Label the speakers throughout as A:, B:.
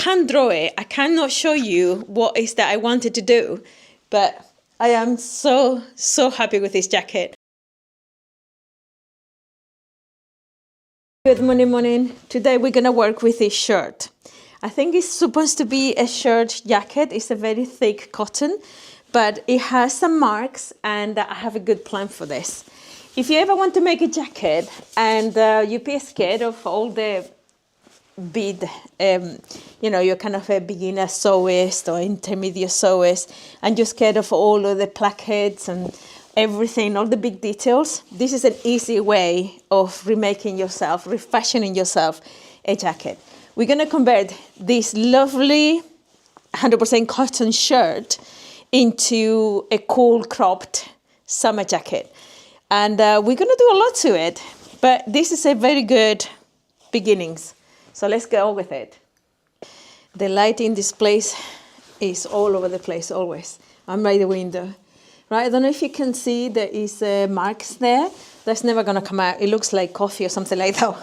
A: can't draw it. I cannot show you what is that I wanted to do, but I am so happy with this jacket. Good morning. Today we're gonna work with this shirt. I think it's supposed to be a shirt jacket. It's a very thick cotton, but it has some marks, and I have a good plan for this. If you ever want to make a jacket and you be scared of all the bead, you're kind of a beginner sewist or intermediate sewist, and you're scared of all of the plackets and everything, all the big details, this is an easy way of remaking yourself, refashioning yourself a jacket. We're going to convert this lovely 100% cotton shirt into a cool cropped summer jacket. And we're going to do a lot to it, but this is a very good beginnings. So let's go with it. The light in this place is all over the place always. I'm by the window. Right, I don't know if you can see there is marks there. That's never going to come out. It looks like coffee or something like that.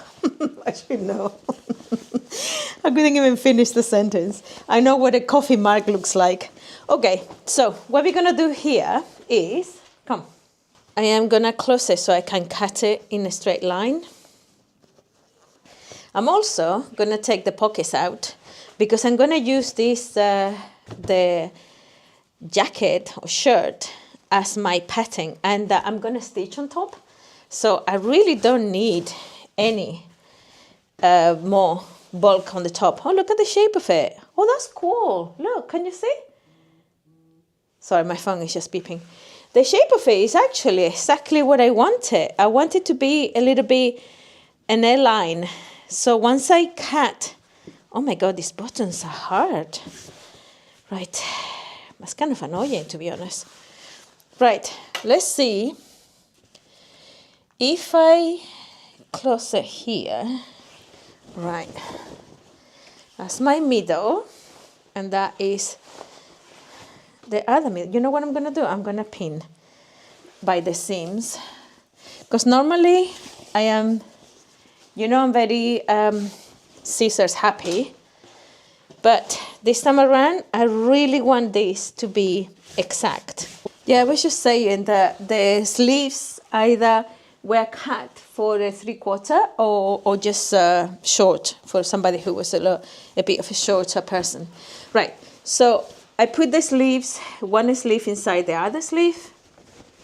A: I should know. I couldn't even finish the sentence. I know what a coffee mark looks like. Okay, so what we're going to do here is, come. I am going to close it so I can cut it in a straight line. I'm also going to take the pockets out because I'm going to use this, the jacket or shirt as my pattern, and I'm going to stitch on top. So I really don't need any more bulk on the top. Oh, look at the shape of it. Oh, that's cool. Look, can you see? Sorry, my phone is just beeping. The shape of it is actually exactly what I wanted. I want it to be a little bit an A-line. So once I cut, oh my God, these buttons are hard. Right, that's kind of annoying, to be honest. Right, let's see if I close it here. Right, that's my middle, and that is the other middle. You know what I'm going to do? I'm going to pin by the seams, because normally I am, I'm very scissors happy, but this time around I really want this to be exact. Yeah, I was just saying that the sleeves either were cut for a 3/4 or just short for somebody who was a bit of a shorter person. Right, so I put the sleeves, one sleeve inside the other sleeve,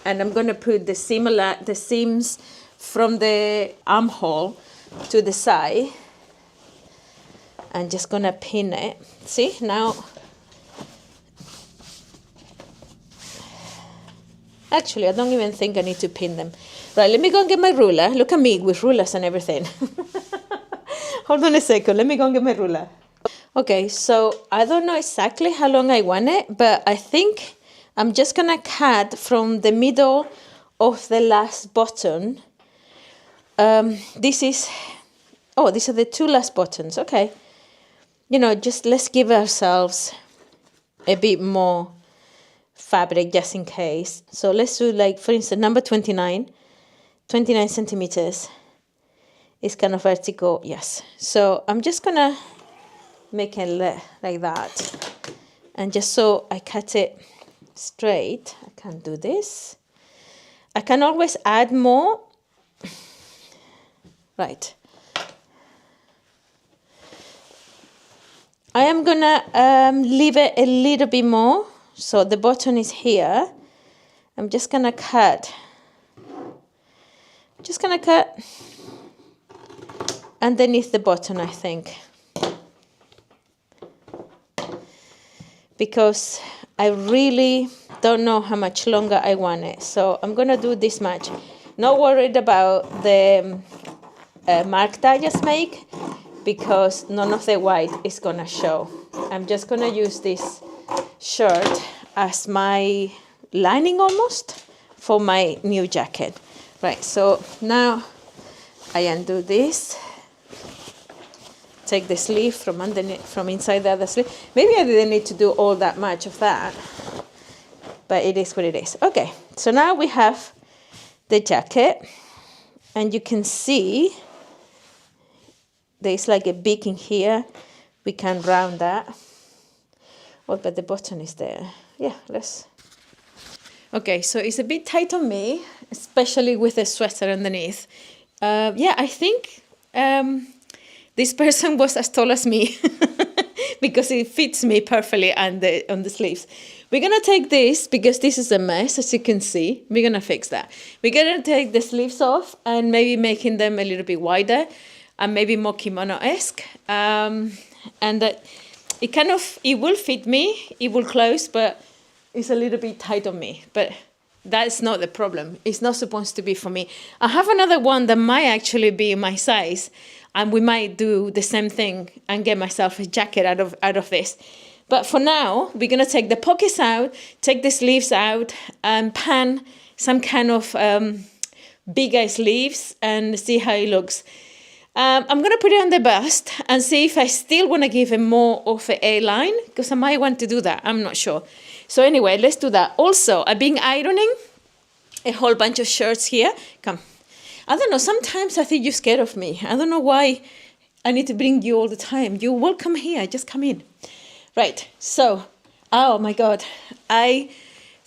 A: and I'm going to put the seams from the armhole to the side. I'm just going to pin it. See, now, actually, I don't even think I need to pin them. Right, let me go and get my ruler. Look at me with rulers and everything. Hold on a second. Let me go and get my ruler. Okay, so I don't know exactly how long I want it, but I think I'm just going to cut from the middle of the last button. These are the two last buttons. Okay. Just let's give ourselves a bit more fabric just in case. So let's do, like, for instance, number 29 centimeters is kind of vertical. Yes. So I'm just going to make it like that. And just so I cut it straight, I can do this. I can always add more. Right. I am going to leave it a little bit more. So the button is here. I'm just going to cut. Underneath the button, I think. Because I really don't know how much longer I want it. So I'm going to do this much. Not worried about the mark that I just make, because none of the white is going to show. I'm just going to use this shirt as my lining almost for my new jacket. Right, so now I undo this. Take the sleeve from underneath, from inside the other sleeve. Maybe I didn't need to do all that much of that, but it is what it is. Okay, so now we have the jacket, and you can see there's like a beak in here, we can round that. Oh, but the button is there. Yeah, let's. Okay, so it's a bit tight on me, especially with the sweater underneath. Yeah, I think this person was as tall as me because it fits me perfectly on the sleeves. We're gonna take this because this is a mess, as you can see. We're gonna fix that. We're gonna take the sleeves off and maybe making them a little bit wider and maybe more kimono-esque. And that it will fit me, it will close, but it's a little bit tight on me. But that's not the problem. It's not supposed to be for me. I have another one that might actually be my size, and we might do the same thing and get myself a jacket out of this. But for now, we're gonna take the pockets out, take the sleeves out, and pan some kind of bigger sleeves and see how it looks. I'm gonna put it on the bust and see if I still wanna give it more of an A-line, because I might want to do that, I'm not sure. So anyway, let's do that. Also, I've been ironing a whole bunch of shirts here. Come. I don't know, sometimes I think you're scared of me. I don't know why I need to bring you all the time. You're welcome here, just come in. Right, so, oh my God, I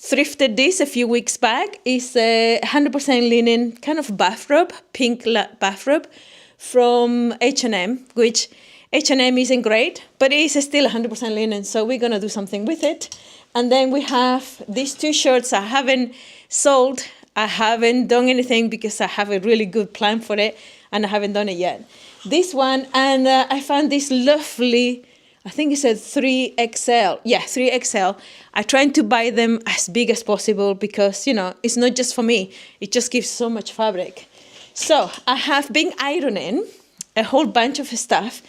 A: thrifted this a few weeks back. It's a 100% linen kind of bathrobe, pink bathrobe from H&M, which H&M isn't great, but it is still 100% linen, so we're gonna do something with it. And then we have these two shirts I haven't sold. I haven't done anything because I have a really good plan for it, and I haven't done it yet. This one, and I found this lovely, I think it's a 3XL. Yeah, 3XL. I'm trying to buy them as big as possible because, you know, it's not just for me. It just gives so much fabric. So I have been ironing a whole bunch of stuff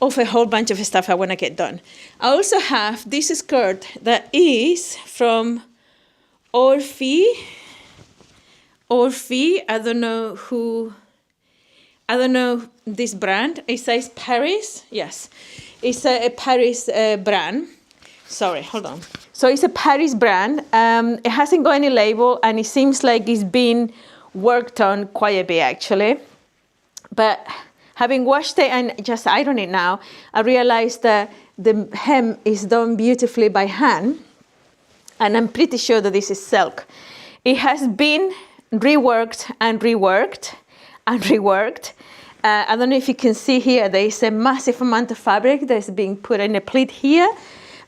A: I want to get done. I also have this skirt that is from Orphe. I don't know this brand. It says Paris. Yes, it's a Paris brand. Sorry, hold on. So it's a Paris brand. It hasn't got any label, and it seems like it's been worked on quite a bit actually. But having washed it and just ironed it now, I realized that the hem is done beautifully by hand, and I'm pretty sure that this is silk. It has been reworked and reworked and reworked. I don't know if you can see here, there is a massive amount of fabric that's being put in a pleat here,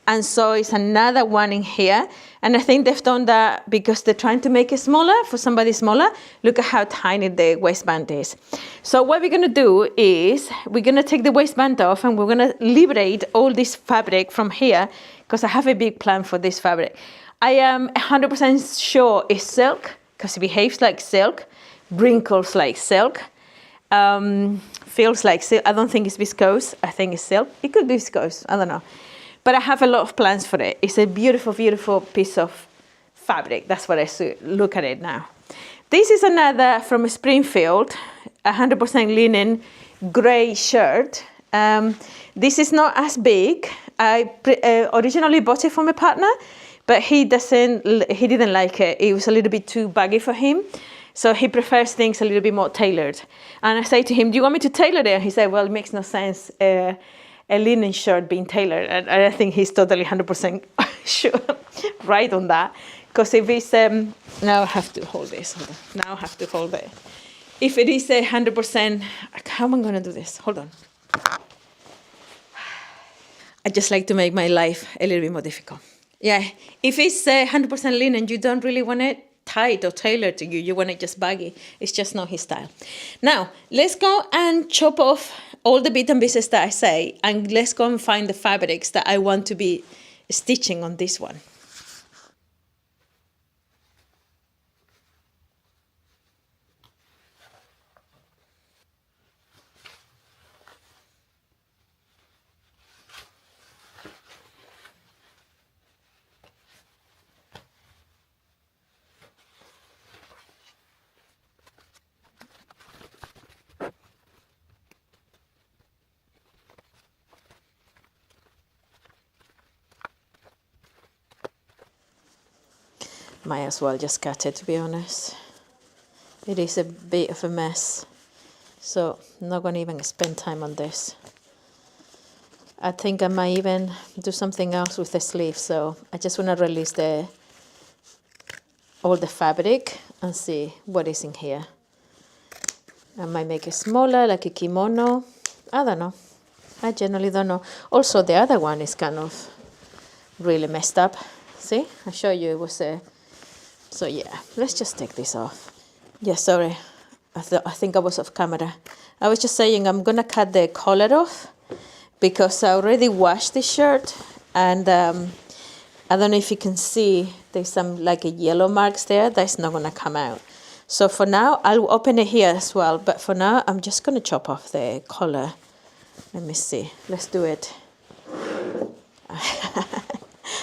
A: and so it's another one in here. And I think they've done that because they're trying to make it smaller for somebody smaller. Look at how tiny the waistband is. So what we're gonna do is we're gonna take the waistband off and we're gonna liberate all this fabric from here, because I have a big plan for this fabric. I am 100% sure it's silk, because it behaves like silk, wrinkles like silk, feels like silk. I don't think it's viscose, I think it's silk. It could be viscose, I don't know. But I have a lot of plans for it. It's a beautiful, beautiful piece of fabric. That's what I see. Look at it now. This is another from Springfield, 100% linen gray shirt. This is not as big. I originally bought it from a partner, but he didn't like it. It was a little bit too baggy for him. So he prefers things a little bit more tailored. And I say to him, do you want me to tailor it? And he said, well, it makes no sense. A linen shirt being tailored, and I think he's totally 100% sure, right on that. Because if it's now I have to hold this. Hold on. Now I have to hold it. If it is 100%, how am I going to do this? Hold on. I just like to make my life a little bit more difficult. Yeah, if it's 100% linen, you don't really want it tight or tailored to you. You want it just baggy. It's just not his style. Now let's go and chop off all the bits and pieces that I say, and let's go and find the fabrics that I want to be stitching on this one. Might as well just cut it, to be honest. It is a bit of a mess, so I'm not going to even spend time on this. I think I might even do something else with the sleeve. So I just want to release all the fabric and see what is in here. I might make it smaller, like a kimono. I don't know. I generally don't know. Also, the other one is kind of really messed up. See, I show you it was a... So yeah, let's just take this off. Yeah, sorry. I think I was off camera. I was just saying I'm gonna cut the collar off because I already washed the shirt, and I don't know if you can see there's some like a yellow marks there. That's not gonna come out. So for now, I'll open it here as well. But for now, I'm just gonna chop off the collar. Let me see. Let's do it.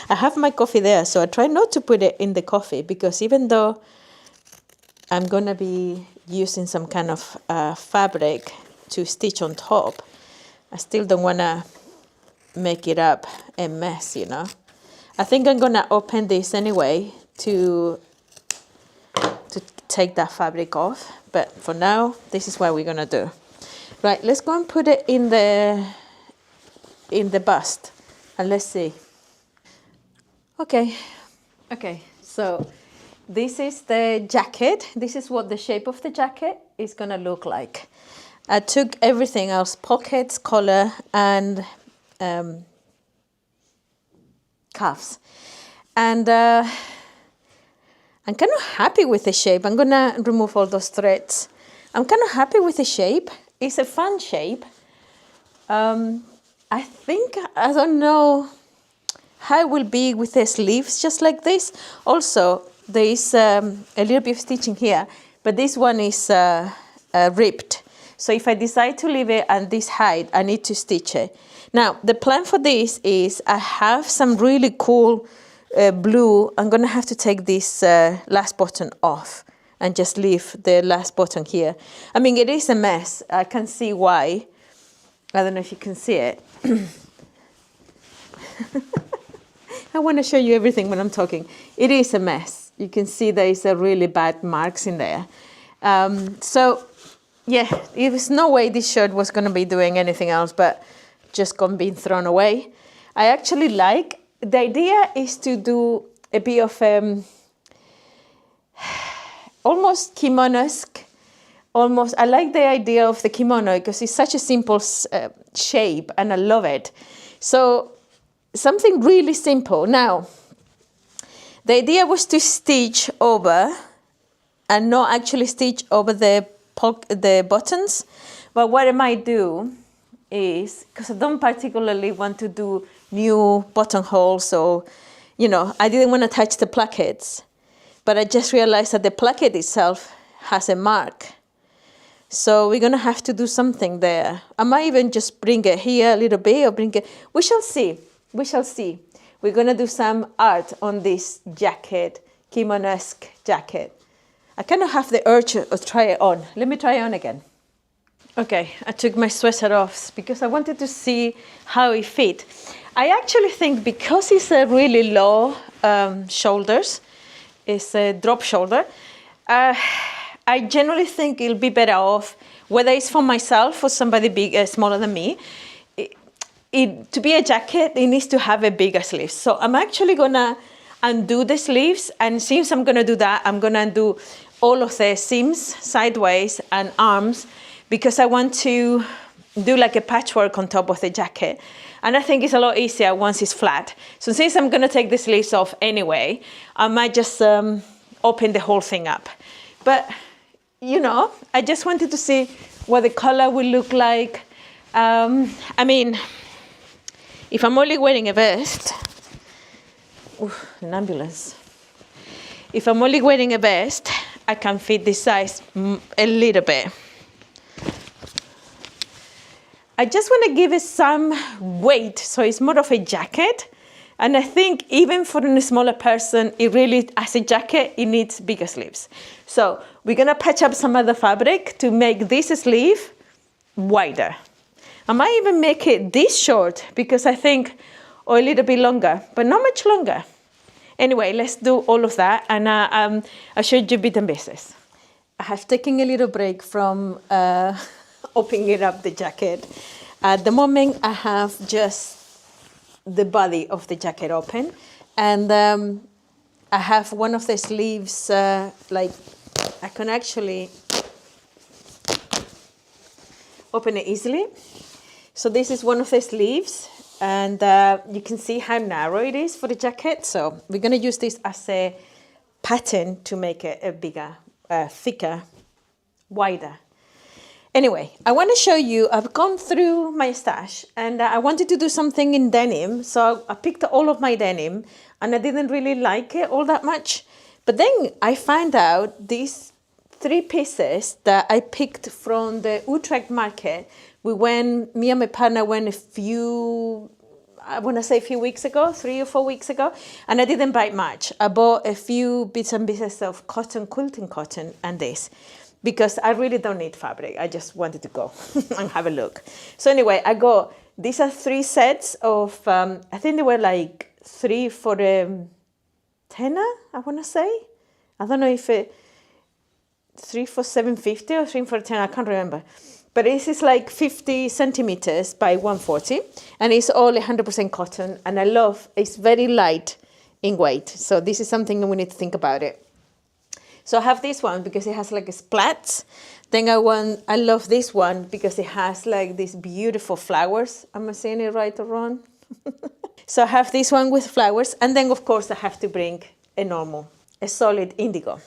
A: I have my coffee there, so I try not to put it in the coffee because even though I'm gonna be using some kind of fabric to stitch on top, I still don't wanna make it up a mess, you know. I think I'm gonna open this anyway to take that fabric off, but for now, this is what we're gonna do. Right, let's go and put it in the bust, and let's see. Okay, so this is the jacket. This is what the shape of the jacket is gonna look like. I took everything else, pockets, collar, and cuffs. And I'm kind of happy with the shape. I'm gonna remove all those threads. I'm kind of happy with the shape. It's a fun shape. I think, I don't know how it will be with the sleeves just like this. Also, there is a little bit of stitching here, but this one is ripped. So if I decide to leave it at this height, I need to stitch it. Now, the plan for this is I have some really cool blue. I'm gonna have to take this last button off and just leave the last button here. I mean, it is a mess. I can see why. I don't know if you can see it. I want to show you everything when I'm talking. It is a mess. You can see there is a really bad marks in there. So yeah, there was no way this shirt was going to be doing anything else but just being thrown away. I actually like, the idea is to do a bit of almost kimono-esque. Almost, I like the idea of the kimono because it's such a simple shape and I love it. So something really simple. Now, the idea was to stitch over and not actually stitch over the buttons. But what I might do is, because I don't particularly want to do new buttonholes, so, you know, I didn't want to touch the plackets. But I just realized that the placket itself has a mark. So we're going to have to do something there. I might even just bring it here a little bit or bring it. We shall see. We shall see. We're going to do some art on this jacket, kimono-esque jacket. I kind of have the urge to try it on. Let me try it on again. Okay, I took my sweater off because I wanted to see how it fit. I actually think because it's a really low shoulders, it's a drop shoulder, I generally think it'll be better off, whether it's for myself or somebody smaller than me, to be a jacket, it needs to have a bigger sleeve. So I'm actually gonna undo the sleeves, and since I'm gonna do that, I'm gonna undo all of the seams sideways and arms because I want to do like a patchwork on top of the jacket. And I think it's a lot easier once it's flat. So since I'm gonna take the sleeves off anyway, I might just open the whole thing up. But, you know, I just wanted to see what the color will look like. I mean, if I'm only wearing a vest, an ambulance. If I'm only wearing a vest, I can fit this size a little bit. I just want to give it some weight, so it's more of a jacket. And I think even for a smaller person, it really, as a jacket, it needs bigger sleeves. So we're going to patch up some other fabric to make this sleeve wider. I might even make it this short because I think, or a little bit longer, but not much longer. Anyway, let's do all of that, and I'll show you bits and pieces. I have taken a little break from opening up the jacket. At the moment, I have just the body of the jacket open, and I have one of the sleeves, like I can actually open it easily. So this is one of the sleeves, and you can see how narrow it is for the jacket. So we're going to use this as a pattern to make it a bigger, thicker, wider. Anyway, I want to show you, I've gone through my stash, and I wanted to do something in denim. So I picked all of my denim, and I didn't really like it all that much. But then I found out these 3 pieces that I picked from the Utrecht market. Me and my partner went a few weeks ago, 3 or 4 weeks ago, and I didn't buy much. I bought a few bits and pieces of cotton, quilting cotton, and this, because I really don't need fabric. I just wanted to go and have a look. So anyway, these are 3 sets of, I think they were like 3 for a tenner, I want to say. I don't know if 3 for 750 or 3 for 10, I can't remember. But this is like 50 centimeters by 140, and it's all 100% cotton, and it's very light in weight. So this is something we need to think about it. So I have this one because it has like a splat. Then I love this one because it has like these beautiful flowers. Am I saying it right or wrong? So I have this one with flowers, and then of course I have to bring a solid indigo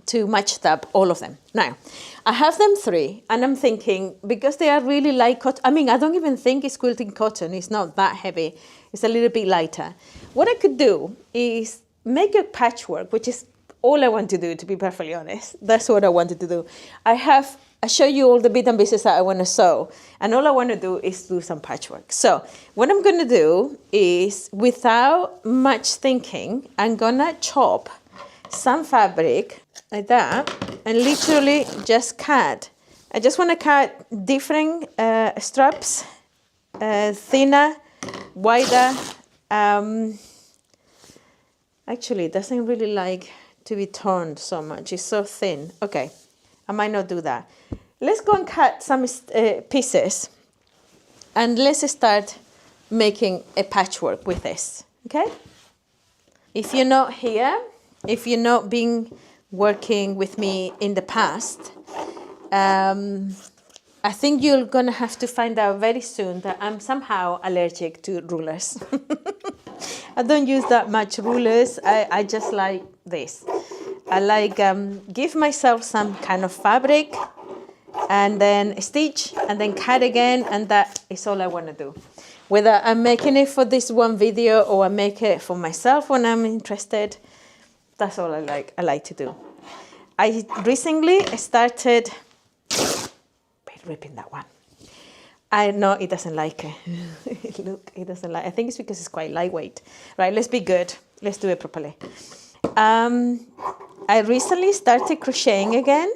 A: to match up all of them. Now, I have them 3, and I'm thinking, because they are really light cotton, I mean, I don't even think it's quilting cotton, it's not that heavy, it's a little bit lighter. What I could do is make a patchwork, which is all I want to do, to be perfectly honest. That's what I wanted to do. I show you all the bits and pieces that I want to sew, and all I want to do is do some patchwork. So what I'm going to do is, without much thinking, I'm going to chop some fabric like that, and literally just cut. I just want to cut different straps, thinner, wider. Actually, it doesn't really like to be torn so much. It's so thin. Okay, I might not do that. Let's go and cut some pieces, and let's start making a patchwork with this, okay? If you're not here, if you're not been working with me in the past, I think you're going to have to find out very soon that I'm somehow allergic to rulers. I don't use that much rulers. I just like this. I like give myself some kind of fabric, and then stitch, and then cut again, and that is all I want to do. Whether I'm making it for this one video or I make it for myself when I'm interested, that's all I like to do. I recently started ripping that one. I know it doesn't like it. Look, it doesn't like. I think it's because it's quite lightweight. Right, let's be good. Let's do it properly. I recently started crocheting again.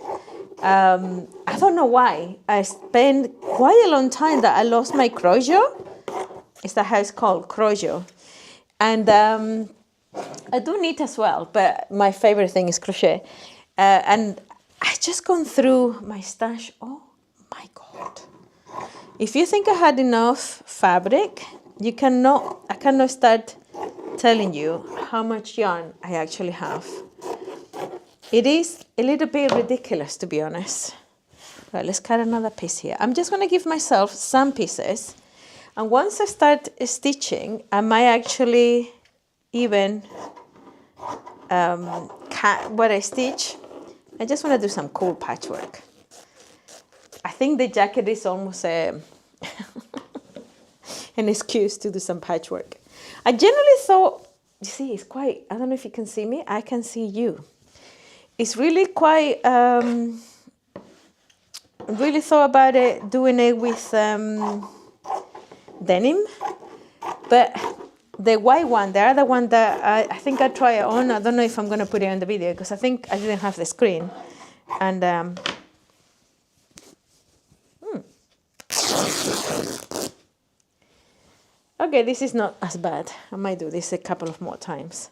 A: I don't know why. I spent quite a long time that I lost my crochet. Is that how it's called? Crochet. And I do knit as well, but my favorite thing is crochet. And I just gone through my stash. Oh my God. If you think I had enough fabric, I cannot start telling you how much yarn I actually have. It is a little bit ridiculous, to be honest. Right, let's cut another piece here. I'm just going to give myself some pieces. And once I start stitching, I might actually even cut what I stitch. I just want to do some cool patchwork. I think the jacket is almost an excuse to do some patchwork. I generally thought, you see, it's quite, I don't know if you can see me, I can see you. It's really quite, really thought about it, doing it with denim, but the white one, the other one that I think I try it on, I don't know if I'm going to put it on the video because I think I didn't have the screen. And okay, this is not as bad. I might do this a couple of more times.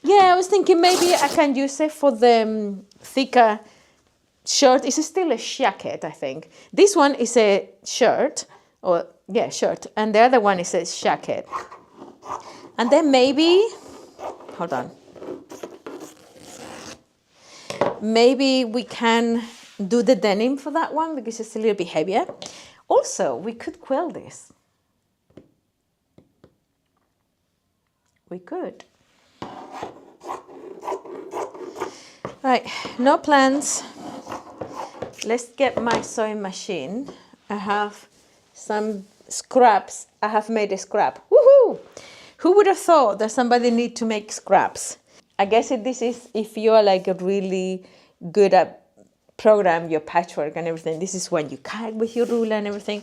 A: Yeah, I was thinking maybe I can use it for the thicker shirt is still a jacket, I think. This one is a shirt, or yeah, shirt, and the other one is a jacket. And then maybe, hold on. Maybe we can do the denim for that one because it's a little bit heavier. Also, we could quilt this. We could. Right, no plans. Let's get my sewing machine. I have some scraps. I have made a scrap. Woohoo! Who would have thought that somebody need to make scraps? I guess this is if you are like a really good at program your patchwork and everything. This is when you cut with your ruler and everything.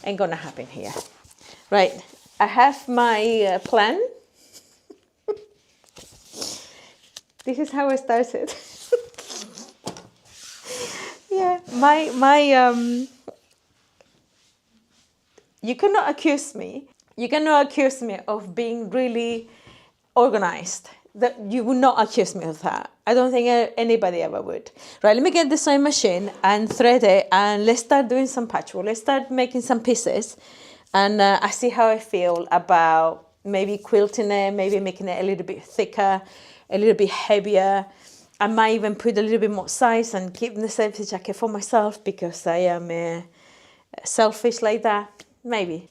A: Ain't gonna happen here. Right, I have my plan. This is how I started. Yeah, you cannot accuse me. You cannot accuse me of being really organized. That you would not accuse me of that. I don't think anybody ever would. Right, let me get the sewing machine and thread it, and let's start doing some patchwork. Let's start making some pieces, and I see how I feel about maybe quilting it, maybe making it a little bit thicker, a little bit heavier. I might even put a little bit more size and keep the safety jacket for myself because I am selfish like that. Maybe.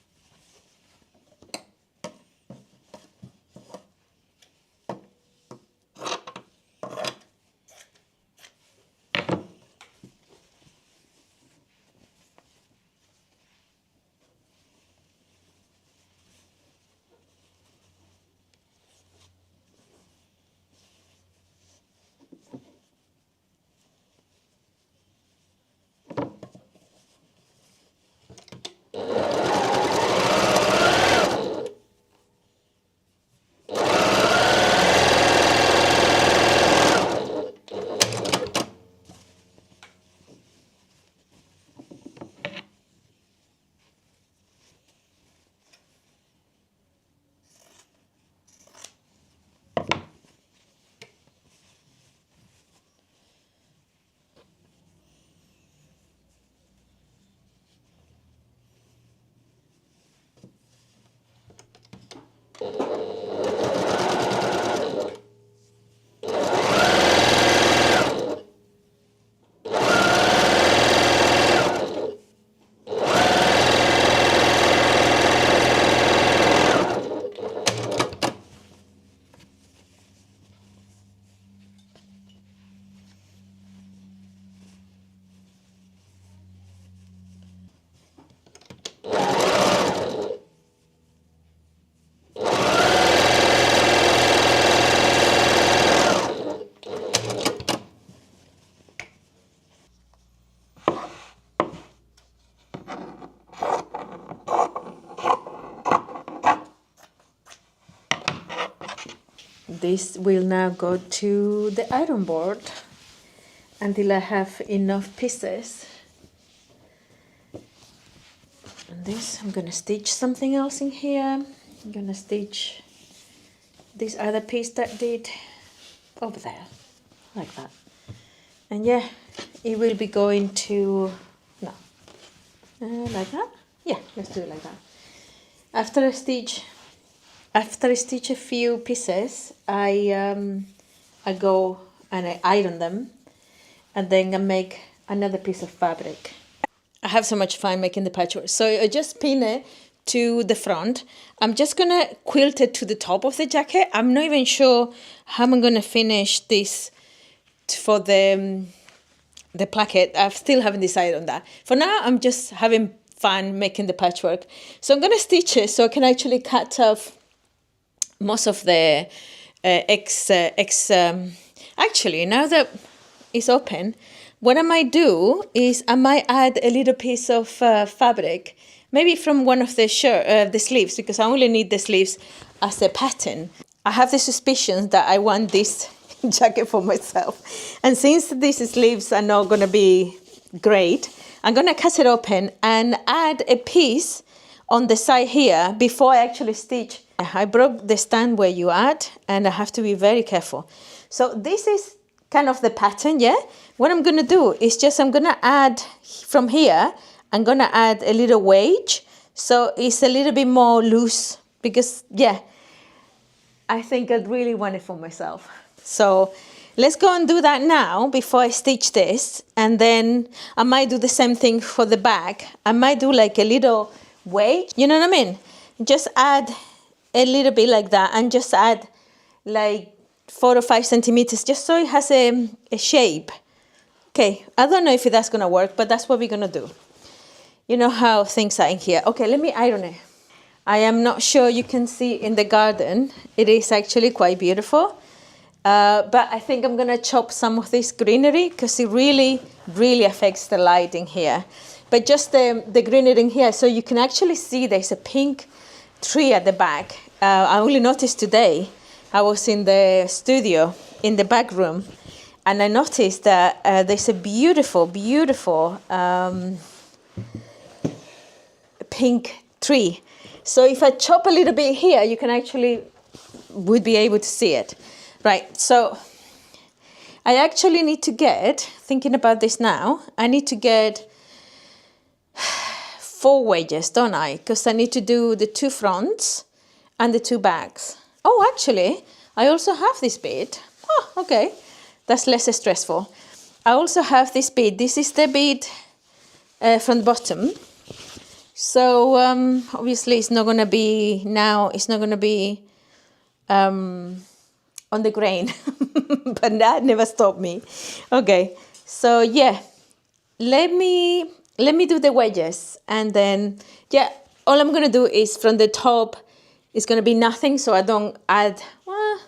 A: This will now go to the iron board until I have enough pieces. And this, I'm gonna stitch something else in here. I'm gonna stitch this other piece that did over there, like that. And yeah, it will be going to, no, like that? Yeah, let's do it like that. After I stitch a few pieces, I go and I iron them, and then I make another piece of fabric. I have so much fun making the patchwork. So I just pin it to the front. I'm just gonna quilt it to the top of the jacket. I'm not even sure how I'm gonna finish this for the placket. I still haven't decided on that. For now, I'm just having fun making the patchwork. So I'm gonna stitch it so I can actually cut off most of the actually, now that it's open, what I might do is I might add a little piece of fabric, maybe from one of the sleeves, because I only need the sleeves as a pattern. I have the suspicion that I want this jacket for myself, and since these sleeves are not going to be great, I'm going to cut it open and add a piece on the side here before I actually stitch. I broke the stand where you add, and I have to be very careful. So this is kind of the pattern, yeah? What I'm gonna do is just, I'm gonna add from here, I'm gonna add a little wedge. So it's a little bit more loose because, yeah, I think I'd really want it for myself. So let's go and do that now before I stitch this. And then I might do the same thing for the back. I might do like a little wedge, you know what I mean? Just add a little bit like that and just add like 4 or 5 centimeters just so it has a shape. Okay, I don't know if that's gonna work, but that's what we're gonna do. You know how things are in here. Okay, let me iron it. I am not sure you can see in the garden. It is actually quite beautiful. But I think I'm gonna chop some of this greenery because it really, really affects the light in here. But just the greenery in here, so you can actually see there's a pink tree at the back. I only noticed today. I was in the studio, in the back room, and I noticed that there's a beautiful, beautiful pink tree. So if I chop a little bit here, you can actually would be able to see it. Right, so I actually need to get, thinking about this now, I need to get 4 wedges, don't I? Because I need to do the 2 fronts and the 2 backs. Oh, actually, I also have this bead. Oh, okay, that's less stressful. I also have this bead. This is the bead from the bottom. So obviously it's not going to be now, it's not going to be on the grain, but that never stopped me. Okay, so yeah, let me do the wedges, and then yeah, all I'm going to do is from the top, it's going to be nothing, so I don't add, well,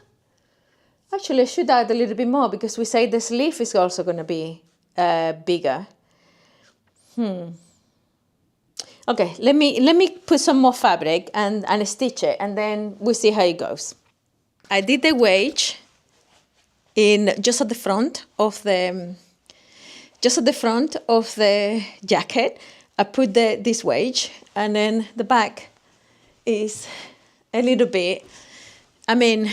A: actually I should add a little bit more because we say the sleeve is also going to be bigger. Okay, let me put some more fabric and stitch it, and then we'll see how it goes. I did the wedge in just at the front of the jacket. I put this wedge, and then the back is a little bit. I mean,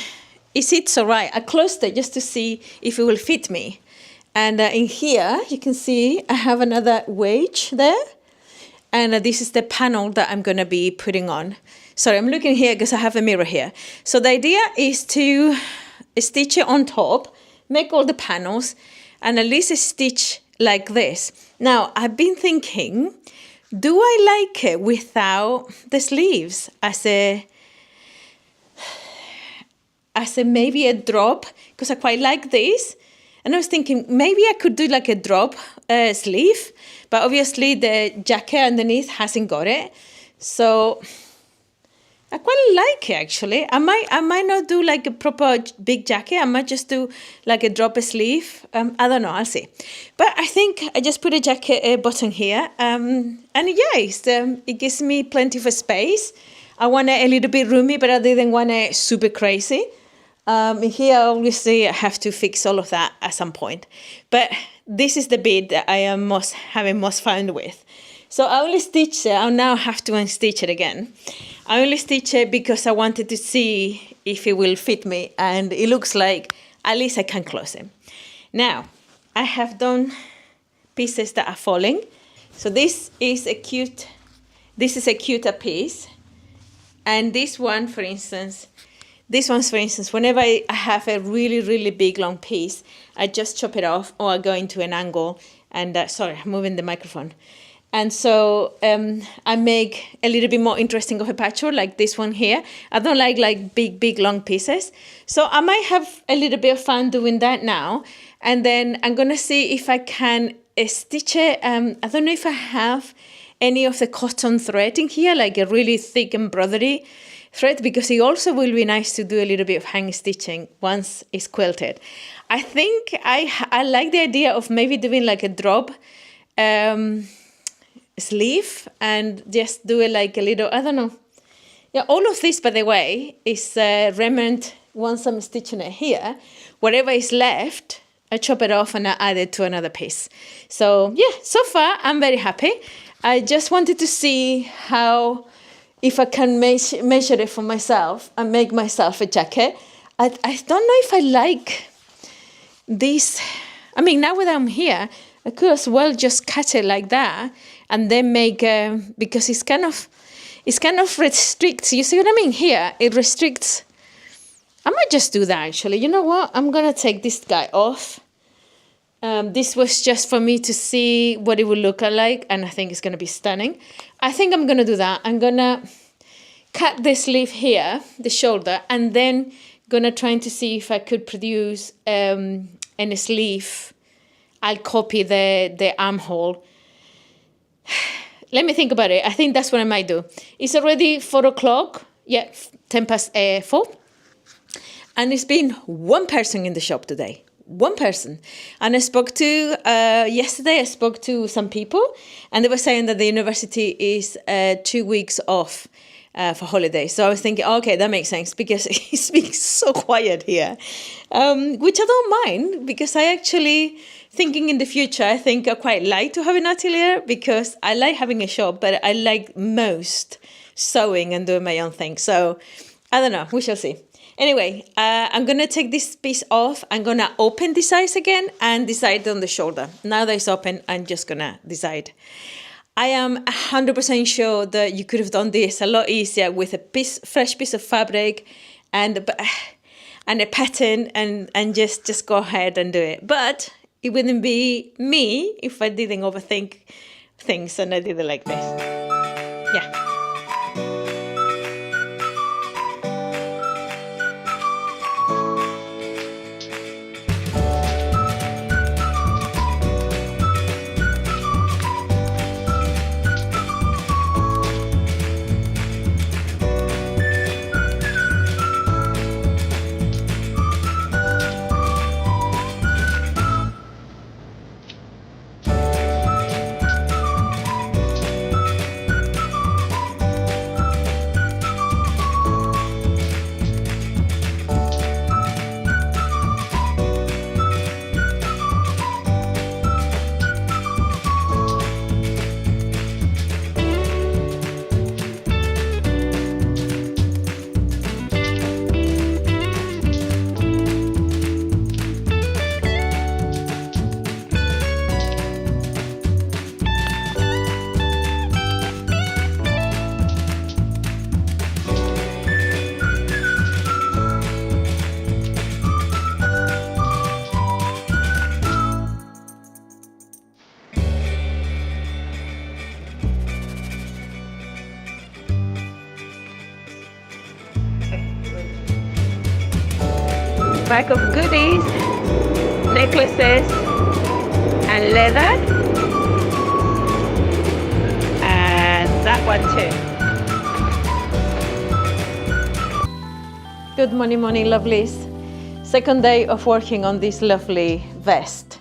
A: it sits all right. I closed it just to see if it will fit me. And in here, you can see I have another wedge there. And this is the panel that I'm going to be putting on. Sorry, I'm looking here because I have a mirror here. So the idea is to stitch it on top, make all the panels, and at least stitch like this. Now, I've been thinking, do I like it without the sleeves as a maybe a drop? Because I quite like this. And I was thinking maybe I could do like a drop sleeve, but obviously the jacket underneath hasn't got it. So I quite like it actually. I might not do like a proper big jacket. I might just do like a drop sleeve. I don't know, I'll see. But I think I just put a jacket button here. And yeah, it gives me plenty of space. I want it a little bit roomy, but I didn't want it super crazy. Here, obviously, I have to fix all of that at some point. But this is the bead that I am having most fun with. So I only stitched it. I'll now have to unstitch it again. I only stitched it because I wanted to see if it will fit me. And it looks like at least I can close it. Now, I have done pieces that are falling. So this is a cuter piece. And this one, for instance, whenever I have a really, really big, long piece, I just chop it off or I go into an angle and, sorry, I'm moving the microphone. And so I make a little bit more interesting of a patchwork like this one here. I don't like big, long pieces. So I might have a little bit of fun doing that now. And then I'm going to see if I can stitch it. I don't know if I have any of the cotton thread in here, like a really thick embroidery thread, because it also will be nice to do a little bit of hang stitching once it's quilted. I think I like the idea of maybe doing like a drop sleeve and just do it like a little, I don't know. Yeah, all of this, by the way, is remnant once I'm stitching it here. Whatever is left, I chop it off and I add it to another piece. So yeah, so far I'm very happy. I just wanted to see how, if I can measure it for myself and make myself a jacket. I don't know if I like this, I mean, now that I'm here, I could as well just cut it like that and then make, because it's kind of restricts, you see what I mean? Here, it restricts. I might just do that actually. You know what? I'm going to take this guy off. This was just for me to see what it would look like, and I think it's going to be stunning. I think I'm going to do that. I'm going to cut the sleeve here, the shoulder, and then going to try to see if I could produce a sleeve. I'll copy the armhole. Let me think about it. I think that's what I might do. It's already 4 o'clock. Yeah, 10 past 4. And it's been one person in the shop today. One person. And I spoke to, yesterday I spoke to some people, and they were saying that the university is 2 weeks off for holidays. So I was thinking, okay, that makes sense, because it's been so quiet here, which I don't mind, because I actually, thinking in the future, I think I quite like to have an atelier, because I like having a shop, but I like most sewing and doing my own thing. So I don't know, we shall see. Anyway, I'm going to take this piece off. I'm going to open the size again and decide on the shoulder. Now that it's open, I'm just going to decide. I am 100% sure that you could have done this a lot easier with a fresh piece of fabric and a pattern, and just go ahead and do it. But it wouldn't be me if I didn't overthink things and I did it like this. Yeah. Pack of goodies, necklaces and leather, and that one too. Good morning, lovelies. Second day of working on this lovely vest.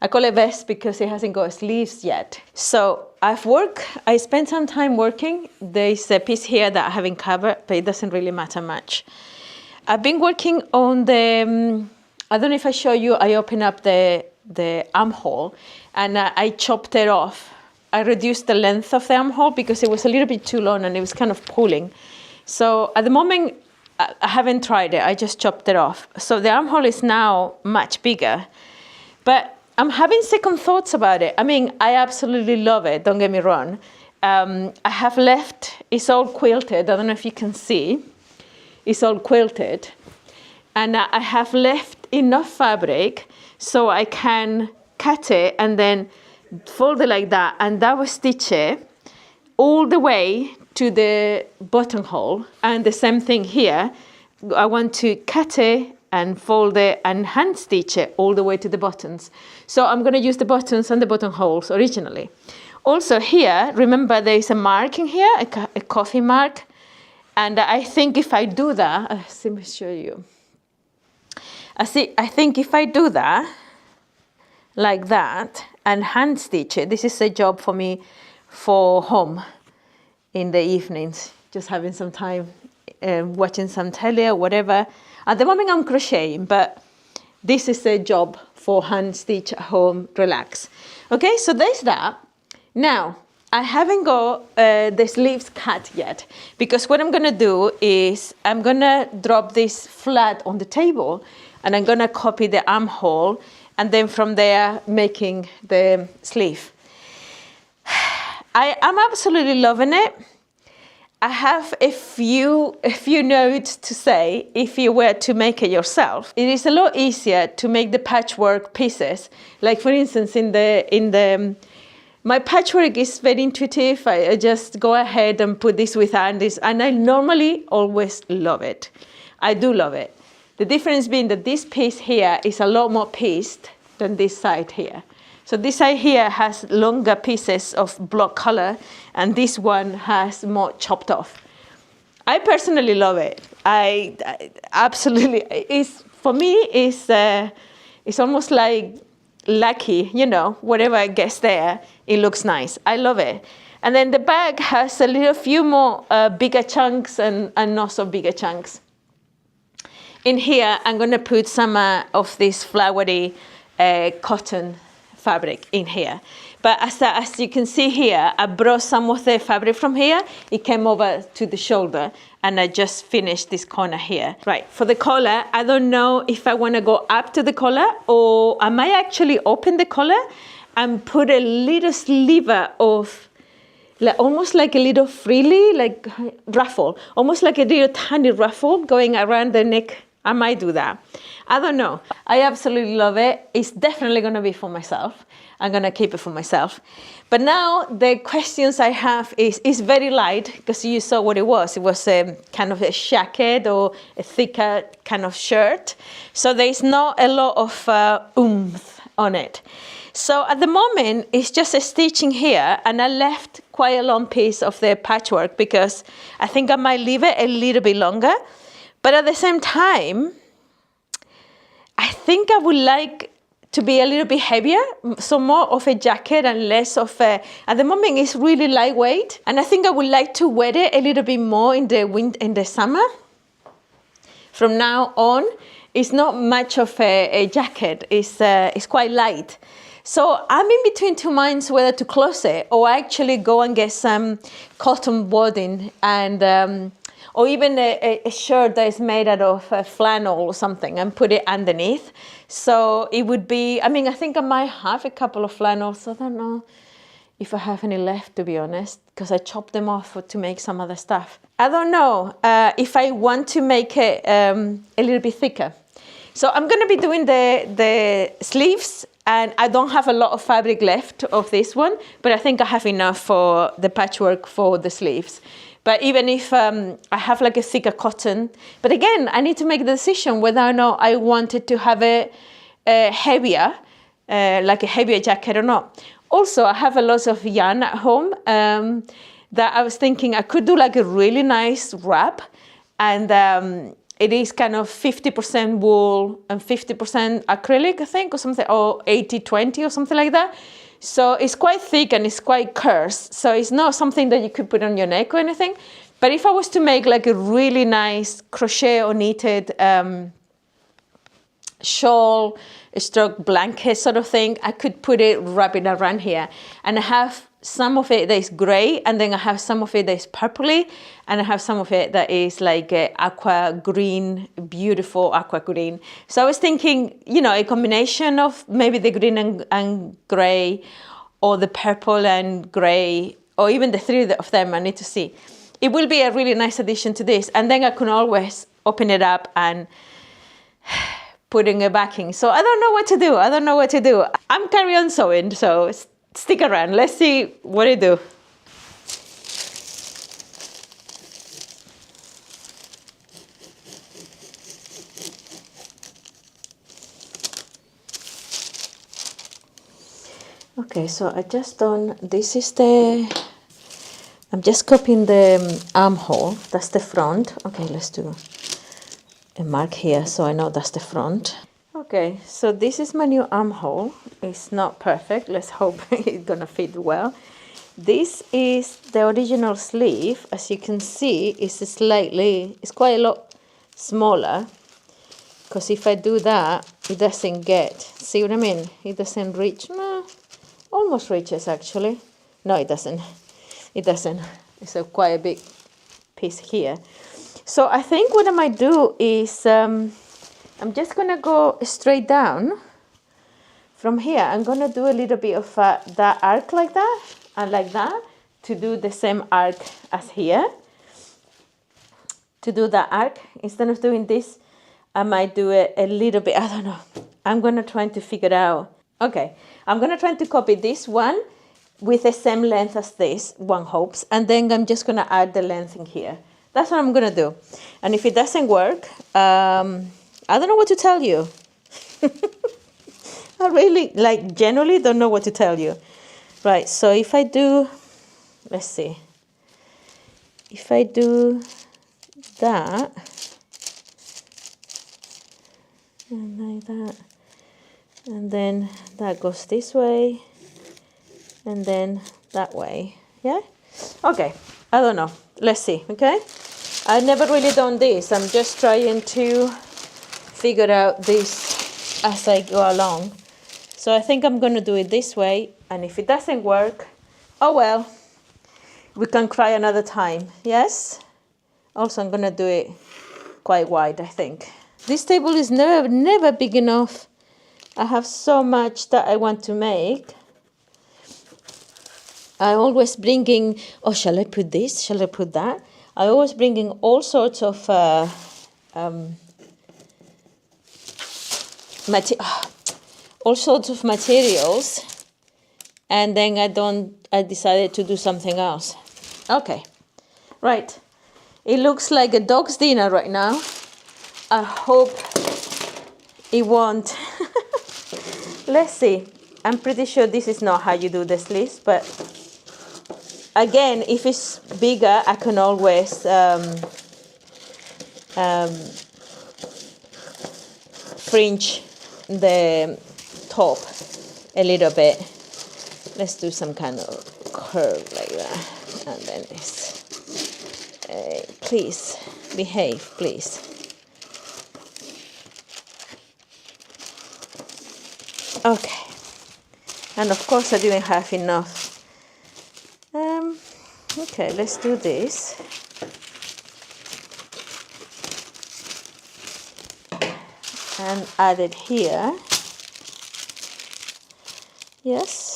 A: I call it vest because it hasn't got sleeves yet. So I spent some time working. There's a piece here that I haven't covered, but it doesn't really matter much. I've been working on the, I don't know if I show you, I opened up the armhole and I chopped it off. I reduced the length of the armhole because it was a little bit too long and it was kind of pulling. So at the moment, I haven't tried it, I just chopped it off. So the armhole is now much bigger, but I'm having second thoughts about it. I mean, I absolutely love it, don't get me wrong. I have left, it's all quilted, I don't know if you can see. It's all quilted, and I have left enough fabric so I can cut it and then fold it like that, and that will stitch it all the way to the buttonhole. And the same thing here, I want to cut it and fold it and hand stitch it all the way to the buttons. So I'm going to use the buttons and the buttonholes originally. Also here, remember there is a mark in here, a coffee mark. And I think if I do that, let me show you. I think if I do that, like that, and hand stitch it, this is a job for me for home in the evenings, just having some time watching some telly or whatever. At the moment I'm crocheting, but this is a job for hand stitch at home, relax. Okay, so there's that. Now, I haven't got the sleeves cut yet, because what I'm going to do is I'm going to drop this flat on the table and I'm gonna copy the armhole, and then from there making the sleeve. I'm absolutely loving it. I have a few notes to say if you were to make it yourself. It is a lot easier to make the patchwork pieces. Like for instance, my patchwork is very intuitive. I just go ahead and put this with Andy's, and I normally always love it. I do love it. The difference being that this piece here is a lot more pieced than this side here. So this side here has longer pieces of block color, and this one has more chopped off. I personally love it. I absolutely, for me, it's almost like lucky, you know, whatever gets there, it looks nice. I love it. And then the bag has a few more bigger chunks and not so bigger chunks. In here, I'm gonna put some of this flowery cotton fabric in here. But as you can see here, I brought some of the fabric from here. It came over to the shoulder, and I just finished this corner here. Right, for the collar, I don't know if I want to go up to the collar, or I might actually open the collar and put a little sliver of, almost like a little frilly, like ruffle, almost like a little tiny ruffle going around the neck. I might do that. I don't know. I absolutely love it. It's definitely going to be for myself. I'm going to keep it for myself. But now the questions I have is very light, because you saw what it was. It was a kind of a jacket or a thicker kind of shirt. So there's not a lot of oomph on it. So at the moment, it's just a stitching here, and I left quite a long piece of the patchwork because I think I might leave it a little bit longer. But at the same time, I think I would like to be a little bit heavier, so more of a jacket and less of a, at the moment it's really lightweight, and I think I would like to wear it a little bit more in the summer. From now on, it's not much of a jacket, it's quite light. So I'm in between two minds whether to close it or actually go and get some cotton wadding and or even a shirt that is made out of flannel or something and put it underneath. So it would be, I mean, I think I might have a couple of flannels. I don't know if I have any left, to be honest, because I chopped them off to make some other stuff. I don't know if I want to make it a little bit thicker. So I'm gonna be doing the sleeves, and I don't have a lot of fabric left of this one, but I think I have enough for the patchwork for the sleeves. But even if I have like a thicker cotton, but again, I need to make the decision whether or not I wanted to have it heavier, like a heavier jacket or not. Also, I have a lot of yarn at home that I was thinking I could do like a really nice wrap, and it is kind of 50% wool and 50% acrylic, I think, or something, or 80-20 or something like that. So it's quite thick and it's quite cursed. So it's not something that you could put on your neck or anything. But if I was to make like a really nice crochet or knitted shawl, stroke blanket sort of thing, I could put it, wrap it around here. And I have some of it that is gray, and then I have some of it that is purpley, and I have some of it that is like aqua green, beautiful aqua green. So I was thinking, you know, a combination of maybe the green and gray, or the purple and gray, or even the three of them. I need to see. It will be a really nice addition to this, and then I can always open it up and put in a backing. So I don't know what to do. I don't know what to do. I'm carry on sewing, so stick around. Let's see what I do. Okay, so I just done, this is I'm just copying the armhole. That's the front. Okay, let's do a mark here so I know that's the front. Okay, so this is my new armhole. It's not perfect. Let's hope it's gonna fit well. This is the original sleeve. As you can see, it's quite a lot smaller, because if I do that, it doesn't get, see what I mean? It doesn't reach, no, almost reaches actually. No, it doesn't. It doesn't. It's quite a big piece here. So I think what I might do is, I'm I'm just gonna go straight down from here. I'm gonna do a little bit of that arc like that and like that to do the same arc as here. To do that arc, instead of doing this, I might do it a little bit, I don't know. I'm gonna try to figure out. Okay, I'm gonna try to copy this one with the same length as this one, hopes, and then I'm just gonna add the length in here. That's what I'm gonna do. And if it doesn't work, I don't know what to tell you. I really, like, genuinely don't know what to tell you. Right, so if I do, let's see. If I do that, and like that, and then that goes this way, and then that way, yeah? Okay, I don't know. Let's see, okay? I've never really done this. I'm just trying to figure out this as I go along. So I think I'm going to do it this way, and if it doesn't work, oh well, we can try another time, yes? Also, I'm going to do it quite wide, I think. This table is never big enough. I have so much that I want to make. I always bringing, oh, shall I put this? Shall I put that? I always bringing all sorts of all sorts of materials, and then I decided to do something else. Okay, right. It looks like a dog's dinner right now. I hope it won't. Let's see. I'm pretty sure this is not how you do the sleeves, but again, if it's bigger, I can always fringe the top a little bit. Let's do some kind of curve like that, and then this. Please behave, please. Okay, and of course I didn't have enough. Okay, let's do this. And add it here. Yes.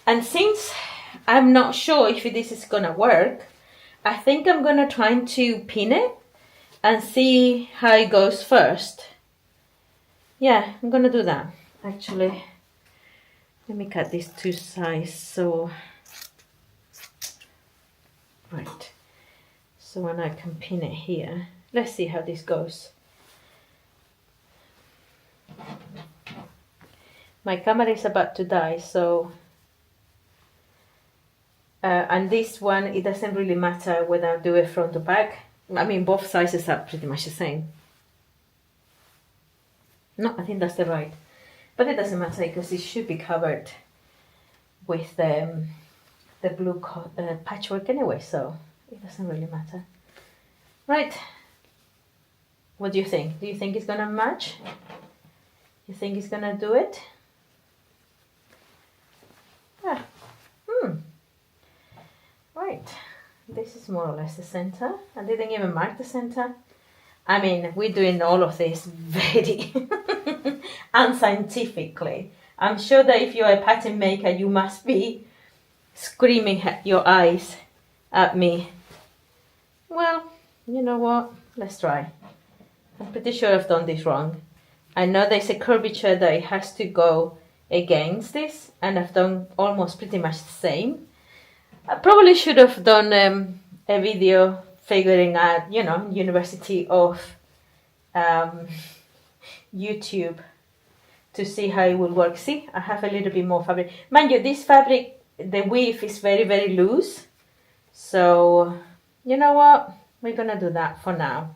A: And since I'm not sure if this is gonna work, I think I'm gonna try to pin it and see how it goes first. Yeah, I'm gonna do that. Actually, let me cut these two sides so right. So when I can pin it here, let's see how this goes. My camera is about to die, so and this one, it doesn't really matter whether I do it front or back. I mean, both sizes are pretty much the same. No, I think that's the right. But it doesn't matter because it should be covered with the blue patchwork anyway, so it doesn't really matter. Right. What do you think? Do you think it's gonna match? You think it's gonna do it? Yeah. Right. This is more or less the center. I didn't even mark the center. I mean, we're doing all of this very unscientifically. I'm sure that if you're a pattern maker, you must be screaming your eyes at me. Well, you know what? Let's try. I'm pretty sure I've done this wrong. I know there's a curvature that it has to go against this, and I've done almost pretty much the same. I probably should have done a video figuring out, you know, University of YouTube to see how it will work. See, I have a little bit more fabric. Mind you, this fabric, the weave is very, very loose. So, you know what? We're gonna do that for now.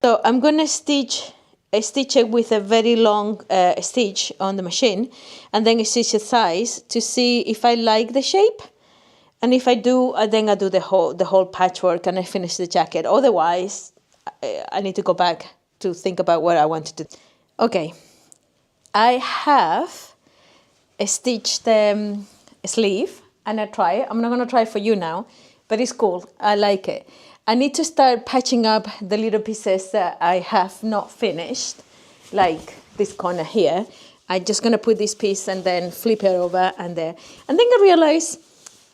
A: So I'm gonna stitch it with a very long stitch on the machine, and then stitch the size to see if I like the shape. And if I do, then I do the whole patchwork and I finish the jacket. Otherwise, I need to go back to think about what I want to do. Okay, I have stitched the sleeve and I try it. I'm not going to try it for you now, but it's cool. I like it. I need to start patching up the little pieces that I have not finished, like this corner here. I'm just going to put this piece and then flip it over and there. And then I realize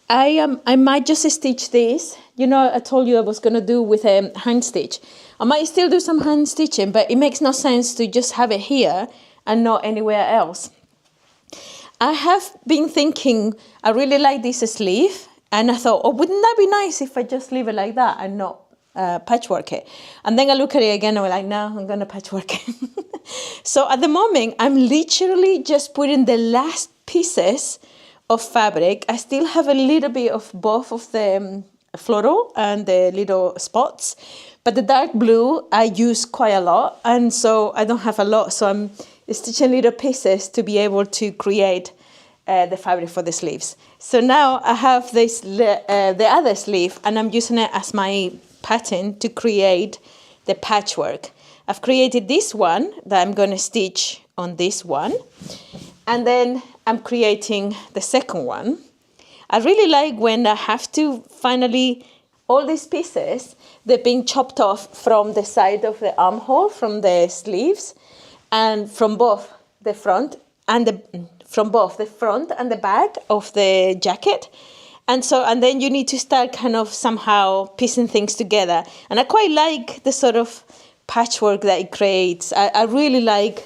A: I might just stitch this. You know, I told you I was going to do with a hand stitch. I might still do some hand stitching, but it makes no sense to just have it here and not anywhere else. I have been thinking, I really like this sleeve, and I thought, oh, wouldn't that be nice if I just leave it like that and not patchwork it? And then I look at it again and I'm like, no, I'm going to patchwork it. So at the moment, I'm literally just putting the last pieces of fabric. I still have a little bit of both of the floral and the little spots, but the dark blue I use quite a lot, and so I don't have a lot, so I'm stitching little pieces to be able to create the fabric for the sleeves. So now I have this the other sleeve, and I'm using it as my pattern to create the patchwork. I've created this one that I'm going to stitch on this one, and then I'm creating the second one. I really like when I have to finally, all these pieces, they're being chopped off from the side of the armhole, from the sleeves, and from both the front and the back of the jacket. And then you need to start kind of somehow piecing things together. And I quite like the sort of patchwork that it creates. I really like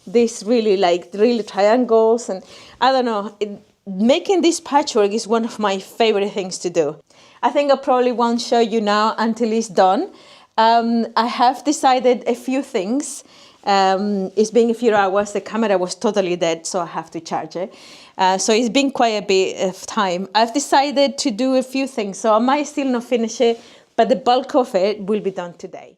A: this, really triangles, and I don't know, making this patchwork is one of my favorite things to do. I think I probably won't show you now until it's done. I have decided a few things. It's been a few hours. The camera was totally dead, so I have to charge it. So it's been quite a bit of time. I've decided to do a few things, so I might still not finish it, but the bulk of it will be done today.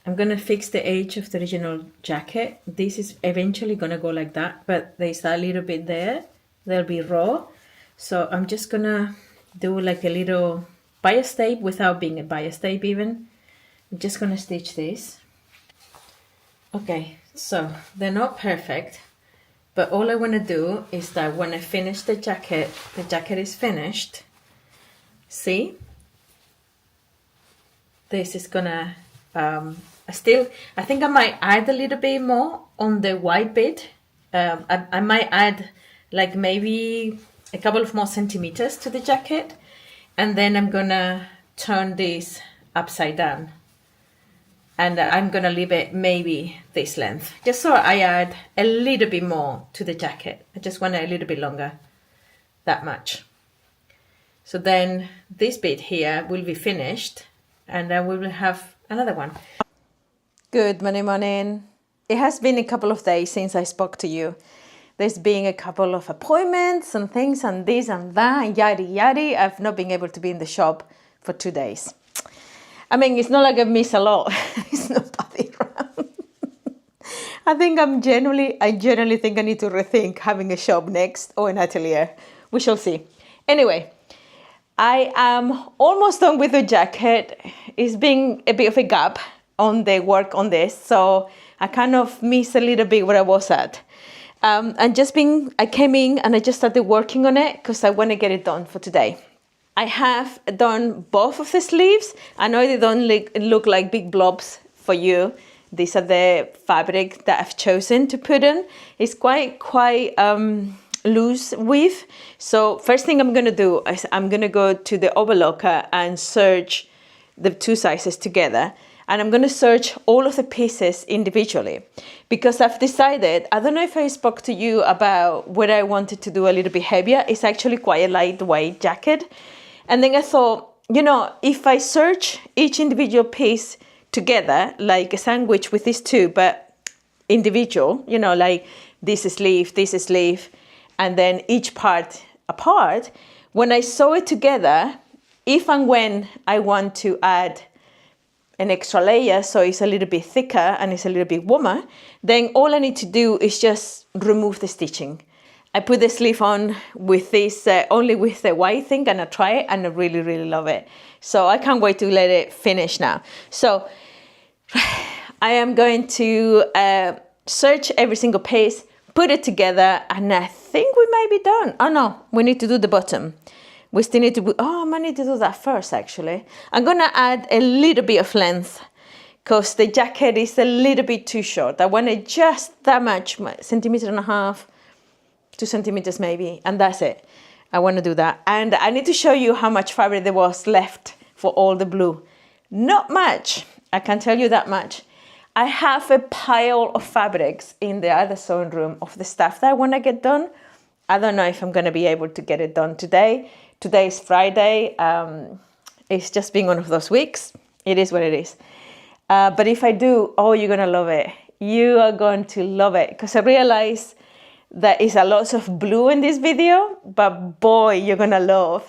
A: I'm going to fix the edge of the original jacket. This is eventually going to go like that, but there's a little bit there. They'll be raw. So I'm just going to do like a little bias tape without being a bias tape even. I'm just going to stitch this. Okay, so they're not perfect, but all I want to do is that when I finish the jacket is finished. See? This is going to... I think I might add a little bit more on the white bit. I might add like maybe a couple of more centimeters to the jacket, and then I'm gonna turn this upside down, and I'm gonna leave it maybe this length, just so I add a little bit more to the jacket. I just want it a little bit longer, that much. So then this bit here will be finished, and then we will have another one. Good morning. It has been a couple of days since I spoke to you. there's been a couple of appointments and things and this and that and yada yada. I've not been able to be in the shop for 2 days. I mean, it's not like I've missed a lot. It's nobody around. I genuinely think I need to rethink having a shop next or an atelier. We shall see. Anyway, I am almost done with the jacket. It's been a bit of a gap on the work on this, so I kind of missed a little bit where I was at. I came in and I just started working on it because I want to get it done for today. I have done both of the sleeves. I know they don't look like big blobs for you. These are the fabric that I've chosen to put in. It's quite loose weave. So first thing I'm going to do is I'm going to go to the overlocker and search the 2 sizes together. And I'm going to search all of the pieces individually because I've decided, I don't know if I spoke to you about whether I wanted to do a little bit heavier. It's actually quite a lightweight jacket. And then I thought, if I search each individual piece together, like a sandwich with these 2, but individual, like this is sleeve, and then each part apart, when I sew it together, if and when I want to add an extra layer so it's a little bit thicker and it's a little bit warmer, then all I need to do is just remove the stitching. I put the sleeve on with this, only with the white thing, and I try it and I really, really love it. So I can't wait to let it finish now. So I am going to search every single piece, put it together, and I think we might be done. Oh no, we need to do the bottom. We still need to, I might need to do that first actually. I'm gonna add a little bit of length because the jacket is a little bit too short. I want it just that much, 1.5 centimeters, 2 centimeters maybe, and that's it. I want to do that. And I need to show you how much fabric there was left for all the blue. Not much, I can tell you that much. I have a pile of fabrics in the other sewing room of the stuff that I want to get done. I don't know if I'm going to be able to get it done today. Today is Friday. It's just been one of those weeks. It is what it is. But if I do, you're going to love it. You are going to love it because I realize there is a lot of blue in this video, but boy, you're going to love.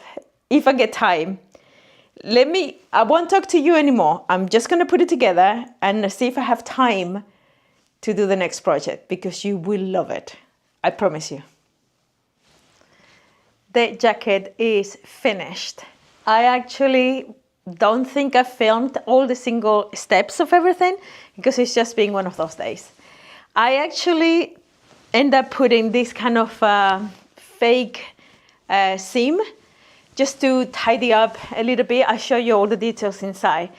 A: If I get time, I won't talk to you anymore. I'm just going to put it together and see if I have time to do the next project because you will love it. I promise you. The jacket is finished. I actually don't think I filmed all the single steps of everything because it's just been one of those days. I actually end up putting this kind of fake seam just to tidy up a little bit. I'll show you all the details inside.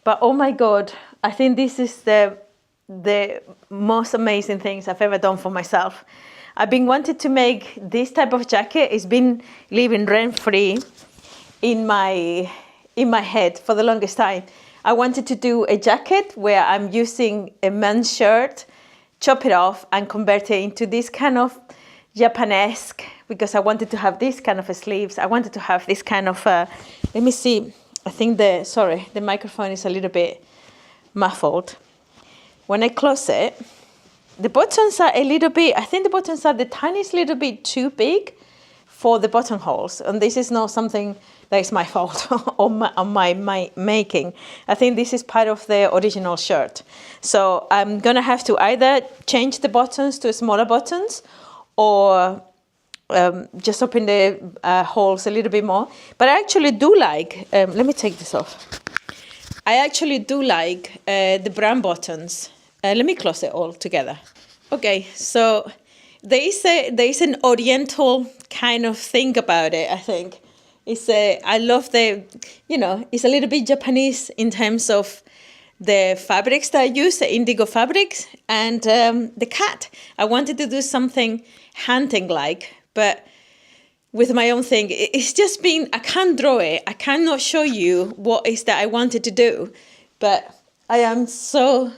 A: But oh my God, I think this is the most amazing things I've ever done for myself. I've been wanting to make this type of jacket. It's been living rent-free in my head for the longest time. I wanted to do a jacket where I'm using a men's shirt, chop it off and convert it into this kind of Japanesque, because I wanted to have this kind of sleeves. I wanted to have this kind of, let me see, I think the microphone is a little bit muffled. When I close it, the buttons are a little bit, I think the buttons are the tiniest little bit too big for the buttonholes. And this is not something that is my fault on my making. I think this is part of the original shirt. So I'm gonna have to either change the buttons to smaller buttons or just open the holes a little bit more. But I actually do like, let me take this off. I actually do like the brown buttons. Let me close it all together. Okay, so there is an oriental kind of thing about it, I think. I love it's a little bit Japanese in terms of the fabrics that I use, the indigo fabrics, and the cat. I wanted to do something hunting-like, but with my own thing. It's just been, I can't draw it. I cannot show you what is that I wanted to do, but I am so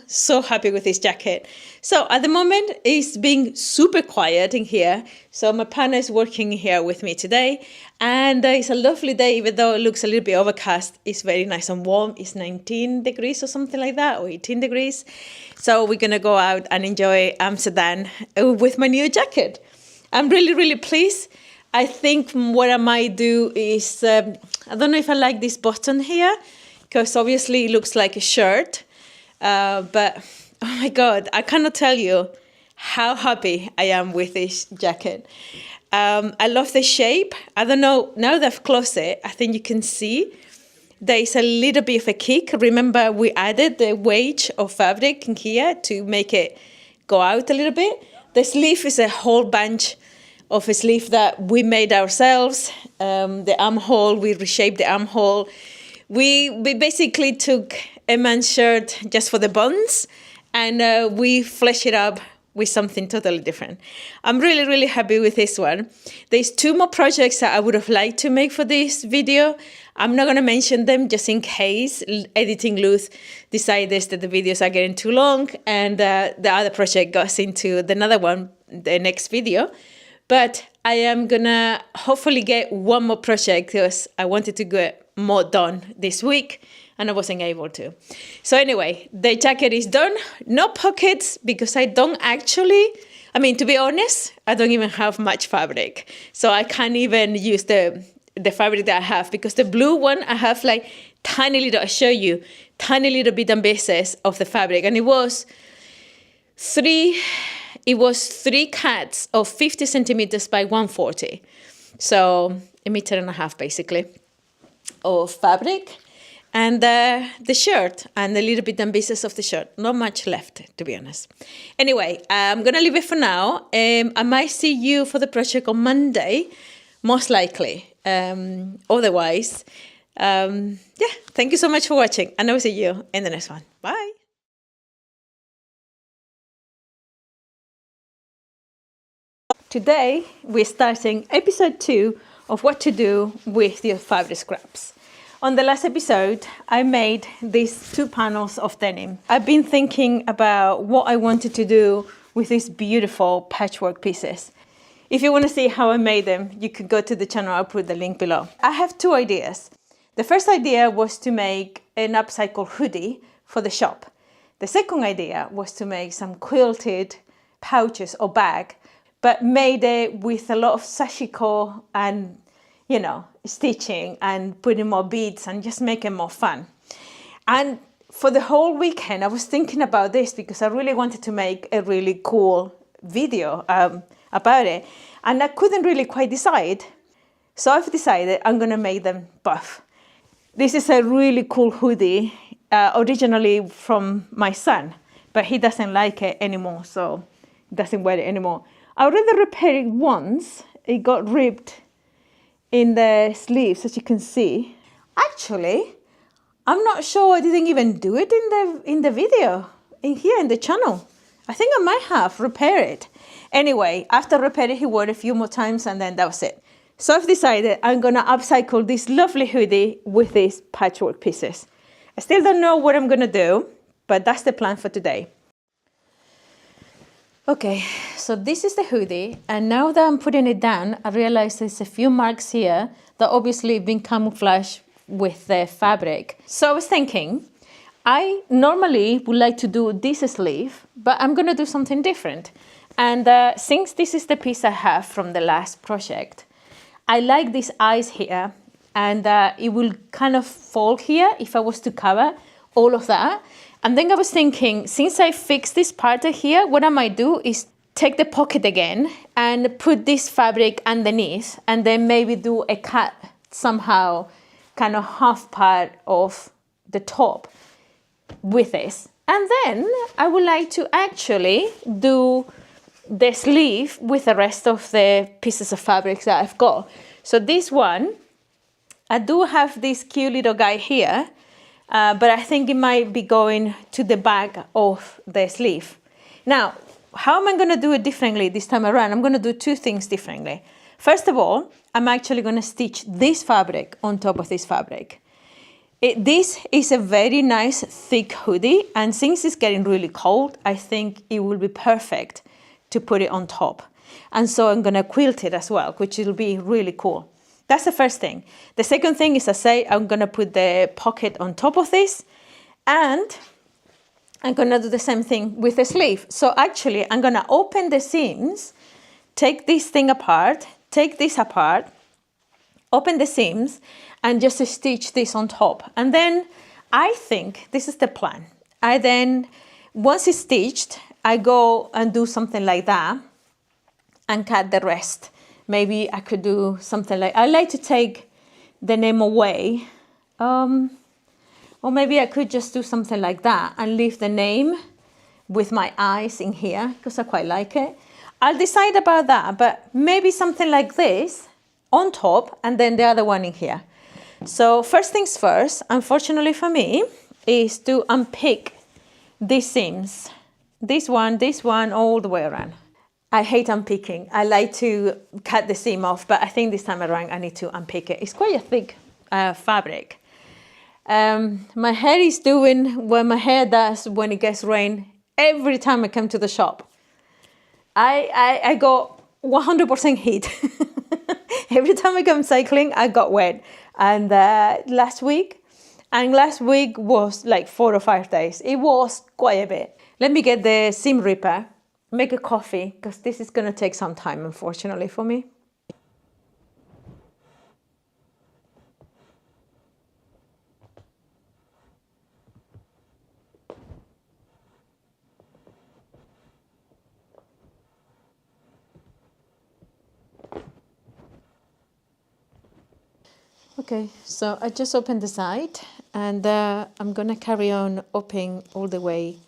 A: happy with this jacket. So at the moment, it's being super quiet in here. So my partner is working here with me today. And it's a lovely day, even though it looks a little bit overcast. It's very nice and warm. It's 19 degrees or something like that, or 18 degrees. So we're going to go out and enjoy Amsterdam with my new jacket. I'm really, really pleased. I think what I might do is, I don't know if I like this button here, because obviously it looks like a shirt. But, oh my God, I cannot tell you how happy I am with this jacket. I love the shape. I don't know, now that I've closed it, I think you can see there is a little bit of a kick. Remember, we added the wedge of fabric in here to make it go out a little bit. The sleeve is a whole bunch of a sleeve that we made ourselves. The armhole, we reshaped the armhole. We basically took a man's shirt just for the buttons, and we fleshed it up with something totally different. I'm really, really happy with this one. There's 2 more projects that I would have liked to make for this video. I'm not going to mention them just in case editing Luz decides that the videos are getting too long and the other project goes into another one, the next video. But I am going to hopefully get 1 more project because I wanted to get more done this week and I wasn't able to. So anyway, the jacket is done. No pockets because I don't actually, I mean, to be honest, I don't even have much fabric. So I can't even use the fabric that I have, because the blue one I have like tiny little, I show you, tiny little bit and pieces of the fabric. And it was 3 cuts of 50 centimeters by 140. So 1.5 meters basically of fabric. And the shirt and a little bit and pieces of the shirt. Not much left, to be honest. Anyway, I'm going to leave it for now. I might see you for the project on Monday, most likely. Otherwise, yeah, thank you so much for watching. And I will see you in the next one. Bye. Today, we're starting episode 2 of what to do with your fabric scraps. On the last episode, I made these 2 panels of denim. I've been thinking about what I wanted to do with these beautiful patchwork pieces. If you want to see how I made them, you could go to the channel. I'll put the link below. I have 2 ideas. The first idea was to make an upcycle hoodie for the shop. The second idea was to make some quilted pouches or bag, but made it with a lot of Sashiko and, you know, stitching and putting more beads and just make it more fun. And for the whole weekend, I was thinking about this because I really wanted to make a really cool video about it. And I couldn't really quite decide. So I've decided I'm going to make them both. This is a really cool hoodie, originally from my son, but he doesn't like it anymore, so he doesn't wear it anymore. I already repaired it once. It got ripped in the sleeves, as you can see. Actually, I'm not sure I didn't even do it in the video, in here in the channel. I think I might have repaired it. Anyway, after repairing it, he wore it a few more times and then that was it. So I've decided I'm gonna upcycle this lovely hoodie with these patchwork pieces. I still don't know what I'm gonna do, but that's the plan for today. Okay, so this is the hoodie, and now that I'm putting it down, I realize there's a few marks here that obviously have been camouflaged with the fabric. So I was thinking, I normally would like to do this sleeve, but I'm gonna do something different. And since this is the piece I have from the last project, I like these eyes here, and it will kind of fall here if I was to cover all of that. And then I was thinking, since I fixed this part here, what I might do is take the pocket again and put this fabric underneath, and then maybe do a cut somehow, kind of half part of the top with this. And then I would like to actually do the sleeve with the rest of the pieces of fabric that I've got. So this one, I do have this cute little guy here, but I think it might be going to the back of the sleeve. Now, how am I going to do it differently this time around? I'm going to do 2 things differently. First of all, I'm actually going to stitch this fabric on top of this fabric. This is a very nice thick hoodie, and since it's getting really cold, I think it will be perfect to put it on top. And so I'm going to quilt it as well, which will be really cool. That's the first thing. The second thing is, I say, I'm going to put the pocket on top of this, and I'm going to do the same thing with the sleeve. So actually, I'm going to open the seams take this thing apart, take this apart, open the seams, and just stitch this on top. And then I think this is the plan. I then, once it's stitched, I go and do something like that and cut the rest. Maybe I could do something like, I like to take the name away. Or maybe I could just do something like that and leave the name with my eyes in here, because I quite like it. I'll decide about that, but maybe something like this on top and then the other one in here. So first things first, unfortunately for me, is to unpick these seams. This one, all the way around. I hate unpicking. I like to cut the seam off, but I think this time around I need to unpick it. It's quite a thick fabric. My hair is doing what my hair does when it gets rain every time I come to the shop. I got 100% heat. Every time I come cycling, I got wet. And last week was like 4 or 5 days. It was quite a bit. Let me get the seam ripper, make a coffee, because this is going to take some time, unfortunately, for me. Okay, so I just opened the side, and I'm gonna carry on opening all the way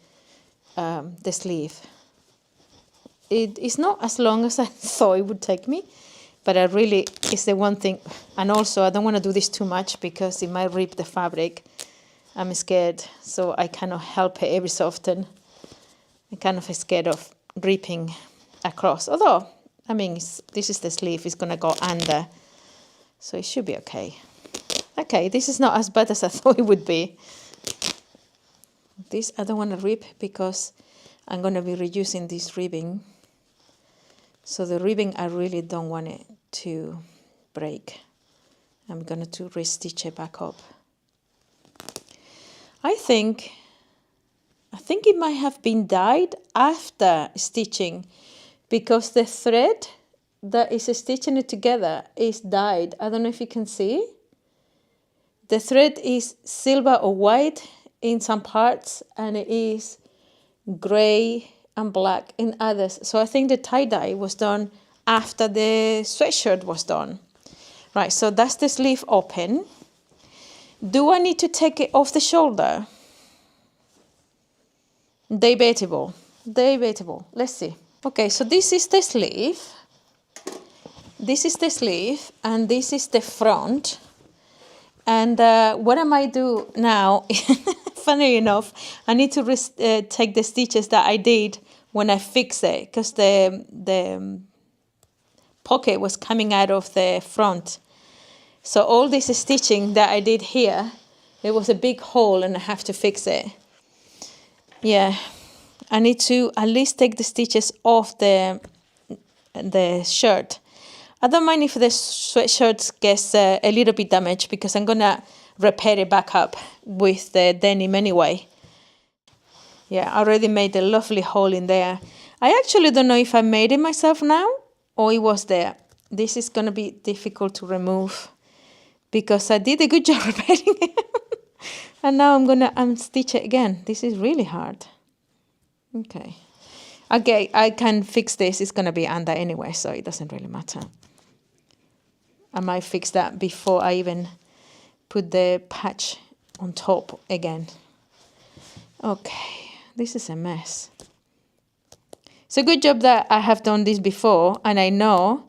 A: the sleeve. It's not as long as I thought it would take me, but it's the one thing. And also I don't want to do this too much because it might rip the fabric. I'm scared, so I cannot help it every so often. I'm kind of scared of ripping across. Although, I mean, this is the sleeve, it's gonna go under. So it should be okay. Okay, this is not as bad as I thought it would be. This I don't want to rip because I'm going to be reusing this ribbing. So the ribbing, I really don't want it to break. I'm going to restitch it back up. I think it might have been dyed after stitching, because the thread that is stitching it together is dyed. I don't know if you can see. The thread is silver or white in some parts, and it is grey and black in others. So I think the tie-dye was done after the sweatshirt was done. Right, so that's the sleeve open. Do I need to take it off the shoulder? Debatable. Let's see. Okay, so this is the sleeve. This is the sleeve, and this is the front. And what I might do now, funny enough, I need to take the stitches that I did when I fixed it, because the pocket was coming out of the front. So all this stitching that I did here, there was a big hole and I have to fix it. Yeah, I need to at least take the stitches off the shirt. I don't mind if the sweatshirt gets a little bit damaged, because I'm going to repair it back up with the denim anyway. Yeah, I already made a lovely hole in there. I actually don't know if I made it myself now or it was there. This is going to be difficult to remove because I did a good job repairing it. And now I'm going to unstitch it again. This is really hard. Okay, I can fix this. It's going to be under anyway, so it doesn't really matter. I might fix that before I even put the patch on top again. Okay, this is a mess. It's a good job that I have done this before and I know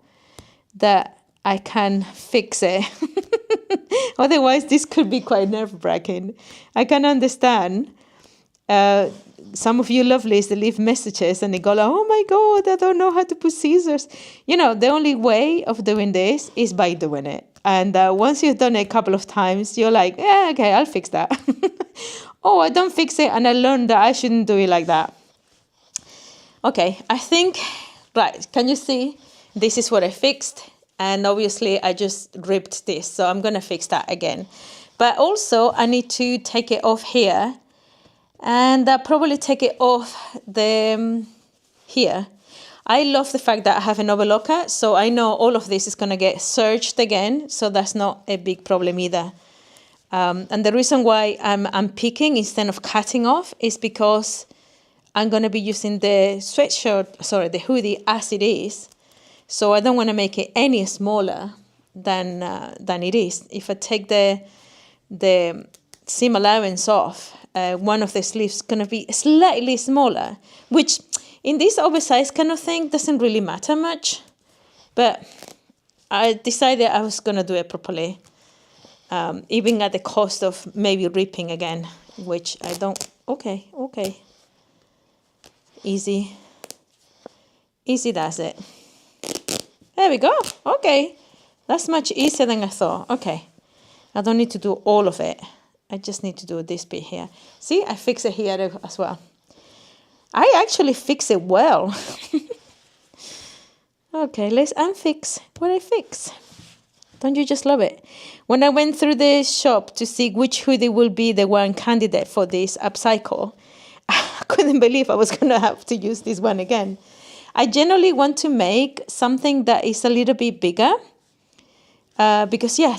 A: that I can fix it. Otherwise, this could be quite nerve-wracking. I can understand some of you lovelies that leave messages and they go like, oh my God, I don't know how to put scissors. You know, the only way of doing this is by doing it. And once you've done it a couple of times, you're like, yeah, okay, I'll fix that. Oh, I don't fix it and I learned that I shouldn't do it like that. Okay, I think, right, can you see? This is what I fixed. And obviously I just ripped this. So I'm going to fix that again. But also I need to take it off here. And probably take it off the here. I love the fact that I have an overlocker, so I know all of this is going to get serged again, so that's not a big problem either. And the reason why I'm picking instead of cutting off is because I'm going to be using the the hoodie as it is. So I don't want to make it any smaller than it is. If I take the seam allowance off, one of the sleeves is going to be slightly smaller, which in this oversized kind of thing doesn't really matter much. But I decided I was going to do it properly. Even at the cost of maybe ripping again, which I don't. Okay. Easy does it. There we go. Okay, that's much easier than I thought. Okay, I don't need to do all of it. I just need to do this bit here. See, I fix it here as well. I actually fix it well. Okay, let's unfix what I fix. Don't you just love it? When I went through the shop to see which hoodie will be the one candidate for this upcycle, I couldn't believe I was going to have to use this one again. I generally want to make something that is a little bit bigger because, yeah,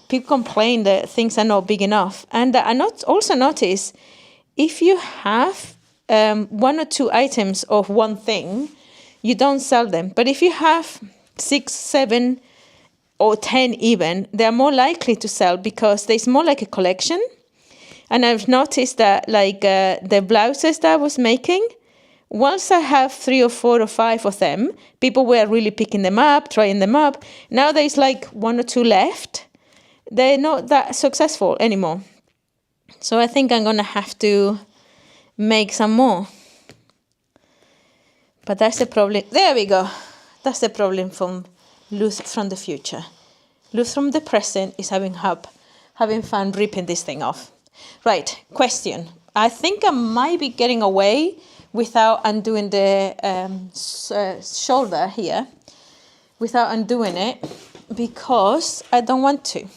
A: people complain that things are not big enough. And I also notice if you have 1 or 2 items of one thing, you don't sell them. But if you have 6, 7, or 10 even, they're more likely to sell because there's more like a collection. And I've noticed that like the blouses that I was making, once I have 3 or 4 or 5 of them, people were really picking them up, trying them up. Now there's like 1 or 2 left. They're not that successful anymore. So I think I'm going to have to make some more. But that's the problem. There we go. That's the problem from Luz from the future. Luz from the present is having fun ripping this thing off. Right, question. I think I might be getting away without undoing the shoulder here, without undoing it, because I don't want to.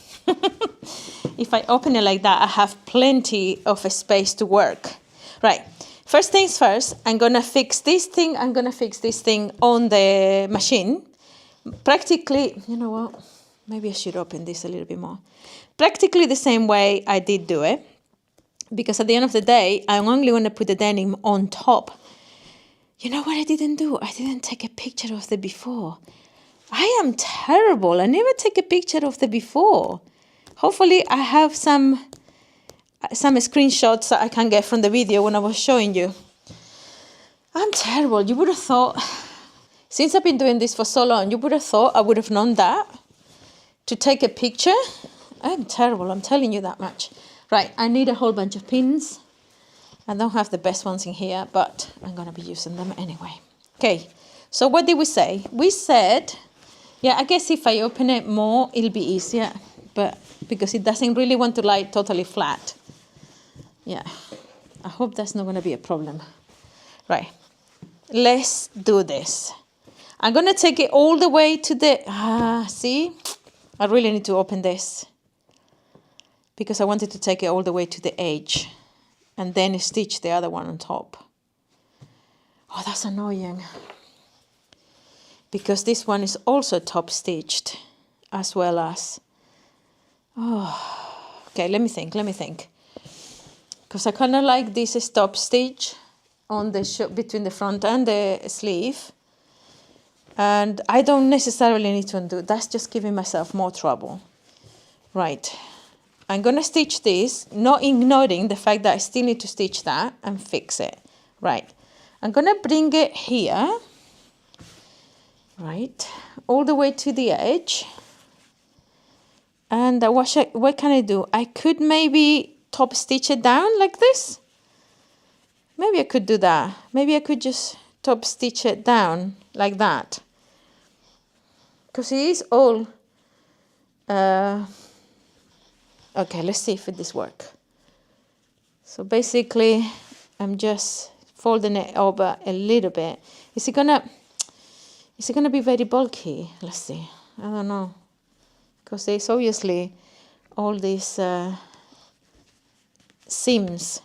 A: If I open it like that, I have plenty of space to work. Right, first things first, I'm going to fix this thing. I'm going to fix this thing on the machine. Practically, you know what? Maybe I should open this a little bit more. Practically the same way I did do it. Because at the end of the day, I'm only going to put the denim on top. You know what I didn't do? I didn't take a picture of the before. I am terrible. I never take a picture of the before. Hopefully I have some screenshots that I can get from the video when I was showing you. I'm terrible. You would have thought, since I've been doing this for so long, you would have thought I would have known that to take a picture. I'm terrible. I'm telling you that much. Right, I need a whole bunch of pins. I don't have the best ones in here, but I'm going to be using them anyway. Okay, so what did we say? We said, yeah, I guess if I open it more, it'll be easier, but because it doesn't really want to lie totally flat. Yeah, I hope that's not going to be a problem. Right, let's do this. I'm going to take it all the way to the, see, I really need to open this, because I wanted to take it all the way to the edge and then stitch the other one on top. Oh, that's annoying. Because this one is also top stitched as well as... Oh, okay, let me think. Because I kind of like this stop stitch on the between the front and the sleeve. And I don't necessarily need to undo. That's just giving myself more trouble. Right. I'm going to stitch this, not ignoring the fact that I still need to stitch that and fix it. Right. I'm going to bring it here. Right. All the way to the edge. And what can I do? I could maybe top stitch it down like this. Maybe I could do that. Maybe I could just top stitch it down like that. Because it is all... Okay, let's see if this works. So basically, I'm just folding it over a little bit. Is it gonna be very bulky? Let's see. I don't know. Because there's obviously all these seams.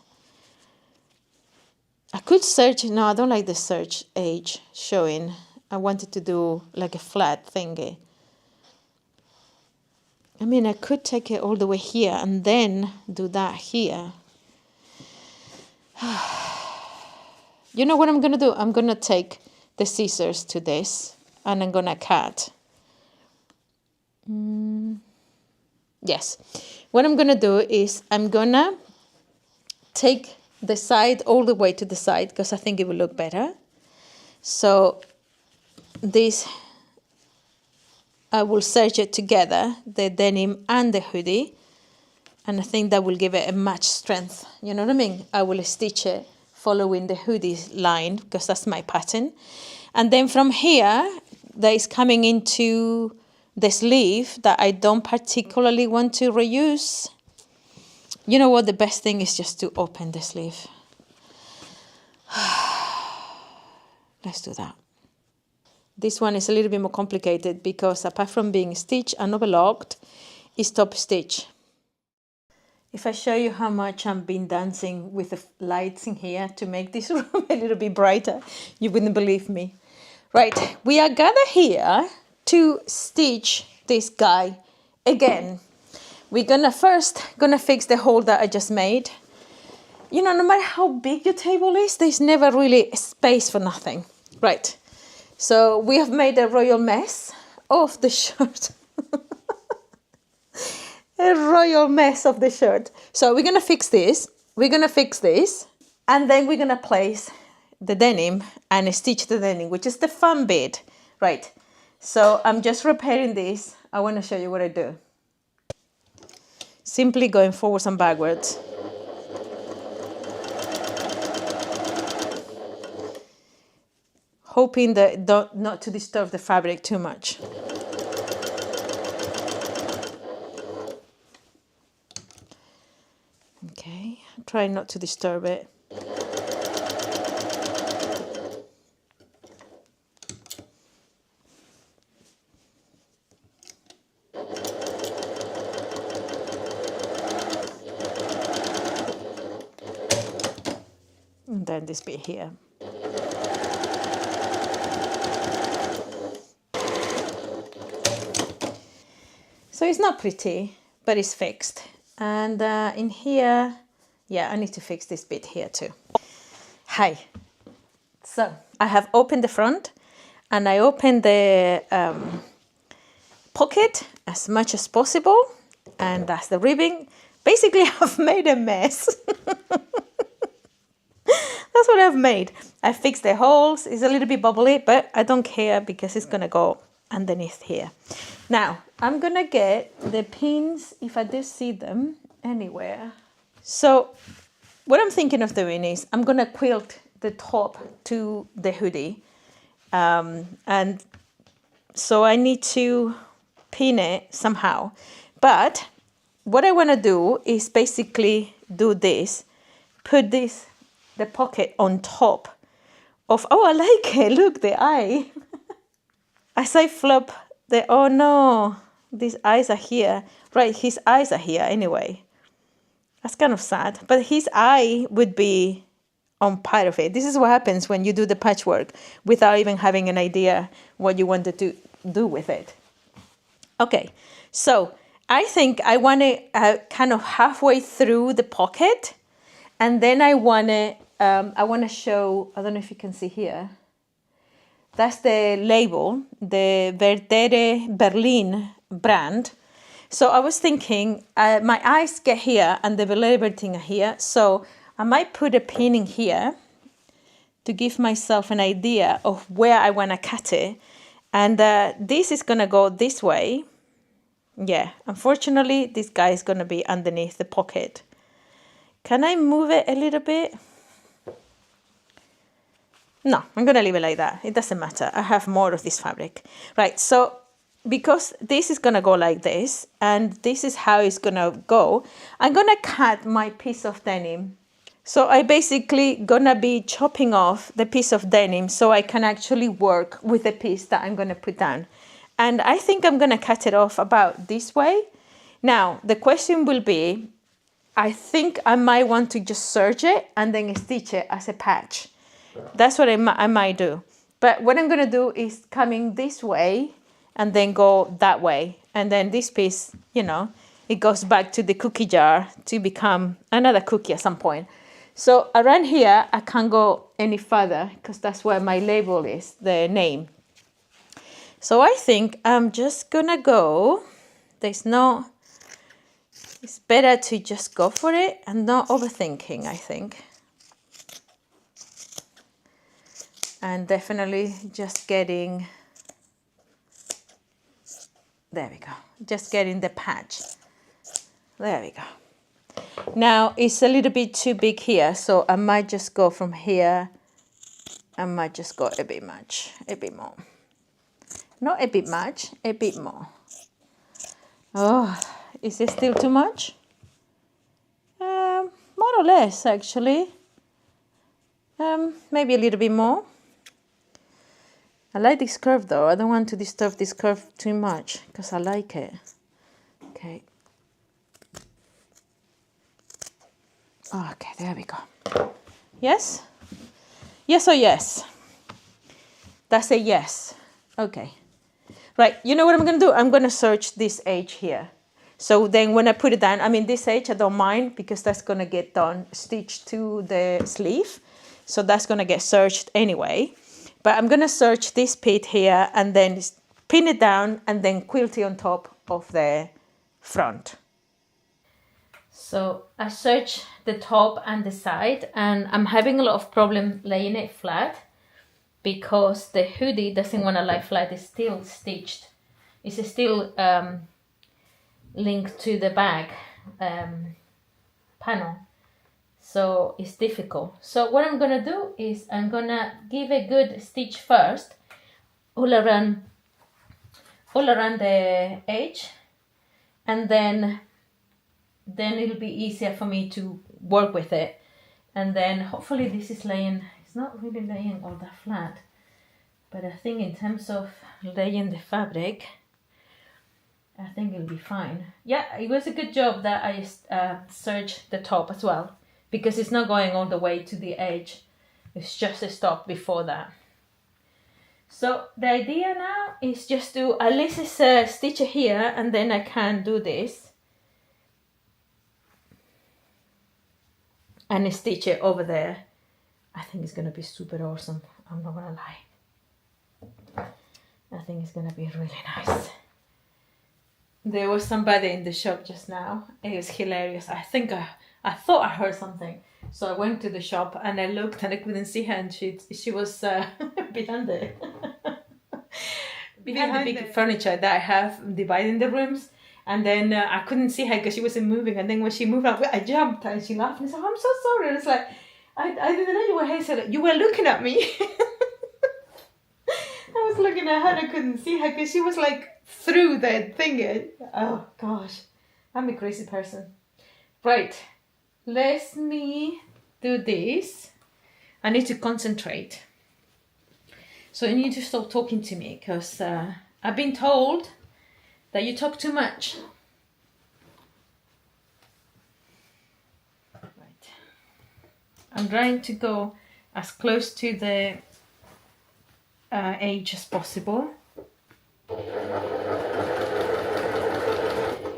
A: I could search, no, I don't like the search age showing. I wanted to do like a flat thingy. I mean, I could take it all the way here and then do that here. You know what I'm going to do? I'm going to take the scissors to this and I'm going to cut. Yes. What I'm going to do is I'm going to take the side all the way to the side because I think it will look better. So this, I will serge it together, the denim and the hoodie. And I think that will give it a much strength. You know what I mean? I will stitch it following the hoodie line because that's my pattern. And then from here, that is coming into the sleeve that I don't particularly want to reuse. You know what? The best thing is just to open the sleeve. Let's do that. This one is a little bit more complicated because apart from being stitched and overlocked, it's top stitch. If I show you how much I've been dancing with the lights in here to make this room a little bit brighter, you wouldn't believe me. Right, we are gathered here to stitch this guy again. We're gonna fix the hole that I just made. You know, no matter how big your table is, there's never really space for nothing. Right, so we have made a royal mess of the shirt. A royal mess of the shirt. So we're gonna fix this, and then we're gonna place the denim and stitch the denim, which is the fun bit. Right, so I'm just repairing this. I wanna show you what I do. Simply going forwards and backwards. Hoping that not to disturb the fabric too much. Okay, try not to disturb it. And then this bit here. So it's not pretty, but it's fixed. And in here, yeah, I need to fix this bit here too. Hi. So I have opened the front and I opened the pocket as much as possible. And that's the ribbing. Basically, I've made a mess. That's what I've made. I fixed the holes. It's a little bit bubbly, but I don't care because it's going to go underneath here. Now, I'm going to get the pins, if I do see them anywhere. So what I'm thinking of doing is I'm going to quilt the top to the hoodie. And so I need to pin it somehow. But what I want to do is basically do this. Put the pocket on top of, oh, I like it. Look, the eye. As I flop oh no, these eyes are here. Right, his eyes are here anyway. That's kind of sad. But his eye would be on part of it. This is what happens when you do the patchwork without even having an idea what you wanted to do with it. Okay, so I think I want to kind of halfway through the pocket. And then I want to show, I don't know if you can see here. That's the label, the Verdere Berlin brand. So I was thinking, my eyes get here and the everything are here. So I might put a pin in here to give myself an idea of where I want to cut it. And this is going to go this way. Yeah, unfortunately, this guy is going to be underneath the pocket. Can I move it a little bit? No, I'm going to leave it like that. It doesn't matter. I have more of this fabric. Right, so because this is going to go like this, and this is how it's going to go, I'm going to cut my piece of denim. So I basically going to be chopping off the piece of denim so I can actually work with the piece that I'm going to put down. And I think I'm going to cut it off about this way. Now, the question will be, I think I might want to just serge it and then stitch it as a patch. That's what I might do. But what I'm going to do is coming this way and then go that way. And then this piece, you know, it goes back to the cookie jar to become another cookie at some point. So around here, I can't go any further because that's where my label is, the name. So I think I'm just going to go. It's better to just go for it and not overthinking, I think. And definitely just getting, there we go, just getting the patch. There we go. Now it's a little bit too big here, so I might just go from here. I might just go a bit more. Not a bit much, a bit more. Oh, is it still too much? More or less, actually. Maybe a little bit more. I like this curve though. I don't want to disturb this curve too much because I like it. Okay. Okay, there we go. Yes? Yes or yes? That's a yes. Okay. Right, you know what I'm going to do? I'm going to search this edge here. So then when I put it down, I mean this edge I don't mind because that's going to get done, stitched to the sleeve. So that's going to get serged anyway. But I'm going to serge this bit here and then pin it down and then quilt it on top of the front. So I serge the top and the side, and I'm having a lot of problem laying it flat because the hoodie doesn't want to lie flat. It's still stitched. It's still linked to the back panel. So it's difficult. So what I'm gonna do is I'm gonna give a good stitch first all around the edge, and then it'll be easier for me to work with it. And then hopefully this is laying, it's not really laying all that flat, but I think in terms of laying the fabric, I think it'll be fine. Yeah, it was a good job that I serged the top as well, because it's not going all the way to the edge. It's just a stop before that. So the idea now is just to at least stitch it here, and then I can do this and stitch it over there. I think it's gonna be super awesome. I'm not gonna lie. I think it's gonna be really nice. There was somebody in the shop just now. It was hilarious. I thought I heard something. So I went to the shop and I looked and I couldn't see her, and she was behind it. behind the big furniture that I have dividing the rooms. And then I couldn't see her because she wasn't moving. And then when she moved up, I jumped and she laughed and said, "I'm so sorry." And it's like, I didn't know you were here. So you were looking at me. I was looking at her and I couldn't see her because she was like through the thing. Oh gosh, I'm a crazy person. Right, let me do this. I need to concentrate. So you need to stop talking to me because I've been told that you talk too much. Right. I'm trying to go as close to the edge as possible.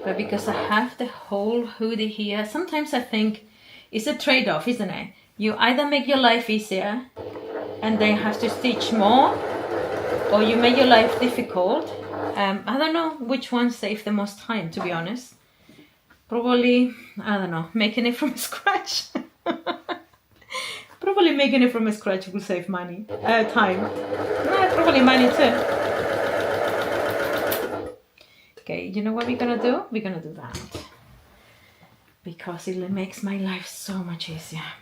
A: But because I have the whole hoodie here, sometimes I think it's a trade-off, isn't it? You either make your life easier and then have to stitch more, or you make your life difficult. I don't know which one saves the most time, to be honest. Probably, I don't know, making it from scratch. Probably making it from scratch will save money, time. No, probably money too. Okay, you know what we're gonna do? We're gonna do that. Because it makes my life so much easier.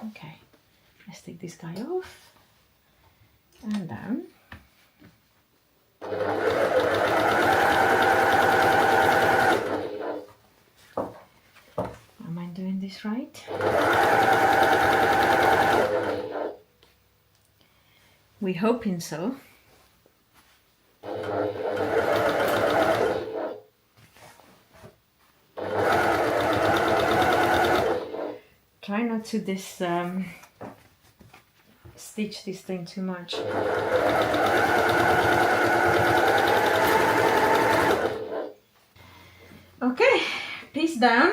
A: Okay, let's take this guy off. And down. Am I doing this right? We're hoping so. Try not to stitch this thing too much. Okay, piece down.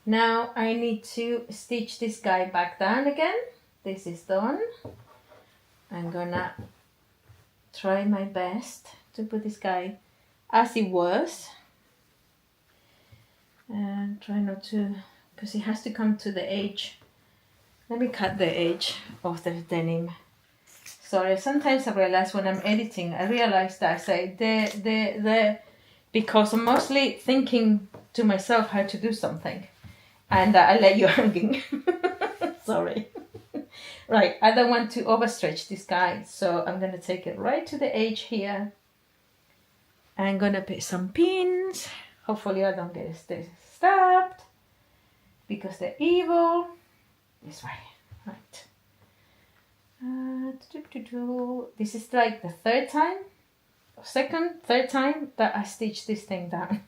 A: Now I need to stitch this guy back down again. This is done. I'm gonna try my best to put this guy as it was. And try not to, because it has to come to the edge. Let me cut the edge of the denim. Sorry, sometimes I realize when I'm editing, I realize that I say the, because I'm mostly thinking to myself how to do something. And I let you hanging. Sorry. Right, I don't want to overstretch this guy, so I'm going to take it right to the edge here. I'm going to put some pins. Hopefully I don't get stabbed, because they're evil. This way, right. This is like the third time that I stitched this thing down.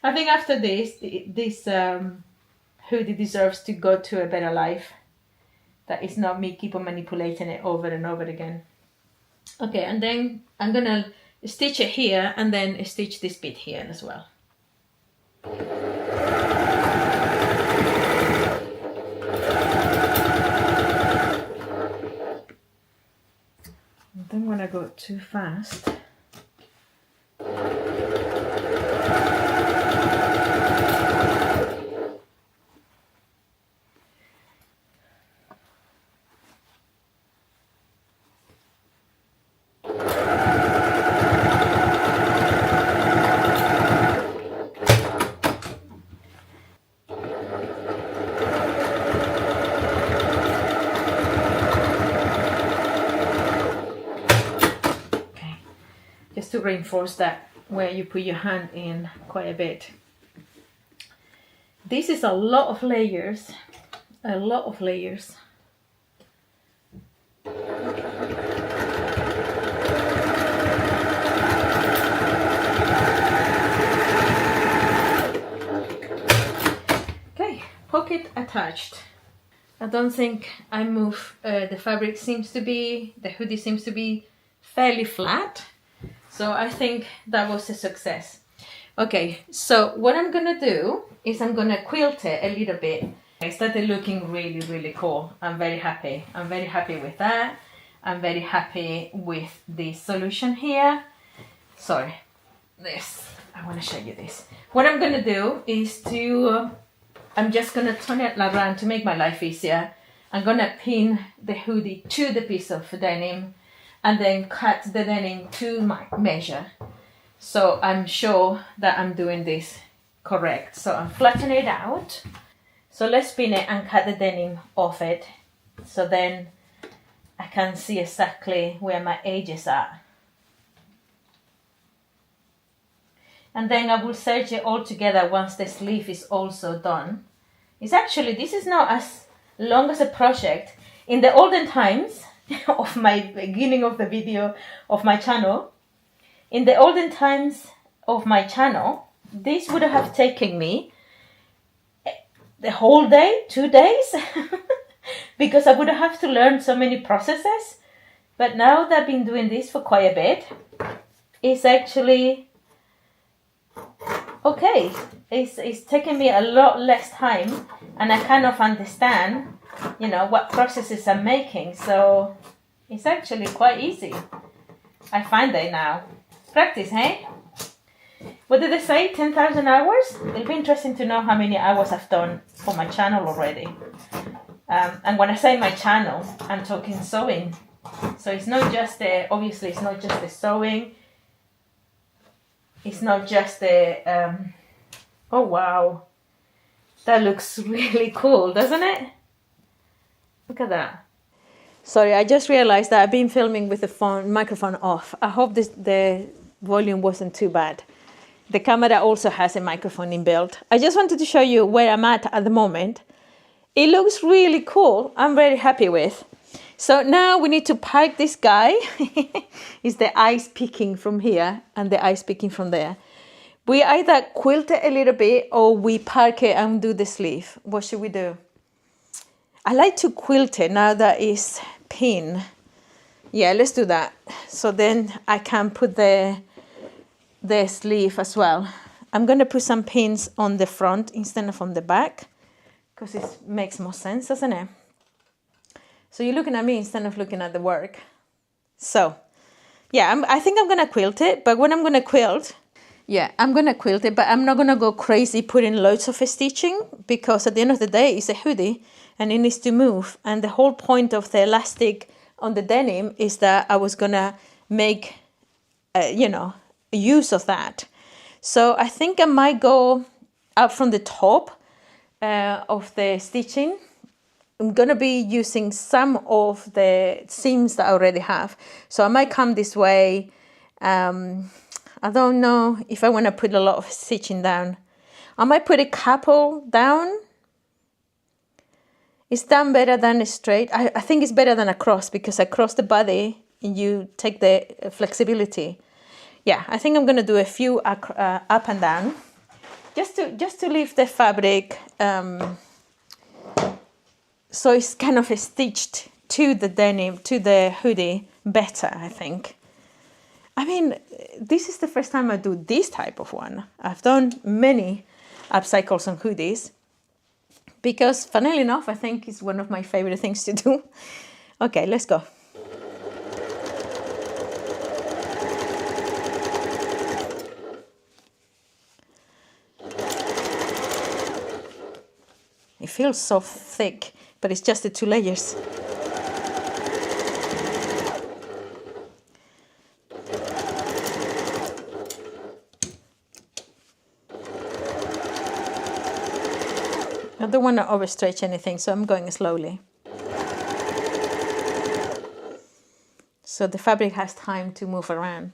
A: I think after this hoodie deserves to go to a better life. That is not me keep on manipulating it over and over again. Okay, and then I'm gonna stitch it here and then stitch this bit here as well. I don't want to go too fast. To reinforce that where you put your hand in quite a bit. This is a lot of layers, a lot of layers. Okay, pocket attached. I don't think I move, the fabric seems to be, the hoodie seems to be fairly flat. So I think that was a success. Okay, so what I'm gonna do is I'm gonna quilt it a little bit. It started looking really, really cool. I'm very happy. I'm very happy with that. I'm very happy with the solution here. Sorry, this, I wanna show you this. What I'm gonna do is I'm just gonna turn it around to make my life easier. I'm gonna pin the hoodie to the piece of denim and then cut the denim to my measure. So I'm sure that I'm doing this correct. So I'm flattening it out. So let's pin it and cut the denim off it. So then I can see exactly where my edges are. And then I will serge it all together once the sleeve is also done. It's actually, this is not as long as a project. In the olden times, of my beginning of the video of my channel, in the olden times of my channel, this would have taken me the whole day, 2 days, because I would have to learn so many processes. But now that I've been doing this for quite a bit, it's actually okay. It's taken me a lot less time, and I kind of understand, you know, what processes I'm making. So it's actually quite easy. I find that now. Practice, hey? What did they say? 10,000 hours? It'll be interesting to know how many hours I've done for my channel already. And when I say my channel, I'm talking sewing. So it's not just the, obviously it's not just the sewing. It's not just the, oh wow. That looks really cool, doesn't it? Look at that. Sorry, I just realized that I've been filming with the microphone off. I hope the volume wasn't too bad. The camera also has a microphone inbuilt. I just wanted to show you where I'm at the moment. It looks really cool. I'm very happy with. So now we need to pack this guy. It's the eyes peeking from here and the eyes peeking from there. We either quilt it a little bit or we park it and do the sleeve. What should we do? I like to quilt it now that it's pinned. Yeah, let's do that. So then I can put the sleeve as well. I'm going to put some pins on the front instead of on the back because it makes more sense, doesn't it? So you're looking at me instead of looking at the work. So yeah, I think I'm going to quilt it, but when I'm going to quilt, yeah, I'm going to quilt it, but I'm not going to go crazy putting loads of stitching because at the end of the day, it's a hoodie and it needs to move. And the whole point of the elastic on the denim is that I was going to make, use of that. So I think I might go up from the top of the stitching. I'm going to be using some of the seams that I already have. So I might come this way. I don't know if I want to put a lot of stitching down. I might put a couple down. Is down better than a straight? I think it's better than across because across the body you take the flexibility. Yeah, I think I'm going to do a few up and down just to leave the fabric so it's kind of stitched to the denim, to the hoodie better, I think. I mean, this is the first time I do this type of one. I've done many upcycles on hoodies because, funnily enough, I think it's one of my favorite things to do. Okay, let's go. It feels so thick, but it's just the 2 layers. I don't want to overstretch anything, so I'm going slowly. So the fabric has time to move around.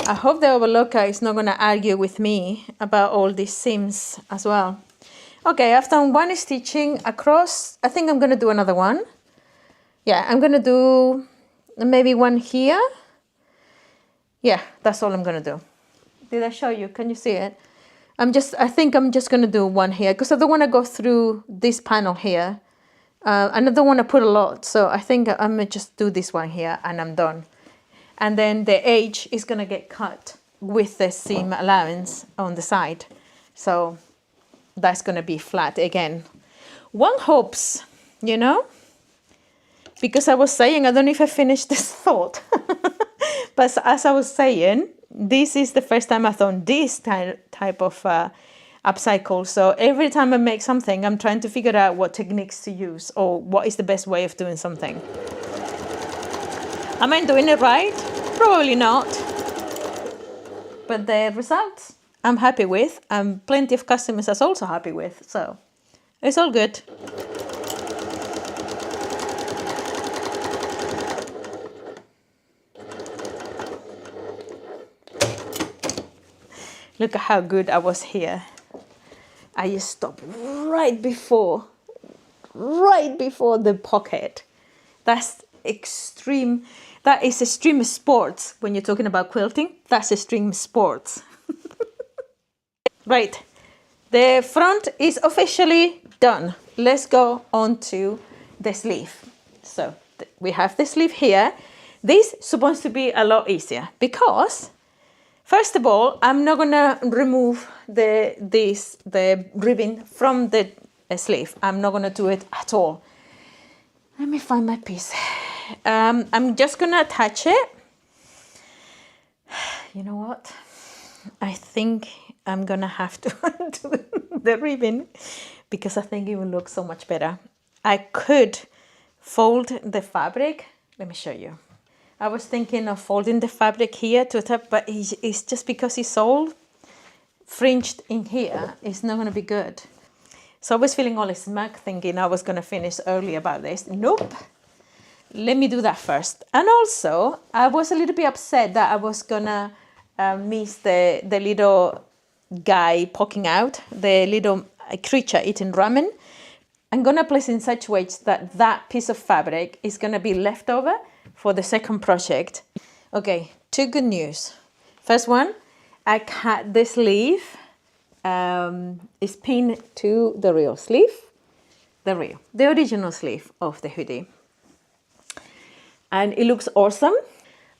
A: I hope the overlocker is not going to argue with me about all these seams as well. Okay, I've done one stitching across. I think I'm going to do another one. Yeah, I'm going to do maybe one here. Yeah, that's all I'm going to do. Did I show you? Can you see it? I think I'm just going to do one here because I don't want to go through this panel here. And I don't want to put a lot. So I think I'm going to just do this one here and I'm done. And then the edge is going to get cut with the seam allowance on the side. So that's going to be flat again. One hopes, you know, because I was saying, I don't know if I finished this thought, but as I was saying, this is the first time I've done this type of upcycle. So every time I make something, I'm trying to figure out what techniques to use or what is the best way of doing something. Am I doing it right? Probably not. But the results I'm happy with, and plenty of customers are also happy with, so it's all good. Look at how good I was here. I just stopped right before the pocket. That's extreme. That is extreme sports. When you're talking about quilting, that's extreme sports. Right, the front is officially done. Let's go on to the sleeve. So we have the sleeve here. This is supposed to be a lot easier because, first of all, I'm not gonna remove the ribbon from the sleeve. I'm not gonna do it at all. Let me find my piece. I'm just gonna attach it. You know what? I think I'm gonna have to undo the ribbon because I think it will look so much better. I could fold the fabric. Let me show you. I was thinking of folding the fabric here to the top, but it's just because it's all fringed in here, it's not gonna be good. So I was feeling all smug thinking I was gonna finish early about this. Nope. Let me do that first. And also, I was a little bit upset that I was gonna miss the little guy poking out, the little creature eating ramen. I'm gonna place in such ways that that piece of fabric is gonna be left over for the second project. Okay, two good news. First one, I cut the sleeve. It's pinned to the real sleeve, the original sleeve of the hoodie. And it looks awesome.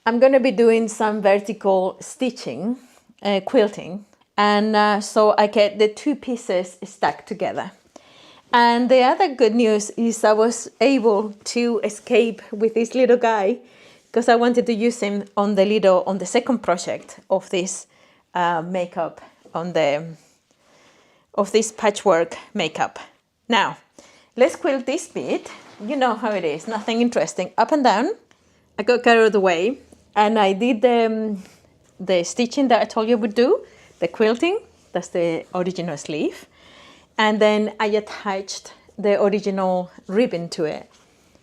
A: I'm gonna be doing some vertical stitching, quilting, and so I get the two pieces stuck together. And the other good news is I was able to escape with this little guy because I wanted to use him on the second project of this makeup, of this patchwork makeup. Now, let's quilt this bit. You know how it is, nothing interesting. Up and down. I got carried away and I did the stitching that I told you I would do, the quilting, that's the original sleeve. And then I attached the original ribbon to it.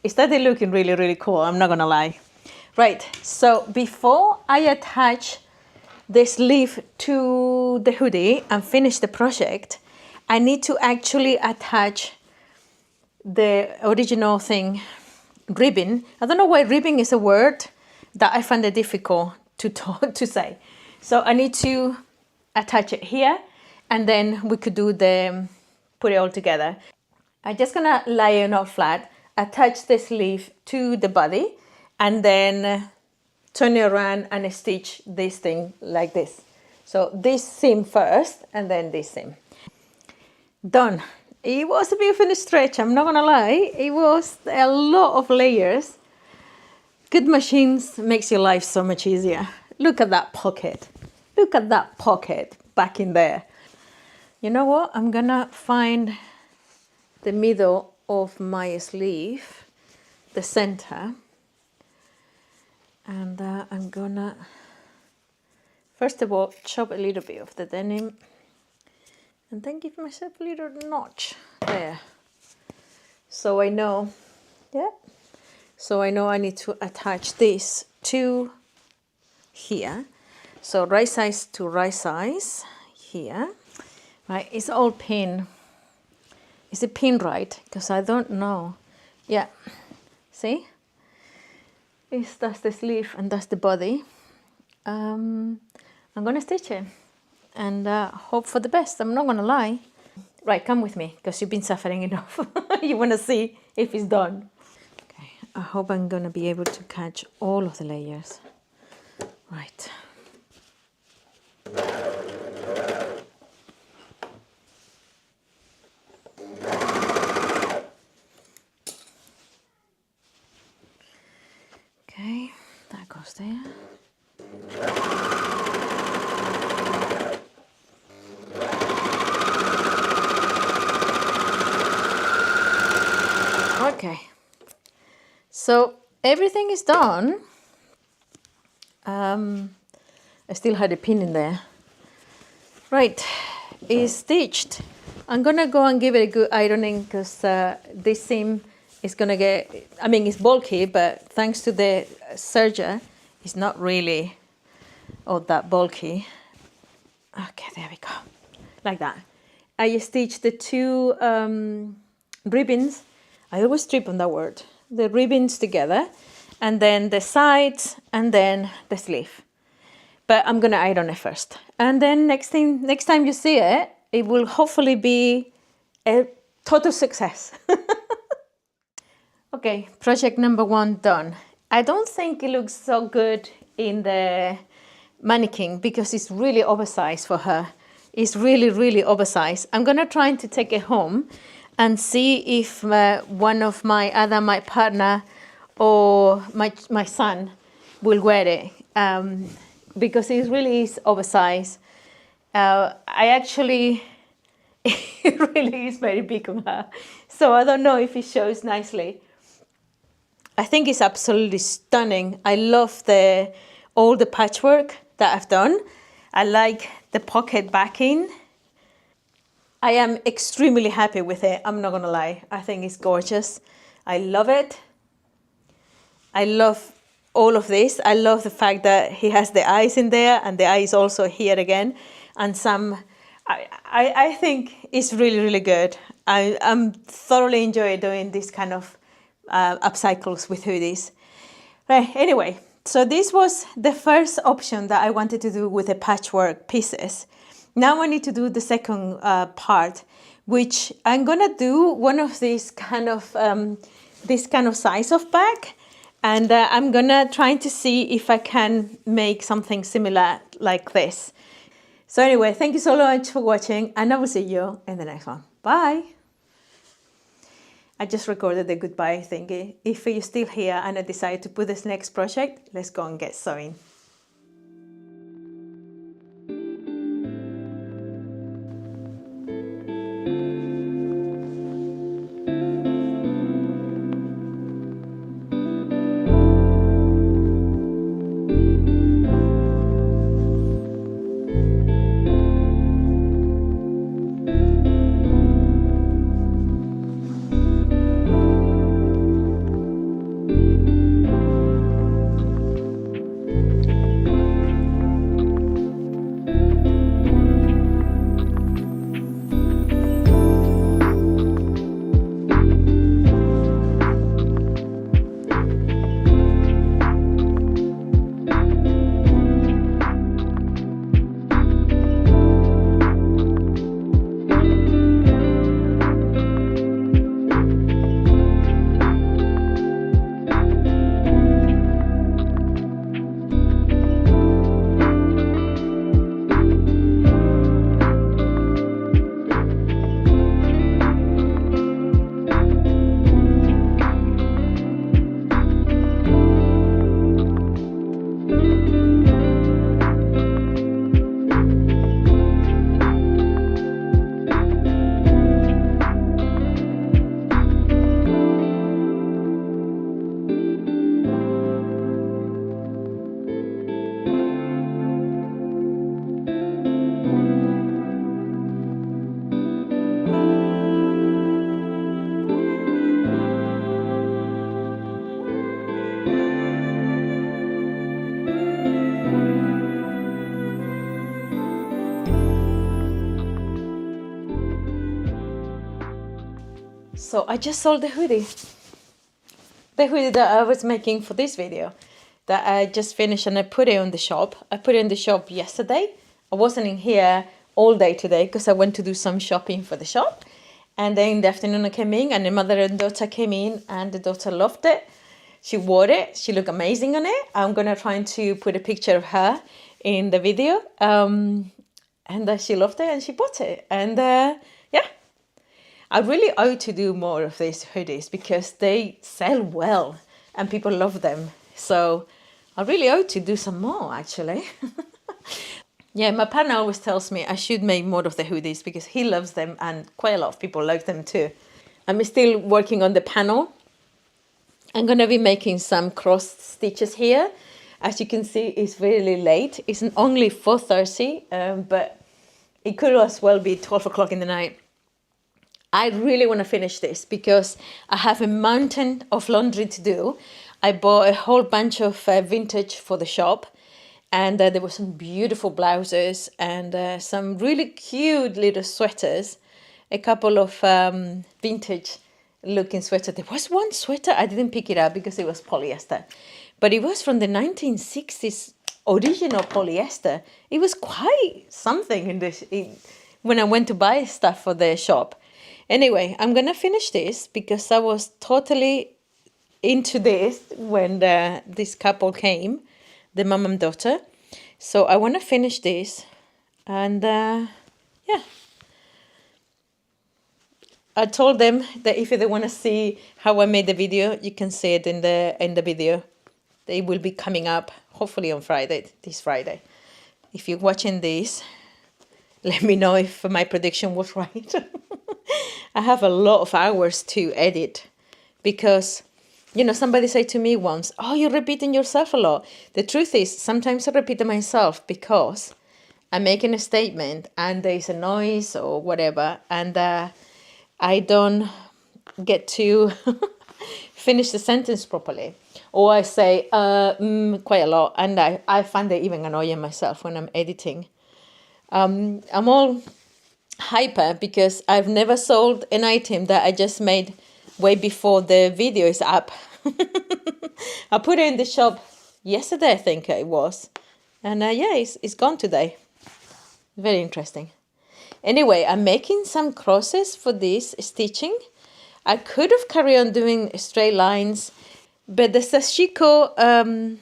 A: It started looking really, really cool, I'm not gonna lie. Right, so before I attach the sleeve to the hoodie and finish the project, I need to actually attach the original ribbon. I don't know why ribbon is a word that I find it difficult to say. So I need to attach it here, and then we could put it all together. I'm just gonna lay it out flat, attach the sleeve to the body, and then turn it around and stitch this thing like this. So this seam first, and then this seam. Done. It was a bit of a stretch, I'm not gonna lie. It was a lot of layers. Good machines makes your life so much easier. Look at that pocket. Look at that pocket back in there. You know what? I'm gonna find the middle of my sleeve, the center. And I'm gonna, first of all, chop a little bit of the denim. And then give myself a little notch there. So I know, so I know I need to attach this to here. So right size to right size here. Right, it's all pinned. Is it pinned right? Because I don't know. Yeah, see? That's the sleeve and that's the body. I'm gonna stitch it and hope for the best. I'm not gonna lie. Right, come with me because you've been suffering enough. You wanna see if it's done. Okay, I hope I'm gonna be able to catch all of the layers. Right. Okay, that goes there. Okay, so everything is done. I still had a pin in there. Right, it's stitched. I'm gonna go and give it a good ironing because this seam is gonna get, I mean, it's bulky, but thanks to the serger, it's not really all that bulky. Okay, there we go, like that. I stitched the two ribbons. I always trip on that word. The ribbons together, and then the sides, and then the sleeve. But I'm gonna iron it first. And then next time you see it, it will hopefully be a total success. Okay, project number 1 done. I don't think it looks so good in the mannequin because it's really oversized for her. It's really, really oversized. I'm gonna try to take it home and see if one of my partner or my son will wear it because it really is oversized. I actually, it really is very big on her. So I don't know if it shows nicely. I think it's absolutely stunning. I love all the patchwork that I've done. I like the pocket backing. I am extremely happy with it. I'm not gonna lie. I think it's gorgeous. I love it. I love all of this. I love the fact that he has the eyes in there and the eyes also here again, and some I think it's really, really good. I'm thoroughly enjoy doing this kind of upcycles with hoodies. Right, anyway, so this was the first option that I wanted to do with the patchwork pieces. Now I need to do the second part, which I'm gonna do one of these kind of this kind of size of bag, and I'm gonna try to see if I can make something similar like this. So anyway, thank you so much for watching, and I will see you in the next one. Bye. I just recorded the goodbye thingy. If you're still here and I decide to put this next project, let's go and get sewing. So I just sold the hoodie that I was making for this video, that I just finished, and I put it on the shop. I put it in the shop yesterday. I wasn't in here all day today because I went to do some shopping for the shop. And then in the afternoon I came in, and the mother and daughter came in, and the daughter loved it. She wore it. She looked amazing on it. I'm going to try to put a picture of her in the video. And she loved it and she bought it. And yeah, I really owe to do more of these hoodies because they sell well and people love them. So I really owe to do some more, actually. Yeah, my partner always tells me I should make more of the hoodies because he loves them and quite a lot of people like them too. I'm still working on the panel. I'm going to be making some cross stitches here. As you can see, it's really late. It's only 4:30, but it could as well be 12 o'clock in the night. I really want to finish this because I have a mountain of laundry to do. I bought a whole bunch of vintage for the shop, and there were some beautiful blouses and some really cute little sweaters, a couple of vintage looking sweaters. There was one sweater, I didn't pick it up because it was polyester, but it was from the 1960s original polyester. It was quite something when I went to buy stuff for the shop. Anyway, I'm going to finish this because I was totally into this when this couple came, the mom and daughter. So I want to finish this, and yeah. I told them that if they want to see how I made the video, you can see it in the video. They will be coming up hopefully on Friday, this Friday. If you're watching this, let me know if my prediction was right. I have a lot of hours to edit because, you know, somebody said to me once, oh, you're repeating yourself a lot. The truth is, sometimes I repeat myself because I'm making a statement and there's a noise or whatever, and I don't get to finish the sentence properly. Or I say quite a lot, and I find it even annoying myself when I'm editing. I'm all hyper because I've never sold an item that I just made way before the video is up. I put it in the shop yesterday, I think it was. And yeah, it's gone today. Very interesting. Anyway, I'm making some crosses for this stitching. I could have carried on doing straight lines, but the Sashiko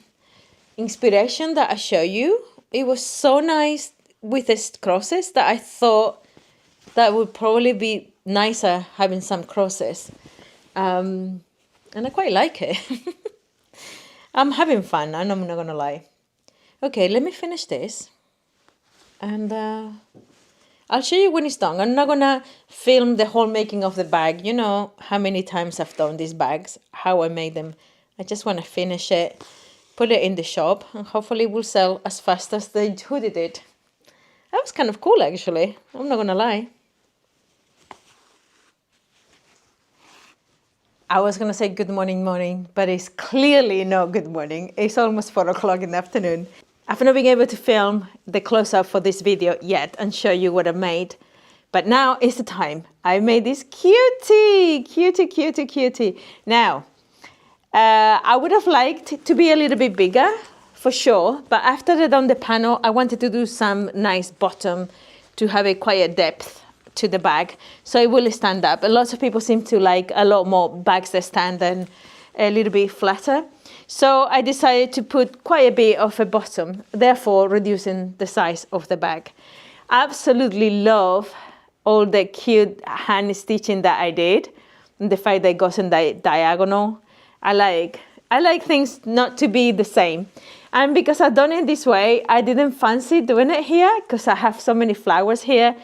A: inspiration that I show you, it was so nice with the crosses that I thought that would probably be nicer having some crosses. And I quite like it. I'm having fun, and I'm not gonna lie. Okay, let me finish this. And I'll show you when it's done. I'm not gonna film the whole making of the bag. You know how many times I've done these bags, how I made them. I just want to finish it, put it in the shop, and hopefully it will sell as fast as the hoodie did. That was kind of cool, actually. I'm not gonna lie. I was gonna say good morning, but it's clearly not good morning. It's almost 4 o'clock in the afternoon. I've not been able to film the close-up for this video yet and show you what I made. But now is the time. I made this cutie. Now, I would have liked to be a little bit bigger, for sure. But after I done the panel, I wanted to do some nice bottom to have a quiet depth to the bag, so it will stand up. A lot of people seem to like a lot more bags that stand and a little bit flatter. So I decided to put quite a bit of a bottom, therefore reducing the size of the bag. Absolutely love all the cute hand stitching that I did, and the fact that it goes in diagonal. I like things not to be the same. And because I've done it this way, I didn't fancy doing it here because I have so many flowers here,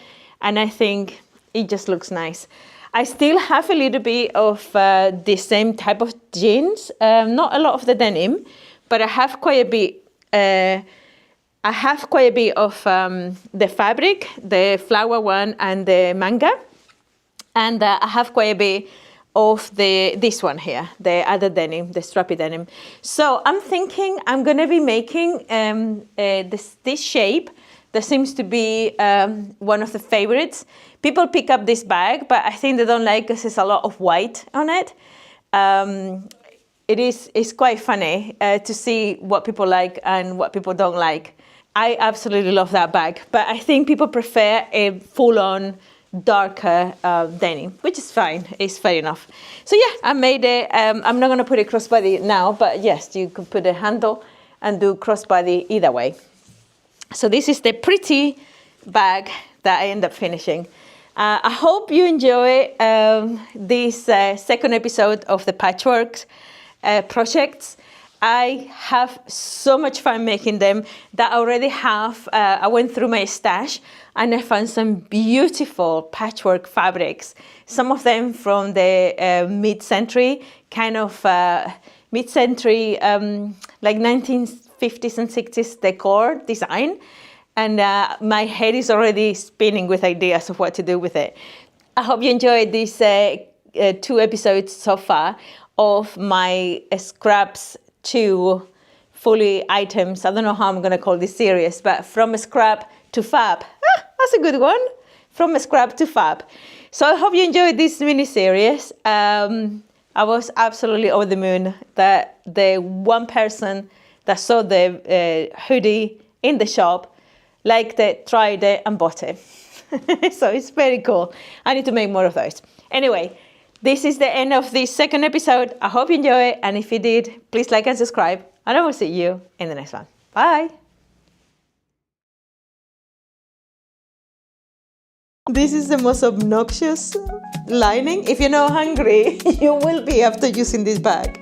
A: and I think it just looks nice. I still have a little bit of the same type of jeans, not a lot of the denim, but I have quite a bit. Of the fabric, the flower one and the manga, and I have quite a bit of this one here, the other denim, the strappy denim. So I'm thinking I'm gonna be making this shape that seems to be one of the favorites. People pick up this bag, but I think they don't like because there's a lot of white on it. It's quite funny to see what people like and what people don't like. I absolutely love that bag, but I think people prefer a full-on darker denim, which is fine. It's fair enough. So yeah, I made it. I'm not going to put a crossbody now, but yes, you could put a handle and do crossbody either way. So this is the pretty bag that I end up finishing. I hope you enjoy this second episode of the Patchwork projects. I have so much fun making them that I already have. I went through my stash and I found some beautiful patchwork fabrics. Some of them from the mid-century, kind of mid-century, like 1950s and 60s decor design. And my head is already spinning with ideas of what to do with it. I hope you enjoyed these 2 episodes so far of my scraps to fully items. I don't know how I'm going to call this series, but from scrap to fab. That's a good one. From scrap to fab. So I hope you enjoyed this mini series. I was absolutely over the moon that the one person that saw the hoodie in the shop liked it, tried it, and bought it. So it's very cool. I need to make more of those. Anyway, this is the end of this second episode. I hope you enjoy it. And if you did, please like and subscribe. And I will see you in the next one. Bye. This is the most obnoxious lining. If you're not hungry, you will be after using this bag.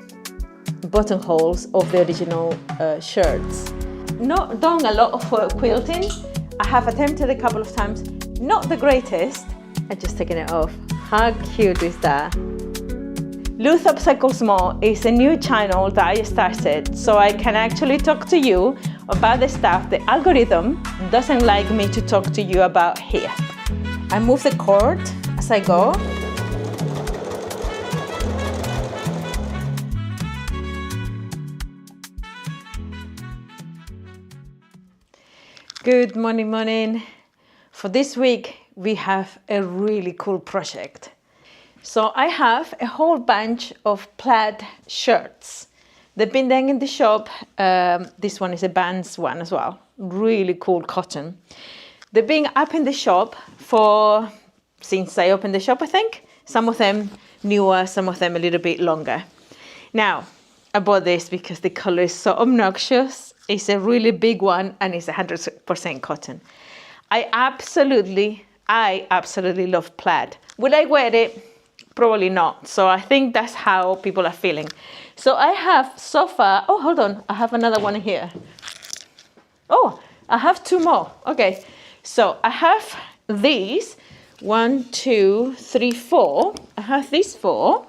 A: Buttonholes of the original shirts. Not done a lot of quilting. I have attempted a couple of times. Not the greatest. I'm just taking it off. How cute is that? Luz Upcycles More is a new channel that I started so I can actually talk to you about the stuff the algorithm doesn't like me to talk to you about here. I move the cord as I go. Good morning. for this week, we have a really cool project. So I have a whole bunch of plaid shirts. They've been there in the shop. This one is a Vans one as well. Really cool cotton. They've been up in the shop since I opened the shop, I think. Some of them newer, some of them a little bit longer. Now, I bought this because the color is so obnoxious. It's a really big one and it's 100% cotton. I absolutely love plaid. Will I wear it? Probably not. So I think that's how people are feeling. So I have so far, oh, hold on. I have another one here. Oh, I have two more. Okay. So I have these, 1, 2, 3, 4. I have these 4.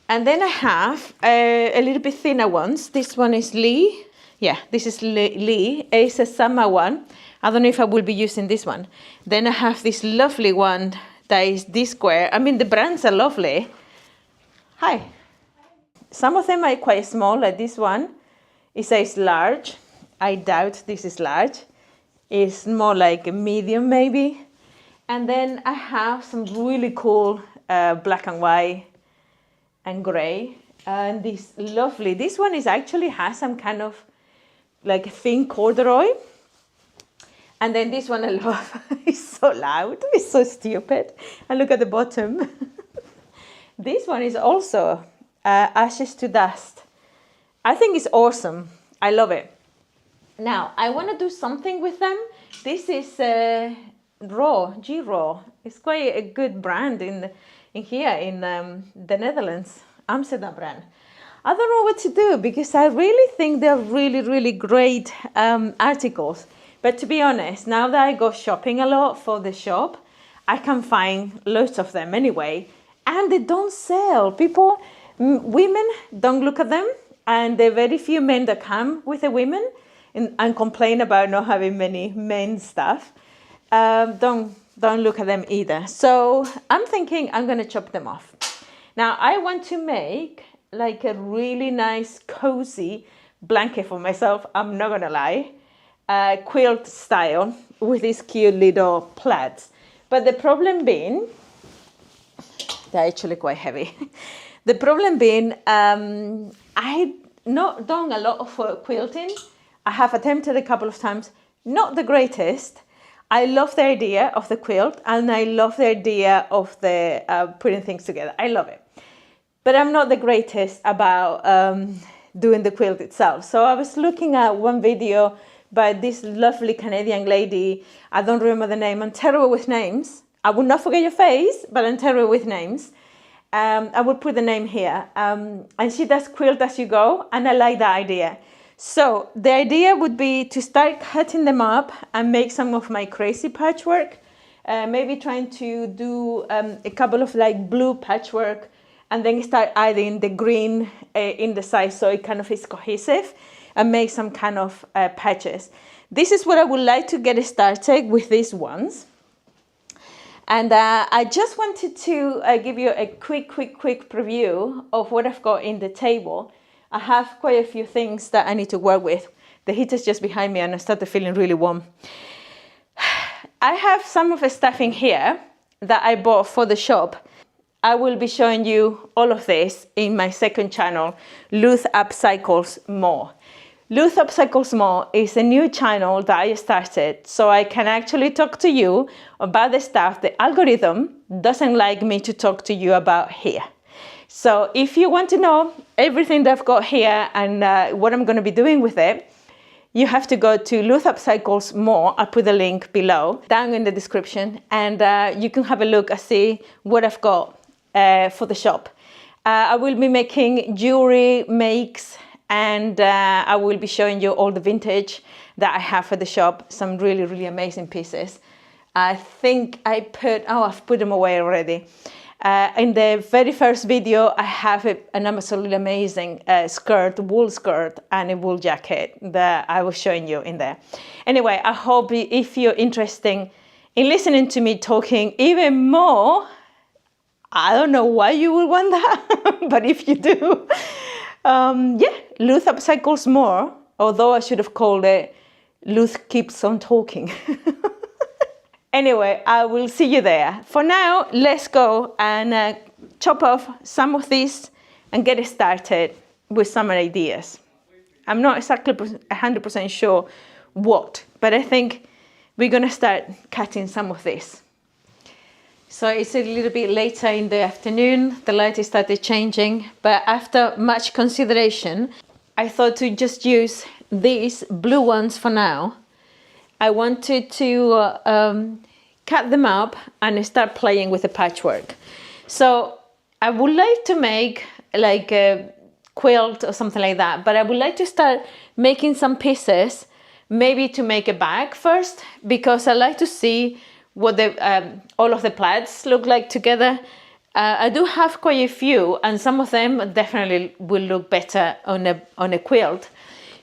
A: And then I have a little bit thinner ones. This one is Lee. Yeah, this is Lee. It's a summer one. I don't know if I will be using this one. Then I have this lovely one that is this square. I mean, the brands are lovely. Hi. Some of them are quite small, like this one. It says large. I doubt this is large. It's more like a medium maybe. And then I have some really cool black and white and gray. And this lovely, this one is actually has some kind of like thin corduroy. And then this one I love. It's so loud. It's so stupid. And look at the bottom. This one is also ashes to dust. I think it's awesome. I love it. Now, I want to do something with them. This is Raw. It's quite a good brand in here in the Netherlands, Amsterdam brand. I don't know what to do because I really think they're really, really great articles. But to be honest, now that I go shopping a lot for the shop, I can find loads of them anyway. And they don't sell. Women don't look at them. And there are very few men that come with the women and complain about not having many men's stuff. Don't look at them either. So I'm thinking I'm going to chop them off. Now I want to make like a really nice cozy blanket for myself. I'm not going to lie. Quilt style with these cute little plaids. But the problem being, they're actually quite heavy. The problem being, I not done a lot of quilting. I have attempted a couple of times. Not the greatest. I love the idea of the quilt and I love the idea of the putting things together. I love it. But I'm not the greatest about doing the quilt itself. So I was looking at one video by this lovely Canadian lady. I don't remember the name. I'm terrible with names. I will not forget your face, but I'm terrible with names. I will put the name here. And she does quilt as you go, and I like that idea. So the idea would be to start cutting them up and make some of my crazy patchwork. Maybe trying to do a couple of like blue patchwork and then start adding the green in the side so it kind of is cohesive and make some kind of patches. This is what I would like to get started with these ones. And I just wanted to give you a quick preview of what I've got in the table. I have quite a few things that I need to work with. The heater's just behind me and I started feeling really warm. I have some of the stuff in here that I bought for the shop. I will be showing you all of this in my second channel, Luz Upcycles More. Luz Upcycles More is a new channel that I started so I can actually talk to you about the stuff the algorithm doesn't like me to talk to you about here. So if you want to know everything that I've got here and what I'm going to be doing with it, you have to go to Luz Upcycles More. I'll put the link below, down in the description, and you can have a look and see what I've got for the shop. I will be making jewelry makes, and I will be showing you all the vintage that I have for the shop. Some really amazing pieces. I think I've put them away already. In the very first video, I have an absolutely amazing wool skirt and a wool jacket that I was showing you in there. Anyway, I hope if you're interested in listening to me talking even more, I don't know why you would want that, but if you do, yeah, Luz Upcycles More, although I should have called it Luz Keeps on Talking. Anyway, I will see you there. For now, let's go and chop off some of these and get started with some ideas. I'm not exactly 100% sure what, but I think we're gonna start cutting some of this. So it's a little bit later in the afternoon, the light started changing, but after much consideration, I thought to just use these blue ones for now. I wanted to cut them up and start playing with the patchwork. So I would like to make like a quilt or something like that, but I would like to start making some pieces, maybe to make a bag first, because I like to see what the all of the plaids look like together. I do have quite a few, and some of them definitely will look better on a quilt.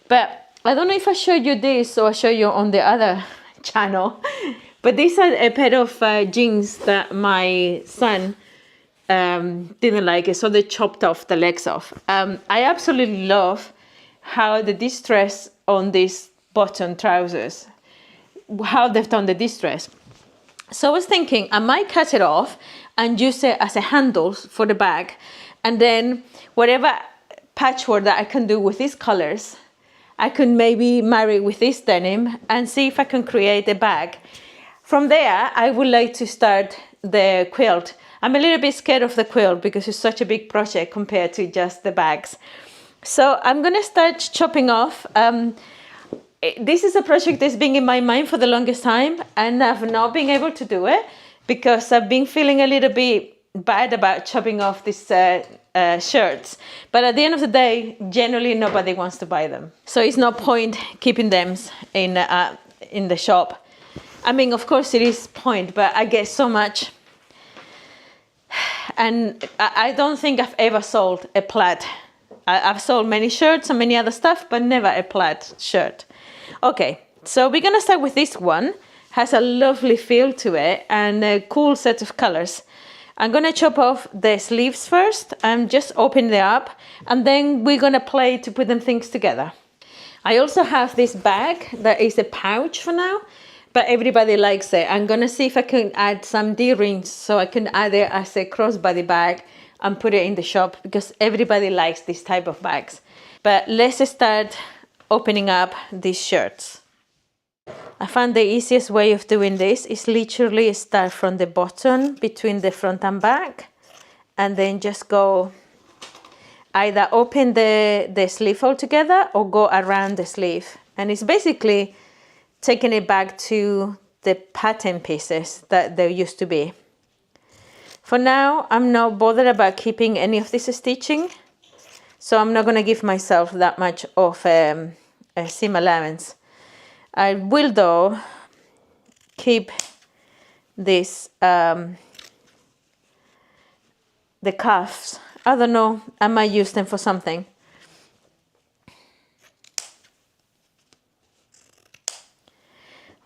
A: But I don't know if I showed you this or I show you on the other channel, but these are a pair of jeans that my son didn't like it, so they chopped off the legs off. I absolutely love how the distress on these button trousers, how they've done the distress. So I was thinking I might cut it off and use it as a handle for the bag, and then whatever patchwork that I can do with these colors, I could maybe marry with this denim and see if I can create a bag. From there, I would like to start the quilt. I'm a little bit scared of the quilt because it's such a big project compared to just the bags. So I'm gonna start chopping off. This is a project that's been in my mind for the longest time, and I've not been able to do it because I've been feeling a little bit bad about chopping off these shirts. But at the end of the day, generally nobody wants to buy them. So it's no point keeping them in the shop. I mean, of course it is point, but I get so much. And I don't think I've ever sold a plaid. I've sold many shirts and many other stuff, but never a plaid shirt. Okay, so we're gonna start with this one. Has a lovely feel to it and a cool set of colors. I'm gonna chop off the sleeves first and just open it up, and then we're gonna play to put them things together. I also have this bag that is a pouch for now, but everybody likes it. I'm gonna see if I can add some D-rings so I can add it as a crossbody bag and put it in the shop because everybody likes this type of bags. But let's start opening up these shirts. I found the easiest way of doing this is literally start from the bottom between the front and back, and then just go either open the sleeve altogether or go around the sleeve. And it's basically taking it back to the pattern pieces that there used to be. For now, I'm not bothered about keeping any of this stitching, so I'm not going to give myself that much of a seam allowance. I will though keep this the cuffs. I don't know, I might use them for something.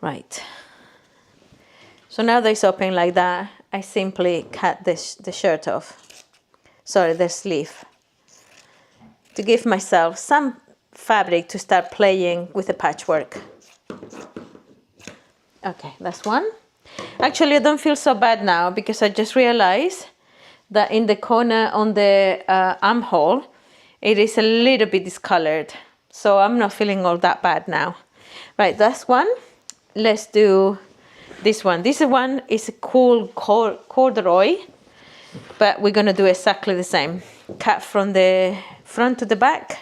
A: Right, so now that it's open like that, I simply cut the shirt off, sorry, the sleeve, to give myself some fabric to start playing with the patchwork. Okay, that's one. Actually, I don't feel so bad now because I just realized that in the corner on the armhole, it is a little bit discolored. So I'm not feeling all that bad now. Right, that's one. Let's do this one. This one is a cool corduroy, but we're gonna do exactly the same. Cut from the front to the back.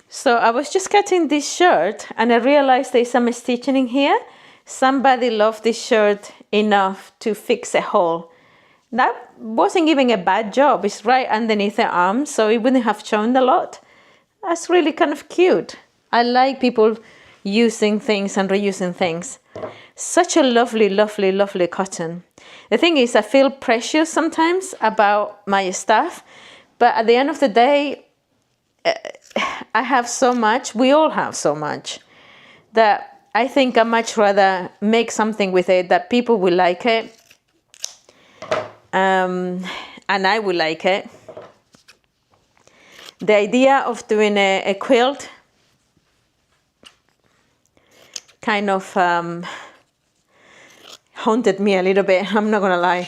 A: So I was just cutting this shirt and I realized there's some stitching in here. Somebody loved this shirt enough to fix a hole. That wasn't even a bad job. It's right underneath the arm, so it wouldn't have shown a lot. That's really kind of cute. I like people using things and reusing things. Such a lovely, lovely, lovely cotton. The thing is, I feel precious sometimes about my stuff, but at the end of the day, I have so much, we all have so much, that I think I'd much rather make something with it that people will like it, and I will like it. The idea of doing a quilt kind of haunted me a little bit, I'm not gonna lie.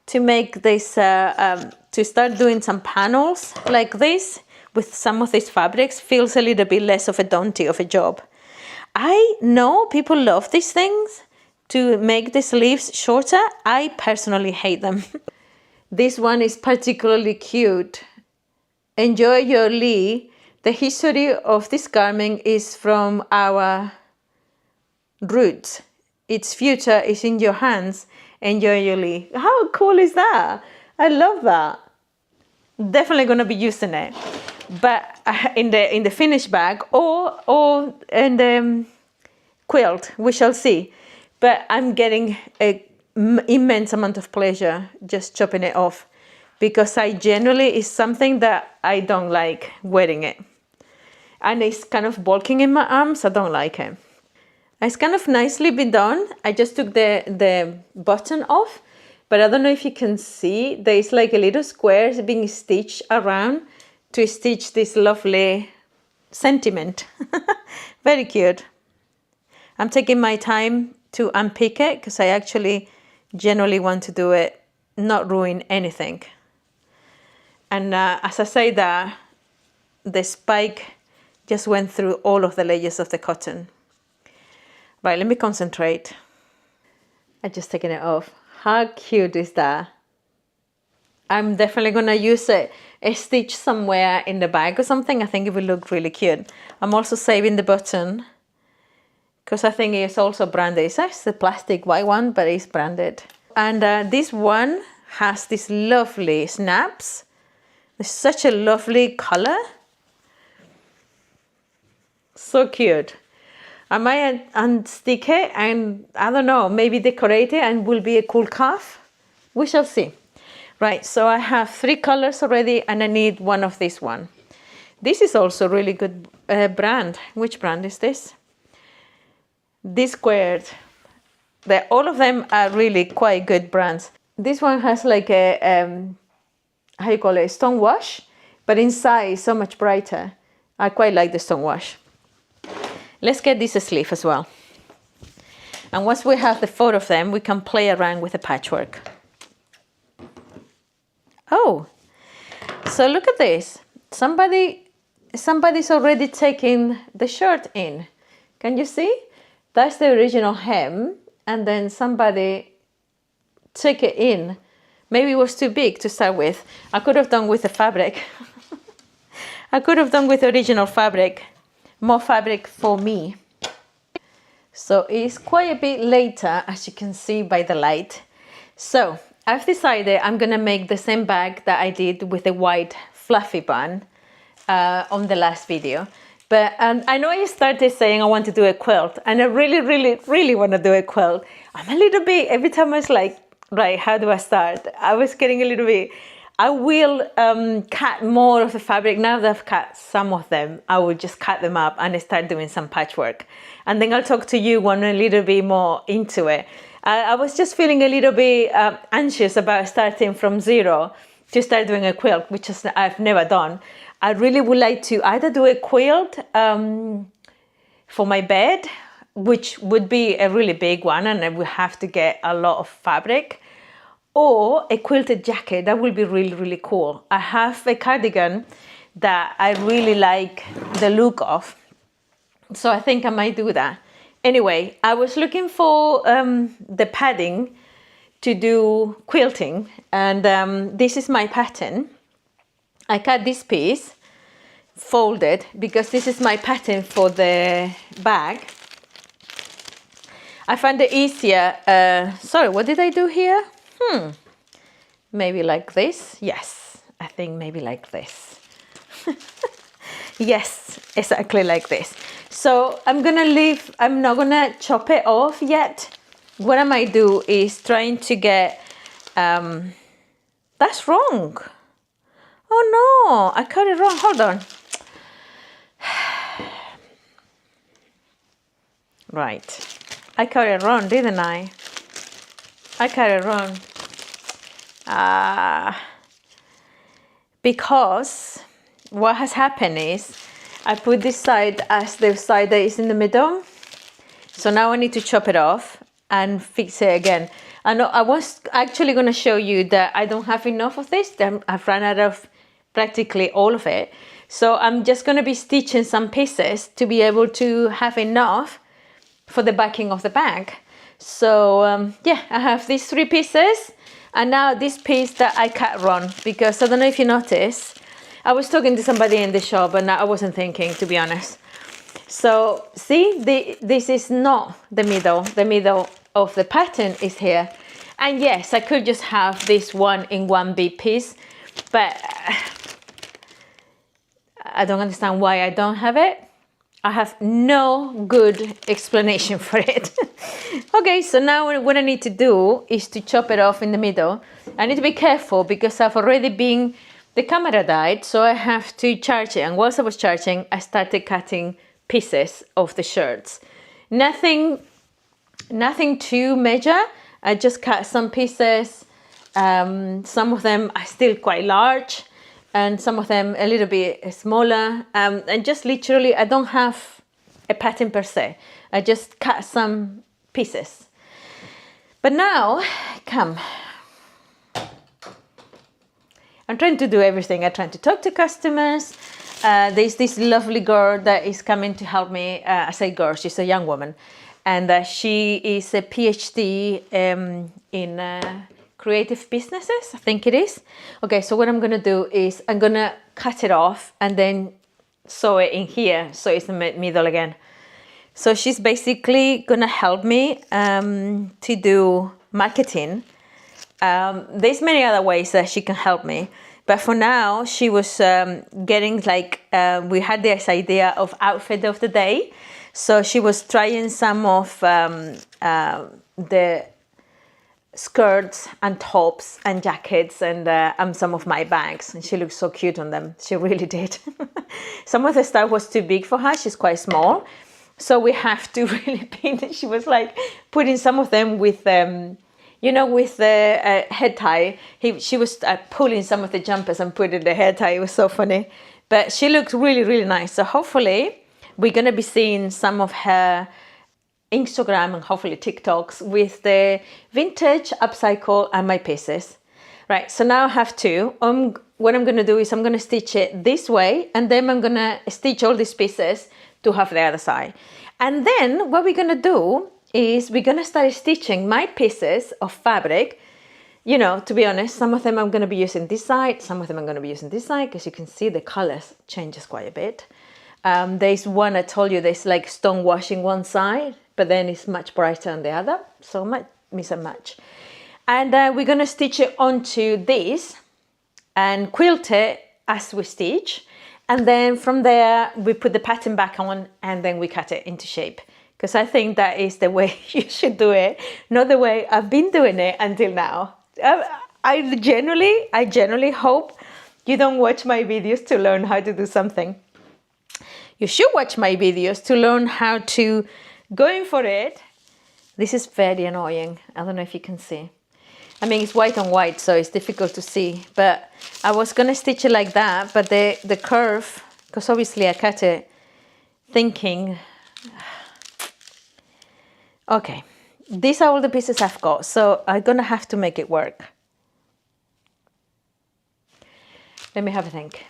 A: To make this, to start doing some panels like this with some of these fabrics feels a little bit less of a daunting of a job. I know people love these things to make the sleeves shorter. I personally hate them. This one is particularly cute. Enjoy your Lee. The history of this garment is from our roots. Its future is in your hands. Enjoy your Lee. How cool is that? I love that. Definitely gonna be using it, but in the finished bag or in the quilt, we shall see. But I'm getting an immense amount of pleasure just chopping it off, because I generally is something that I don't like wearing it, and it's kind of bulking in my arms. I don't like it. It's kind of nicely been done. I just took the button off, but I don't know if you can see, there's like a little square being stitched around to stitch this lovely sentiment. Very cute. I'm taking my time to unpick it because I actually generally want to do it, not ruin anything. And as I say that, the spike just went through all of the layers of the cotton. Right, let me concentrate. I just taken it off. How cute is that? I'm definitely gonna use a stitch somewhere in the bag or something. I think it will look really cute. I'm also saving the button because I think it's also branded. It's actually the plastic white one, but it's branded. And this one has these lovely snaps. It's such a lovely color. So cute. I might unstick it and, I don't know, maybe decorate it and will be a cool cuff. We shall see. Right, so I have 3 colors already and I need one of this one. This is also really good brand. Which brand is this? This Squared. All of them are really quite good brands. This one has like a, how you call it, stone wash, but inside is so much brighter. I quite like the stone wash. Let's get this sleeve as well. And once we have the 4 of them, we can play around with the patchwork. Oh, so look at this. Somebody's already taken the shirt in. Can you see? That's the original hem. And then somebody took it in. Maybe it was too big to start with. I could have done with the fabric. I could have done with original fabric. More fabric for me. So it's quite a bit later, as you can see by the light. So I've decided I'm gonna make the same bag that I did with the white fluffy bun on the last video. But I know I started saying I want to do a quilt, and I really want to do a quilt. I'm a little bit, every time I was like, right, how do I start? I was getting a little bit, I will cut more of the fabric. Now that I've cut some of them, I will just cut them up and start doing some patchwork. And then I'll talk to you when I'm a little bit more into it. I was just feeling a little bit anxious about starting from zero to start doing a quilt, which is, I've never done. I really would like to either do a quilt for my bed, which would be a really big one and I would have to get a lot of fabric, or a quilted jacket. That would be really cool. I have a cardigan that I really like the look of, so I think I might do that. Anyway, I was looking for the padding to do quilting, and this is my pattern. I cut this piece, folded, because this is my pattern for the bag. I find it easier, sorry, what did I do here? Maybe like this. Yes, I think maybe like this. Yes, exactly like this. So I'm gonna leave, I'm not gonna chop it off yet. What I might do is trying to get, that's wrong. Oh no, I cut it wrong, hold on. Right, I cut it wrong, didn't I? I cut it wrong. Because what has happened is I put this side as the side that is in the middle. So now I need to chop it off and fix it again. I was actually going to show you that I don't have enough of this. I've run out of practically all of it. So I'm just going to be stitching some pieces to be able to have enough for the backing of the bag. So yeah, I have these 3 pieces, and now this piece that I cut wrong, because I don't know if you notice, I was talking to somebody in the shop and I wasn't thinking, to be honest. So see, this is not the middle of the pattern is here. And yes, I could just have this one in one big piece, but I don't understand why I don't have it. I have no good explanation for it. Okay, so now what I need to do is to chop it off in the middle. I need to be careful because the camera died, so I have to charge it. And whilst I was charging, I started cutting pieces of the shirts. Nothing too major. I just cut some pieces. Some of them are still quite large, and some of them a little bit smaller. And just literally, I don't have a pattern per se. I just cut some pieces. But now, come. I'm trying to do everything. I'm trying to talk to customers. There's this lovely girl that is coming to help me. I say girl, she's a young woman. And she is a PhD in creative businesses, I think it is. Okay, so what I'm going to do is I'm going to cut it off and then sew it in here so it's in the middle again. So she's basically going to help me to do marketing. There's many other ways that she can help me. But for now, she was getting we had this idea of outfit of the day. So she was trying some of the skirts and tops and jackets and some of my bags, and she looked so cute on them. She really did. Some of the stuff was too big for her. She's quite small, so we have to really pin. She was like putting some of them with with the head tie. She was pulling some of the jumpers and putting the head tie. It was so funny, but she looked really, really nice. So hopefully we're gonna be seeing some of her Instagram and hopefully TikToks with the vintage upcycle and my pieces. Right, so now I have 2. What I'm going to do is I'm going to stitch it this way, and then I'm going to stitch all these pieces to have the other side. And then what we're going to do is we're going to start stitching my pieces of fabric. You know, to be honest, some of them I'm going to be using this side, some of them I'm going to be using this side, because you can see the colors changes quite a bit. There's one, I told you, there's like stone washing one side, but then it's much brighter on the other, so might miss a match. And we're going to stitch it onto this and quilt it as we stitch, and then from there we put the pattern back on and then we cut it into shape, because I think that is the way you should do it, not the way I've been doing it until now. I generally hope you don't watch my videos to learn how to do something. You should watch my videos to learn how to going for it. This is very annoying. I don't know if you can see. I mean, it's white on white, so it's difficult to see. But I was going to stitch it like that, but the curve, because obviously I cut it thinking, okay, these are all the pieces I've got, so I'm going to have to make it work. Let me have a think.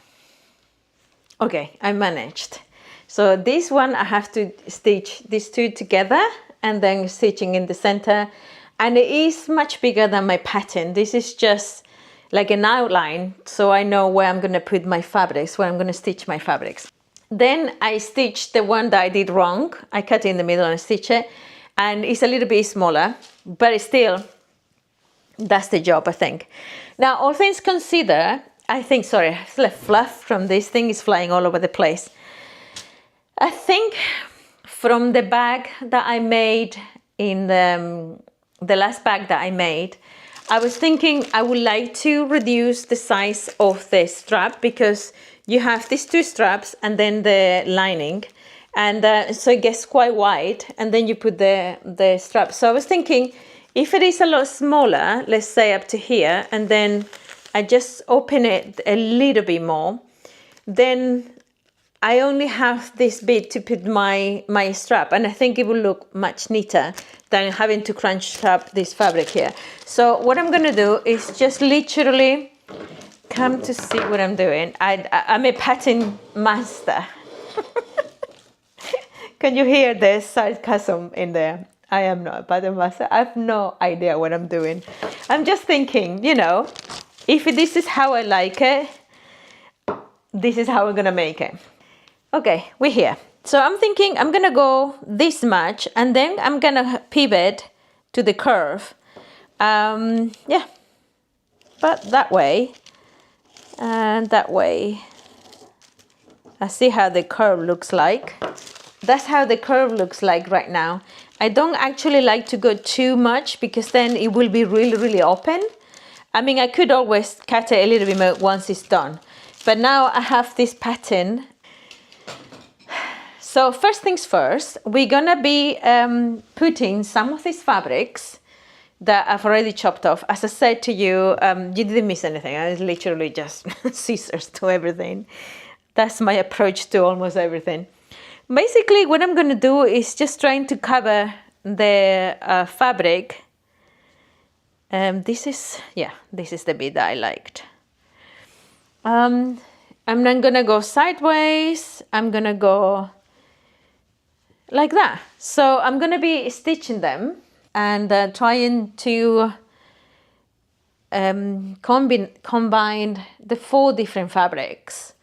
A: Okay, I managed. So this one, I have to stitch these 2 together and then stitching in the center. And it is much bigger than my pattern. This is just like an outline, so I know where I'm going to put my fabrics, where I'm going to stitch my fabrics. Then I stitched the one that I did wrong. I cut it in the middle and stitch it. And it's a little bit smaller, but it's still, that's the job, I think. Now, all things considered, I think, sorry, the fluff from this thing is flying all over the place. I think from the bag that I made in the last bag that I made, I was thinking I would like to reduce the size of the strap, because you have these 2 straps and then the lining, and so it gets quite wide, and then you put the strap. So I was thinking if it is a lot smaller, let's say up to here, and then I just open it a little bit more, then I only have this bit to put my strap, and I think it will look much neater than having to crunch up this fabric here. So what I'm gonna do is just literally come to see what I'm doing. I'm a pattern master. Can you hear the sarcasm in there? I am not a pattern master. I have no idea what I'm doing. I'm just thinking, you know, if this is how I like it, this is how we're gonna make it. Okay, we're here. So I'm thinking I'm gonna go this much, and then I'm gonna pivot to the curve. Yeah, but that way and that way. I see how the curve looks like. That's how the curve looks like right now. I don't actually like to go too much because then it will be really, really open. I mean, I could always cut it a little bit more once it's done. But now I have this pattern. So first things first, we're gonna be putting some of these fabrics that I've already chopped off. As I said to you, you didn't miss anything. I was literally just scissors to everything. That's my approach to almost everything. Basically, what I'm gonna do is just trying to cover the fabric. This is the bit that I liked. I'm then gonna go sideways. I'm gonna go like that. So I'm gonna be stitching them and trying to combine the 4 different fabrics.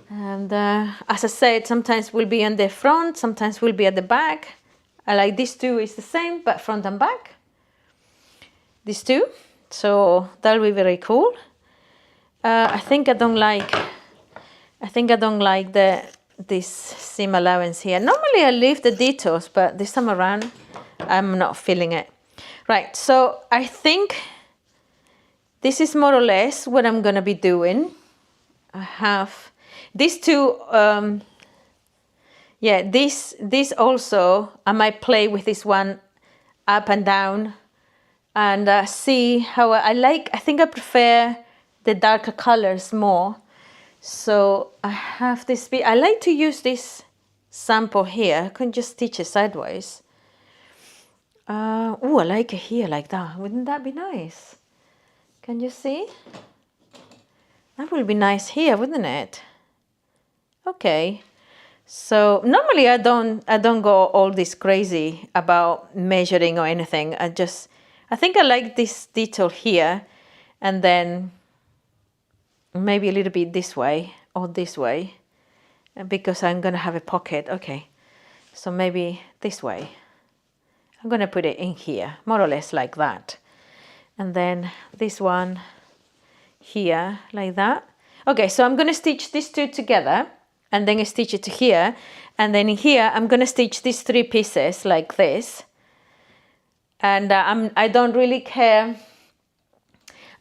A: And as I said, sometimes we'll be on the front, sometimes we'll be at the back. I like these 2 is the same, but front and back. These 2, so that'll be very cool. I think I don't like this seam allowance here. Normally I leave the details, but this time around I'm not feeling it. Right, so I think this is more or less what I'm gonna be doing. I have these 2, this also, I might play with this one up and down and see how I think I prefer the darker colors more. So I have this bit. I like to use this sample here. I can just stitch it sideways. Oh, I like it here like that. Wouldn't that be nice? Can you see? That will be nice here, wouldn't it? Okay. So normally I don't go all this crazy about measuring or anything. I think I like this detail here, and then maybe a little bit this way or this way, because I'm gonna have a pocket. Okay, so maybe this way. I'm gonna put it in here, more or less like that, and then this one here like that. Okay, so I'm gonna stitch these 2 together, and then I stitch it to here, and then in here I'm gonna stitch these 3 pieces like this. And I don't really care.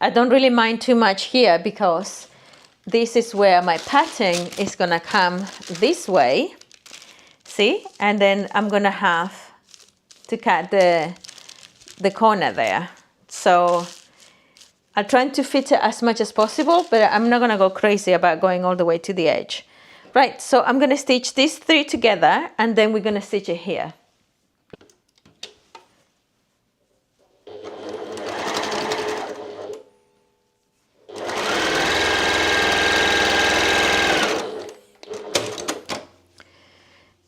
A: I don't really mind too much here because this is where my pattern is gonna come this way. See? And then I'm gonna have to cut the corner there. So I'm trying to fit it as much as possible, but I'm not gonna go crazy about going all the way to the edge. Right, so I'm gonna stitch these 3 together, and then we're gonna stitch it here.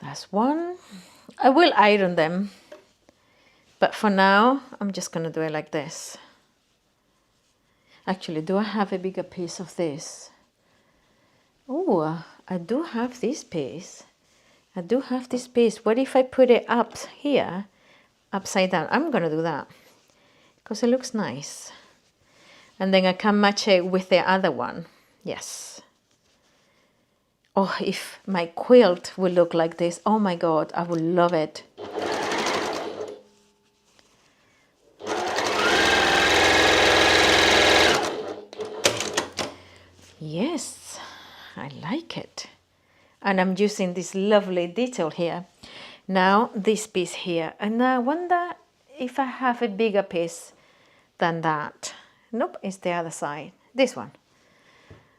A: That's one. I will iron them, but for now I'm just gonna do it like this. Actually, do I have a bigger piece of this? Oh, I do have this piece. I do have this piece. What if I put it up here, upside down? I'm gonna do that because it looks nice. And then I can match it with the other one. Yes. Oh, if my quilt will look like this, oh my God, I would love it. Yes, I like it. And I'm using this lovely detail here. Now this piece here, and I wonder if I have a bigger piece than that. Nope, it's the other side, this one.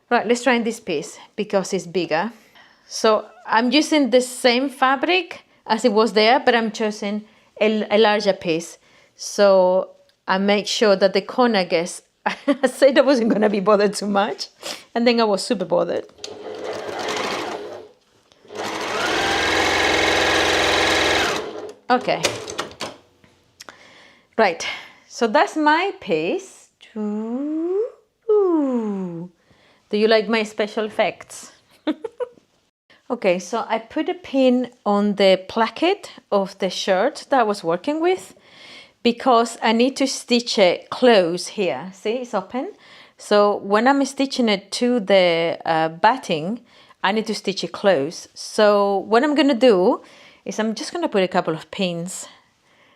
A: Right, let's try this piece because it's bigger. So I'm using the same fabric as it was there, but I'm choosing a larger piece. So I make sure that the corner gets, I said I wasn't going to be bothered too much, and then I was super bothered. Okay. Right, so that's my piece. Ooh. Do you like my special effects? Okay, so I put a pin on the placket of the shirt that I was working with because I need to stitch it close here. See, it's open. So when I'm stitching it to the batting, I need to stitch it close. So what I'm going to do is I'm just going to put a couple of pins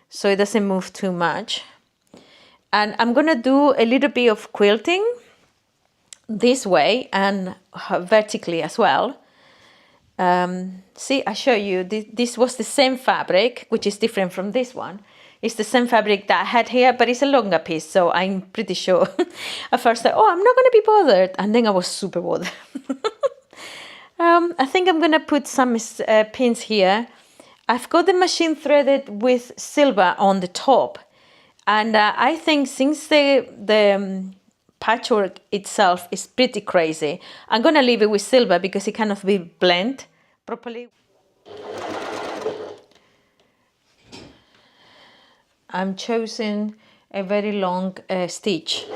A: so it doesn't move too much. And I'm going to do a little bit of quilting this way and vertically as well. See, I show you, this was the same fabric, which is different from this one. It's the same fabric that I had here, but it's a longer piece, so I'm pretty sure. At first, I'm not going to be bothered, and then I was super bothered. I think I'm going to put some pins here. I've got the machine threaded with silver on the top, and I think since the patchwork itself is pretty crazy, I'm going to leave it with silver because it cannot be blend properly. I'm choosing a very long stitch.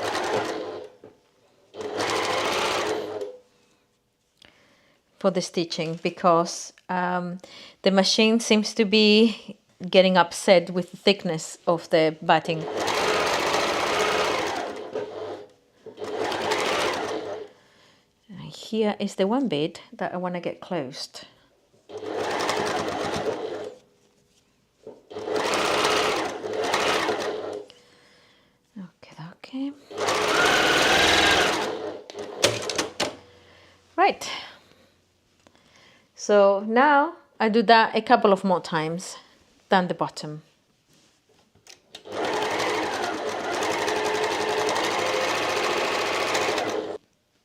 A: For the stitching because the machine seems to be getting upset with the thickness of the batting. And here is the one bit that I want to get closed. Okay. Right. So now I do that a couple of more times down the bottom.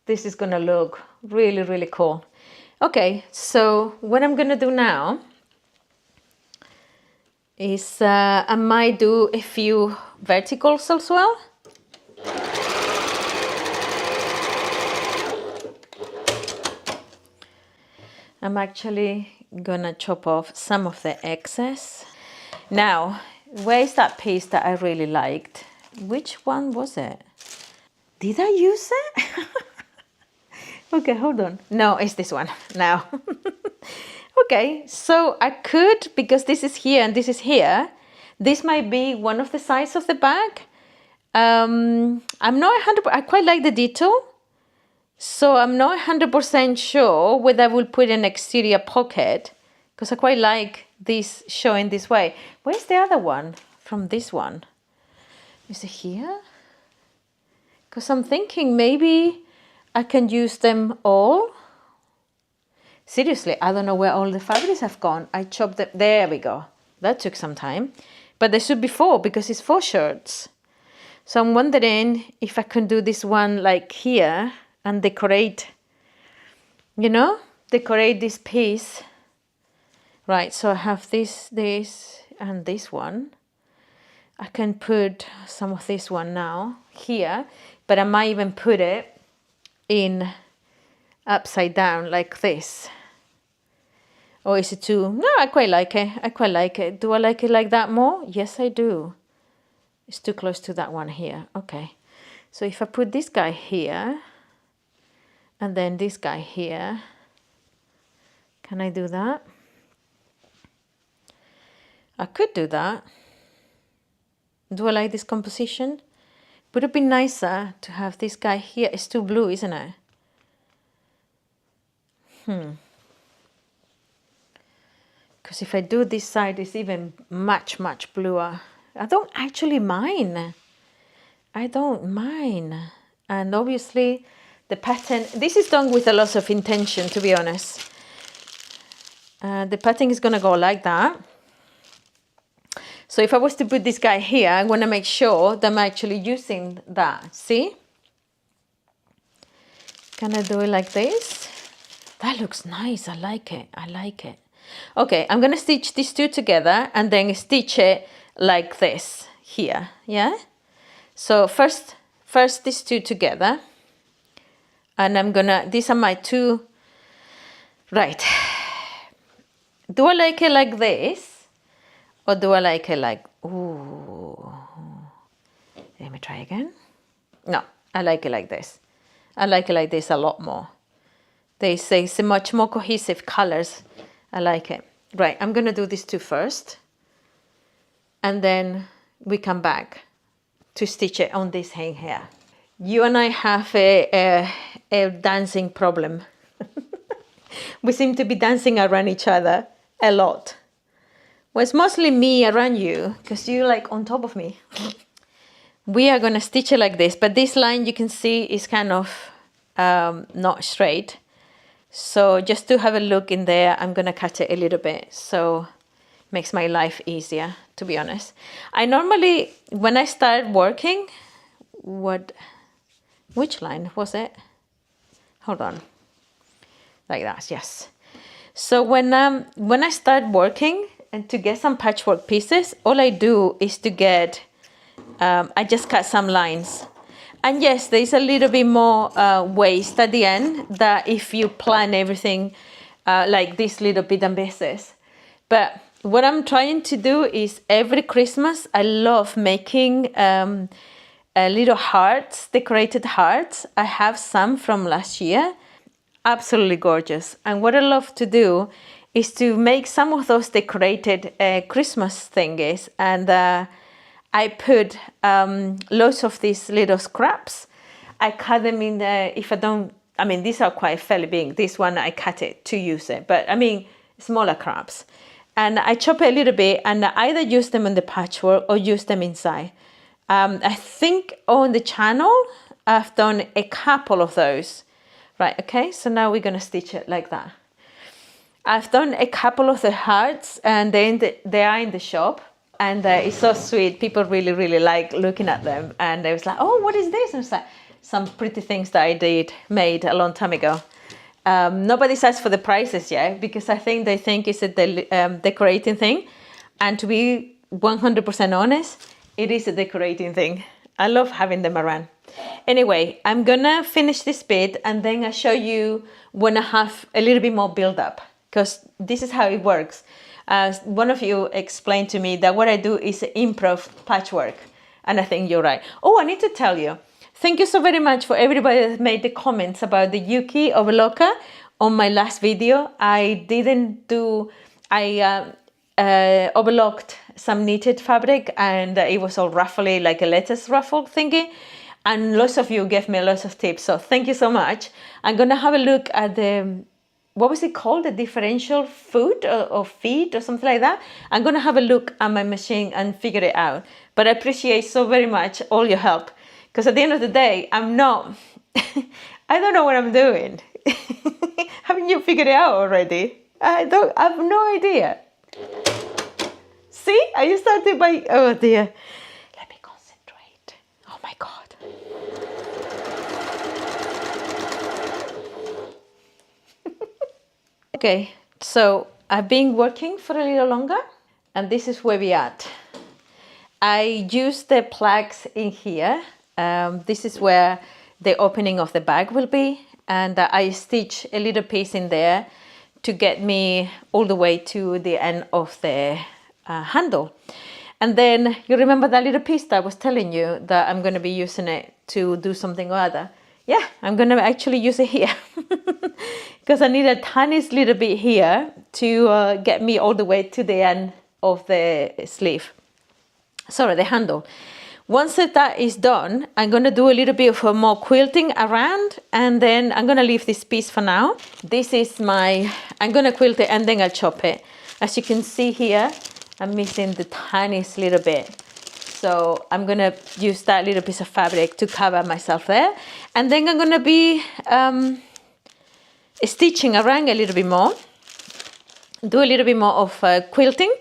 A: This is gonna look really, really cool. Okay, so what I'm gonna do now is I might do a few verticals as well. I'm actually gonna chop off some of the excess. Now, where's that piece that I really liked? Which one was it? Did I use it? Okay, hold on. No, it's this one now. Okay, so I could, because this is here and this is here, this might be one of the sides of the bag. I'm not 100%, I quite like the detail. So I'm not 100% sure whether I will put an exterior pocket because I quite like this showing this way. Where's the other one from this one? Is it here? Because I'm thinking maybe I can use them all. Seriously, I don't know where all the fabrics have gone. I chopped them. There we go. That took some time. But there should be 4 because it's 4 shirts. So I'm wondering if I can do this one like here and decorate, you know, decorate this piece. Right, so I have this, and this one. I can put some of this one now here, but I might even put it in upside down like this. Or is it too? No, I quite like it. I quite like it. Do I like it like that more? Yes, I do. It's too close to that one here. Okay. So if I put this guy here, and then this guy here, can I do that? I could do that. Do I like this composition? Would it be nicer to have this guy here? It's too blue, isn't it? Because if I do this side, it's even much, much bluer. I don't actually mind. I don't mind. And obviously the pattern, this is done with a lot of intention, to be honest. The pattern is going to go like that. So if I was to put this guy here, I want to make sure that I'm actually using that. See? Can I do it like this? That looks nice. I like it. I like it. Okay, I'm gonna stitch these two together and then stitch it like this here. Yeah. So first these two together, and I'm gonna. These are my two. Right. Do I like it like this, or do I like it like? Ooh. Let me try again. No, I like it like this. I like it like this a lot more. They say it's much more cohesive colors. I like it. Right, I'm gonna do these two first. And then we come back to stitch it on this hand here. You and I have a dancing problem. We seem to be dancing around each other a lot. Well, it's mostly me around you, because you're like on top of me. We are gonna stitch it like this, but this line you can see is kind of not straight. So just to have a look in there, I'm gonna cut it a little bit, so it makes my life easier, to be honest. I normally, when I start working, which line was it? Hold on, like that, yes. So when I start working and to get some patchwork pieces, all I do is to get, I just cut some lines. And yes, there's a little bit more waste at the end that if you plan everything like this little bit and pieces. But what I'm trying to do is every Christmas, I love making little hearts, decorated hearts. I have some from last year, absolutely gorgeous. And what I love to do is to make some of those decorated Christmas thingies, and I put lots of these little scraps. I cut them in the, if I don't, I mean, these are quite fairly big. This one I cut it to use it, but I mean, smaller scraps. And I chop it a little bit and I either use them in the patchwork or use them inside. I think on the channel, I've done a couple of those. Right, okay, so now we're gonna stitch it like that. I've done a couple of the hearts and they are in the shop. And it's so sweet. People really, really like looking at them. And they was like, oh, what is this? And it's like some pretty things that I made a long time ago. Nobody's asked for the prices yet, because I think they think it's a decorating thing. And to be 100% honest, it is a decorating thing. I love having them around. Anyway, I'm gonna finish this bit and then I'll show you when I have a little bit more build up, because this is how it works. One of you explained to me that what I do is improv patchwork, and I think you're right. Oh, I need to tell you, thank you so very much for everybody that made the comments about the Yuki overlocker on my last video. I overlocked some knitted fabric and it was all ruffly, like a lettuce ruffle thingy, and lots of you gave me lots of tips, so thank you so much. I'm gonna have a look at the, what was it called? The differential foot or feet or something like that. I'm going to have a look at my machine and figure it out. But I appreciate so very much all your help. Because at the end of the day, I'm not, I don't know what I'm doing. Haven't you figured it out already? I have no idea. See, I started by, oh dear. Let me concentrate. Oh my God. Okay, so I've been working for a little longer and this is where we're at. I use the plugs in here. This is where the opening of the bag will be, and I stitch a little piece in there to get me all the way to the end of the handle. And then you remember that little piece that I was telling you that I'm going to be using it to do something or other. Yeah, I'm going to actually use it here because I need a tiny little bit here to get me all the way to the end of the sleeve. Sorry, the handle. Once that is done, I'm going to do a little bit of more quilting around, and then I'm going to leave this piece for now. This is my, I'm going to quilt it and then I'll chop it. As you can see here, I'm missing the tiniest little bit. So I'm going to use that little piece of fabric to cover myself there. And then I'm going to be stitching around a little bit more. Do a little bit more of quilting.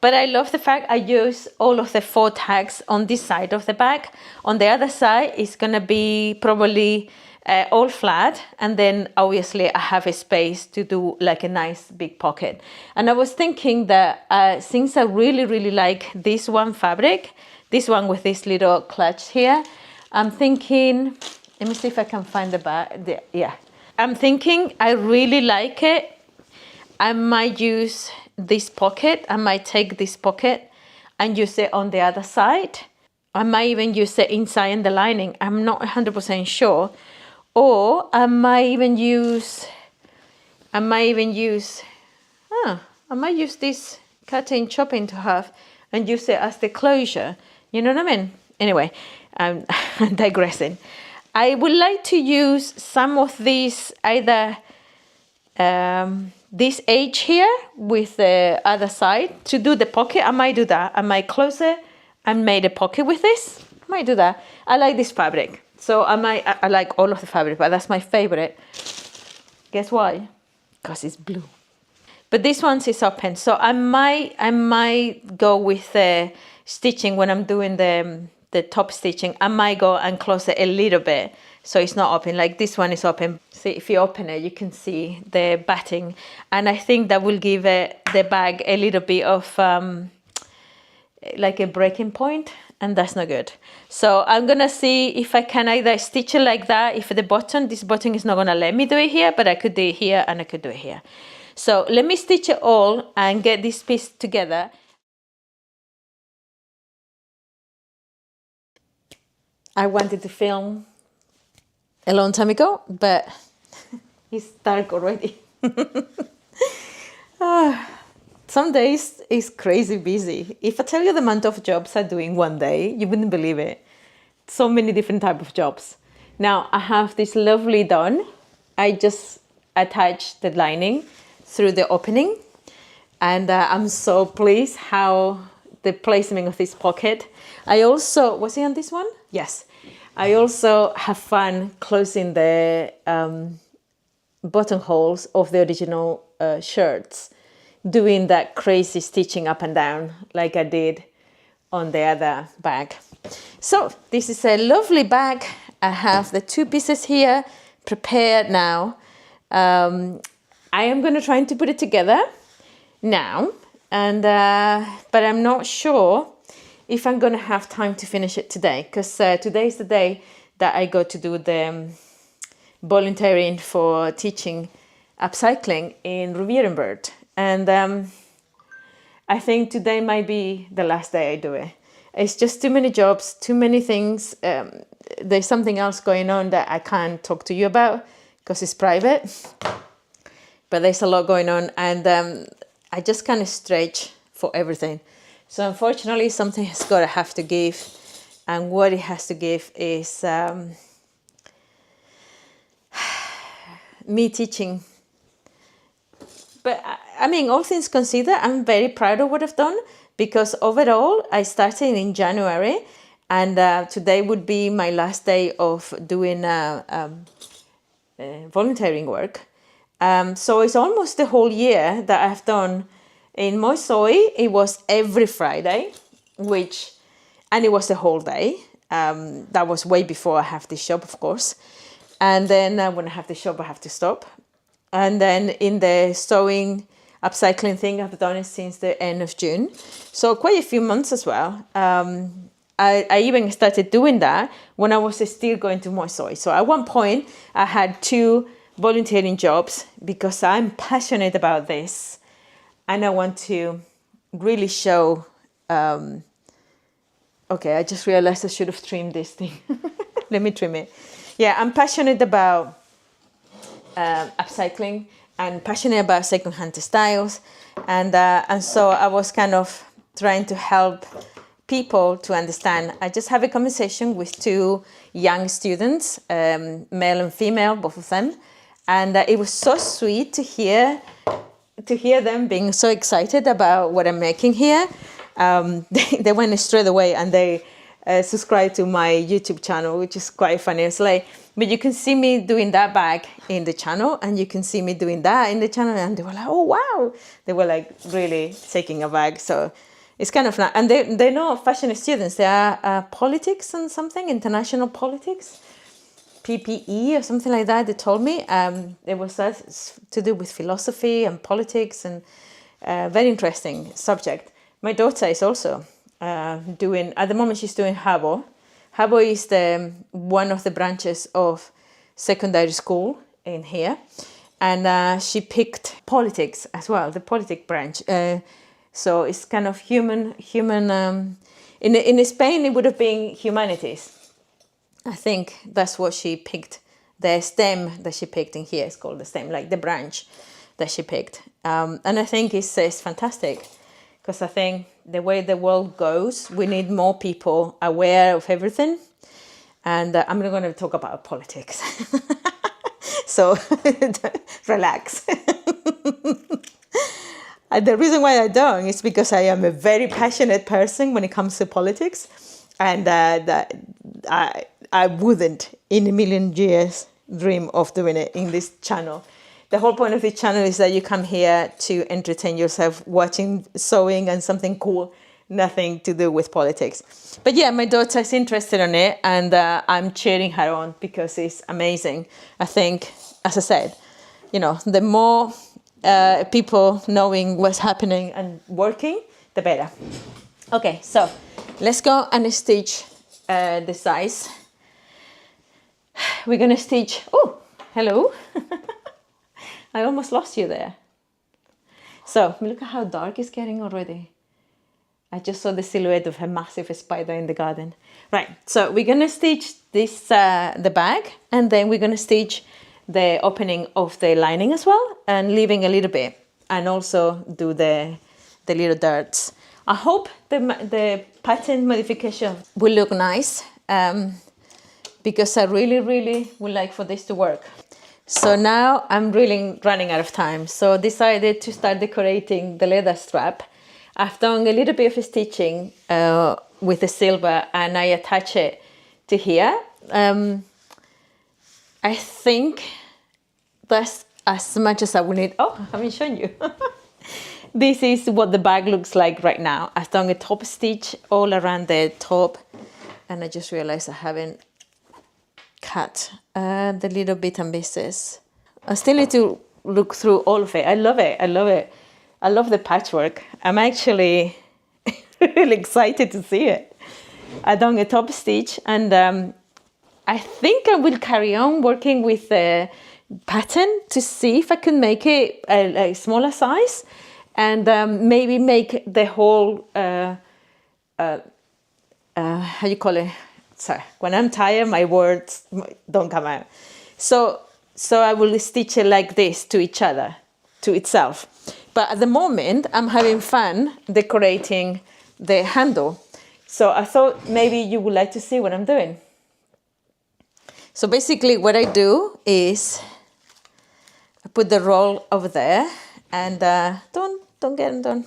A: But I love the fact I use all of the 4 tags on this side of the bag. On the other side, it's going to be probably all flat, and then obviously I have a space to do like a nice big pocket. And I was thinking that since I really like this one fabric, this one with this little clutch here, I'm thinking, let me see if I can find the back. Yeah, I'm thinking I really like it. I might use this pocket. I might take this pocket and use it on the other side. I might even use it inside in the lining. I'm not 100% sure. Or I might even use this cutting, chopping to half and use it as the closure. You know what I mean? Anyway, I'm digressing. I would like to use some of these, either this edge here with the other side to do the pocket. I might do that. I might close it and made a pocket with this. I might do that. I like this fabric. So I like all of the fabric, but that's my favorite. Guess why? Because it's blue. But this one is open. So I might go with the stitching when I'm doing the top stitching. I might go and close it a little bit so it's not open. Like this one is open. See, if you open it, you can see the batting. And I think that will give the bag a little bit of like a breaking point, and that's not good. So I'm gonna see if I can either stitch it like that. If this button is not gonna let me do it here, but I could do it here and I could do it here. So let me stitch it all and get this piece together. I wanted to film a long time ago, but it's dark already. Some days it's crazy busy. If I tell you the amount of jobs I do in one day, you wouldn't believe it. So many different types of jobs. Now I have this lovely done. I just attached the lining through the opening, and I'm so pleased how the placement of this pocket. I also, was it on this one? Yes. I also have fun closing the buttonholes of the original shirts, doing that crazy stitching up and down like I did on the other bag. So this is a lovely bag. I have the two pieces here prepared now. I am going to try to put it together now, and but I'm not sure if I'm going to have time to finish it today, because today is the day that I go to do the volunteering for teaching upcycling in Rivierenbuurt. And I think today might be the last day I do it. It's just too many jobs, too many things. There's something else going on that I can't talk to you about because it's private. But there's a lot going on, and I just kind of stretch for everything. So unfortunately, something has got to have to give. And what it has to give is me teaching. But I mean, all things considered, I'm very proud of what I've done, because overall, I started in January, and today would be my last day of doing volunteering work. So it's almost the whole year that I've done. In Moisoi, it was every Friday, and it was the whole day. That was way before I have this shop, of course. And then when I have the shop, I have to stop. And then in the sewing upcycling thing, I've done it since the end of June. So quite a few months as well. I even started doing that when I was still going to Moisoi. So at one point, I had 2 volunteering jobs because I'm passionate about this. And I want to really show... okay, I just realized I should have trimmed this thing. Let me trim it. Yeah, I'm passionate about upcycling and passionate about secondhand textiles. And so I was kind of trying to help people to understand. I just have a conversation with 2 young students, male and female, both of them. And it was so sweet to hear them being so excited about what I'm making here. They went straight away and they subscribed to my YouTube channel, which is quite funny. It's like, but you can see me doing that bag in the channel, and you can see me doing that in the channel, and they were like, oh wow, they were like really taking a bag. So it's kind of nice. And they're not fashion students, they are politics and something, international politics. PPE or something like that. They told me it was to do with philosophy and politics, and very interesting subject. My daughter is also doing, at the moment she's doing Habo. Habo is one of the branches of secondary school in here, and she picked politics as well, the politic branch. So it's kind of human. In Spain, it would have been humanities. I think that's what she picked. The stem that she picked in here is called the stem, like the branch that she picked. And I think it's fantastic, because I think the way the world goes, we need more people aware of everything. And I'm not going to talk about politics. So relax. The reason why I don't is because I am a very passionate person when it comes to politics. And I wouldn't in a million years dream of doing it in this channel. The whole point of this channel is that you come here to entertain yourself watching sewing and something cool, nothing to do with politics. But yeah, my daughter is interested in it, and I'm cheering her on because it's amazing. I think, as I said, you know, the more people knowing what's happening and working, the better. Okay, so let's go and stitch the size. We're gonna stitch. Oh, hello. I almost lost you there. So look at how dark it's getting already. I just saw the silhouette of a massive spider in the garden. Right, so we're gonna stitch this the bag, and then we're gonna stitch the opening of the lining as well, and leaving a little bit, and also do the little darts. I hope the pattern modification will look nice, because I really would like for this to work. So now I'm really running out of time, so I decided to start decorating the leather strap. I've done a little bit of stitching with the silver, and I attach it to here. I think that's as much as I will need. Oh, I haven't shown you. This is what the bag looks like right now. I've done a top stitch all around the top, and I just realized I haven't cut the little bit and pieces. I still need to look through all of it. I love it. I love it. I love the patchwork. I'm actually really excited to see it. I've done a top stitch, and I think I will carry on working with the pattern to see if I can make it a smaller size, and maybe make the whole, how you call it? Sorry, when I'm tired, my words don't come out. So I will stitch it like this to each other, to itself. But at the moment, I'm having fun decorating the handle. So I thought maybe you would like to see what I'm doing. So basically what I do is I put the roll over there, and don't get them done.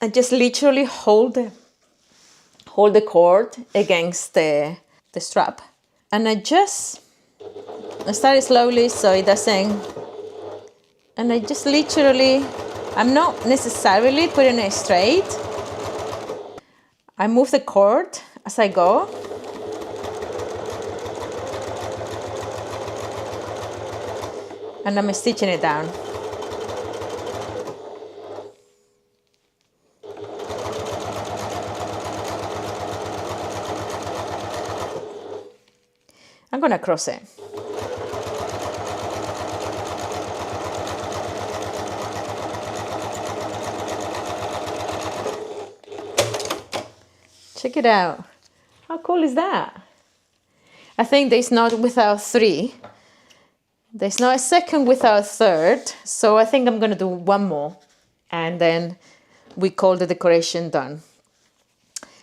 A: I just literally hold the cord against the strap, and I start slowly so it doesn't, and I just literally, I'm not necessarily putting it straight. I move the cord as I go. And I'm stitching it down. I'm gonna cross it. Check it out. How cool is that? I think there's not without three. There's not a second without a third. So I think I'm gonna do one more, and then we call the decoration done.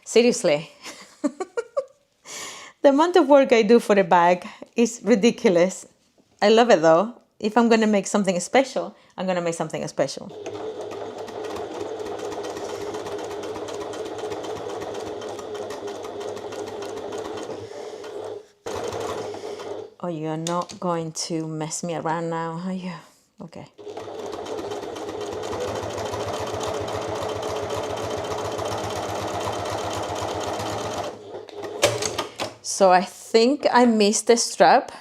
A: Seriously. The amount of work I do for a bag is ridiculous. I love it though. If I'm gonna make something special, I'm gonna make something special. Oh, you're not going to mess me around now, are you? Okay. So I think I missed the strap.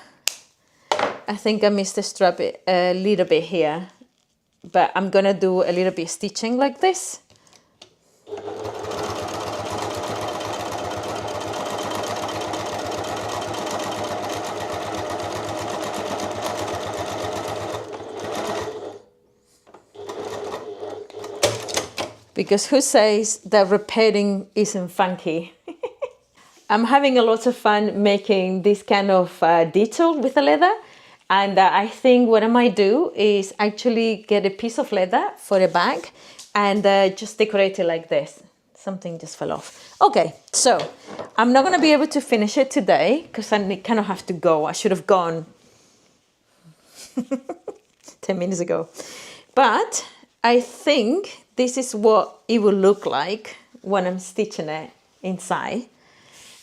A: I think I missed the strap a little bit here, but I'm gonna do a little bit stitching like this. Because who says that repeating isn't funky? I'm having a lot of fun making this kind of detail with the leather. And I think what I might do is actually get a piece of leather for a bag and just decorate it like this. Something just fell off. Okay, so I'm not going to be able to finish it today because I kind of have to go. I should have gone 10 minutes ago. But I think this is what it will look like when I'm stitching it inside.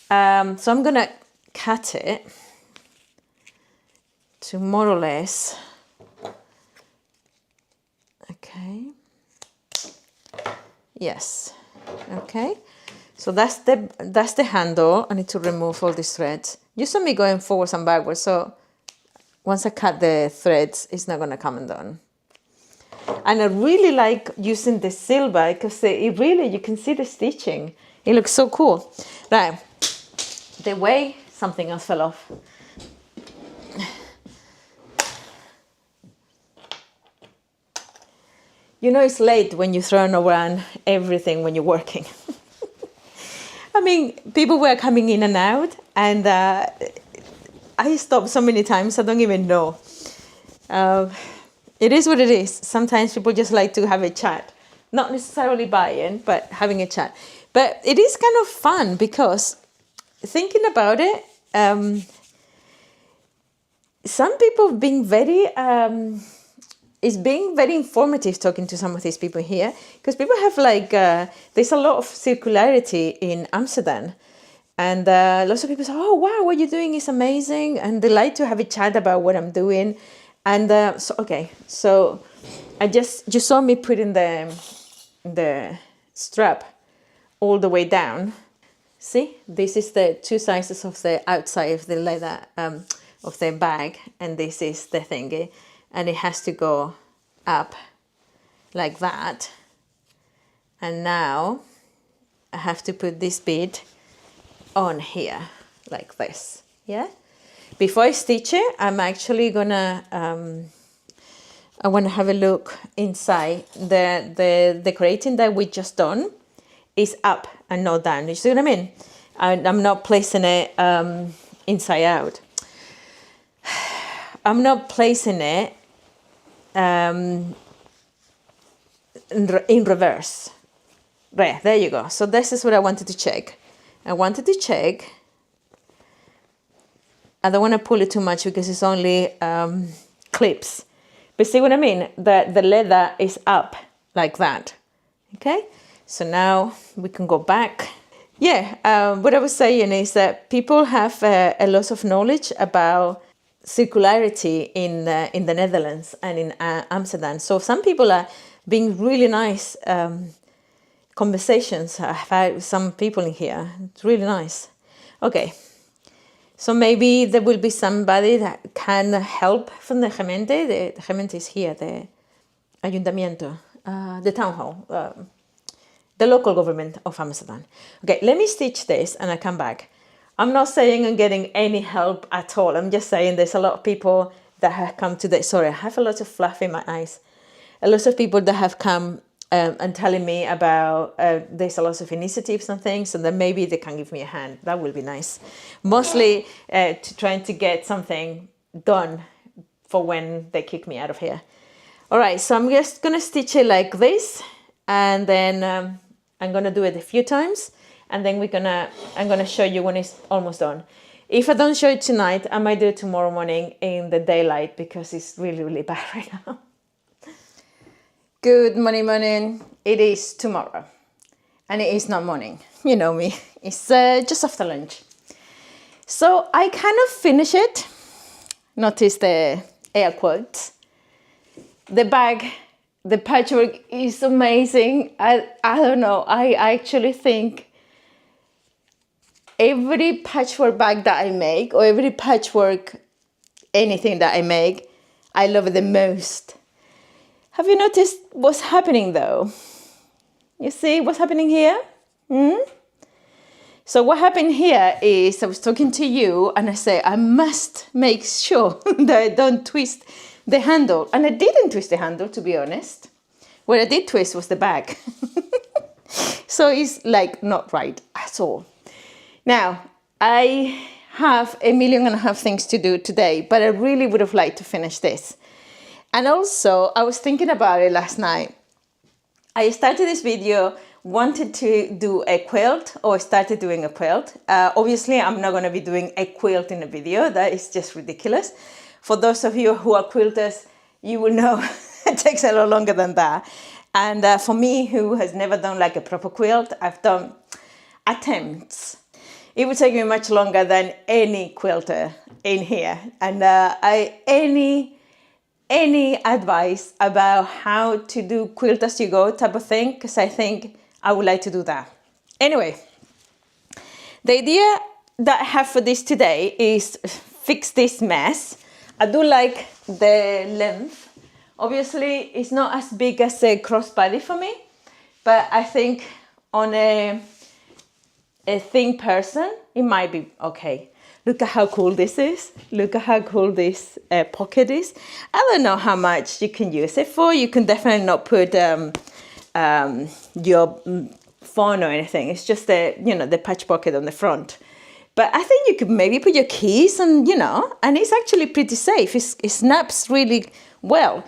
A: So I'm going to cut it to more or less, okay, yes, okay, so that's the handle. I need to remove all these threads. You saw me going forwards and backwards, so once I cut the threads, it's not going to come undone. And I really like using the silver because it really, you can see the stitching. It looks so cool. Right, the way something else fell off. You know it's late when you're throwing around everything when you're working. I mean, people were coming in and out, and I stopped so many times I don't even know. It is what it is. Sometimes people just like to have a chat. Not necessarily buying, but having a chat. But it is kind of fun because thinking about it, some people have been very... it's being very informative talking to some of these people here because people have like, there's a lot of circularity in Amsterdam. And lots of people say, oh, wow, what you're doing is amazing. And they like to have a chat about what I'm doing. And so you saw me putting the strap all the way down. See, this is the two sizes of the outside of the leather of the bag. And this is the thingy. And it has to go up like that. And now I have to put this bit on here like this, yeah? Before I stitch it, I'm actually gonna, I wanna have a look inside. The decorating that we just done is up and not down. You see what I mean? I'm not placing it inside out. I'm not placing it in reverse. There you go. So this is what I wanted to check. I wanted to check. I don't want to pull it too much because it's only clips. But see what I mean? The leather is up like that. Okay? So now we can go back. Yeah, what I was saying is that people have a lot of knowledge about circularity in the Netherlands and in Amsterdam. So some people are being really nice conversations. I've had some people in here. It's really nice. Okay. So maybe there will be somebody that can help from the gemeente. The gemeente is here, the ayuntamiento, the town hall, the local government of Amsterdam. Okay, let me stitch this and I come back. I'm not saying I'm getting any help at all. I'm just saying there's a lot of people that have come today. Sorry, I have a lot of fluff in my eyes. A lot of people that have come and telling me about there's a lot of initiatives and things, and then maybe they can give me a hand. That will be nice. Mostly trying to get something done for when they kick me out of here. All right, so I'm just going to stitch it like this, and then I'm going to do it a few times. And then I'm gonna show you when it's almost done. If I don't show it tonight, I might do it tomorrow morning in the daylight because it's really, really bad right now. Good morning. It is tomorrow. And it is not morning. You know me. It's just after lunch. So I kind of finish it. Notice the air quotes. The bag, the patchwork is amazing. I don't know. I actually think every patchwork bag that I make or every patchwork anything that I make, I love it the most. Have you noticed what's happening though? You see what's happening here? So what happened here is I was talking to you and I say, I must make sure that I don't twist the handle. And I didn't twist the handle, to be honest. What I did twist was the bag. So it's like not right at all. Now, I have 1.5 million things to do today, but I really would have liked to finish this. And also, I was thinking about it last night. I started this video, wanted to do a quilt, or started doing a quilt. Obviously, I'm not going to be doing a quilt in a video. That is just ridiculous. For those of you who are quilters, you will know it takes a lot longer than that. And for me, who has never done like a proper quilt, I've done attempts. It would take me much longer than any quilter in here. And any advice about how to do quilt as you go type of thing, because I think I would like to do that. Anyway, the idea that I have for this today is fix this mess. I do like the length. Obviously, it's not as big as a crossbody for me, but I think on a thin person, it might be okay. Look at how cool this is. Look at how cool this pocket is. I don't know how much you can use it for. You can definitely not put your phone or anything. It's just the patch pocket on the front. But I think you could maybe put your keys and, and it's actually pretty safe. It snaps really well.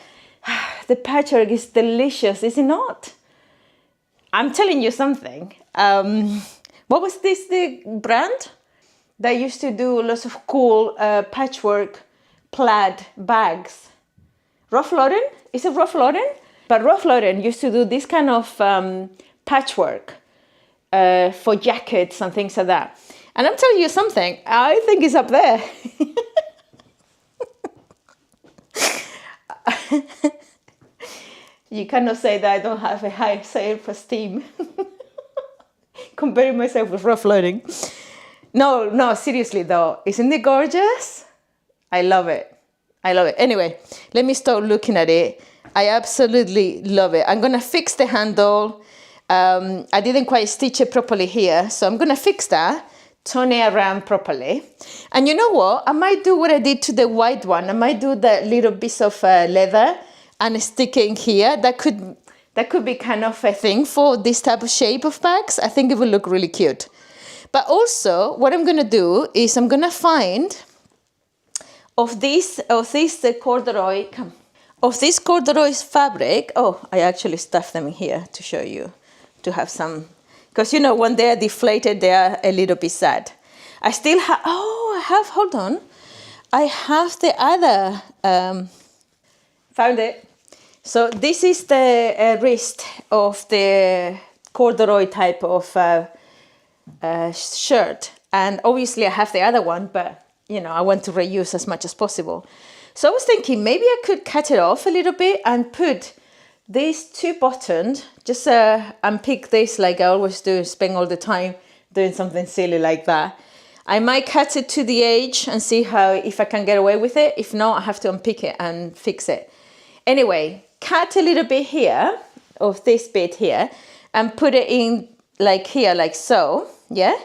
A: The patchwork is delicious, is it not? I'm telling you something. What was this, the brand? That used to do lots of cool patchwork plaid bags. Ralph Lauren? Is it Ralph Lauren? But Ralph Lauren used to do this kind of patchwork for jackets and things like that. And I'm telling you something, I think it's up there. You cannot say that I don't have a high self-esteem. Comparing myself with Ralph Lauren. No, seriously though, isn't it gorgeous? I love it. Anyway, let me start looking at it. I absolutely love it. I'm gonna fix the handle. I didn't quite stitch it properly here, so I'm gonna fix that, turn it around properly. And you know what? I might do what I did to the white one. I might do the little bits of leather and stick it in here. That could be kind of a thing for this type of shape of bags. I think it will look really cute. But also, what I'm going to do is I'm going to find of this corduroy fabric. Oh, I actually stuffed them in here to show you, to have some, because when they are deflated, they are a little bit sad. I still have, hold on. I have the other, found it. So this is the wrist of the corduroy type of shirt, and obviously I have the other one, but I want to reuse as much as possible. So I was thinking maybe I could cut it off a little bit and put these two buttons, just unpick this like I always do, spend all the time doing something silly like that. I might cut it to the edge and see if I can get away with it. If not, I have to unpick it and fix it. Anyway, cut a little bit here of this bit here and put it in like here, like so, yeah?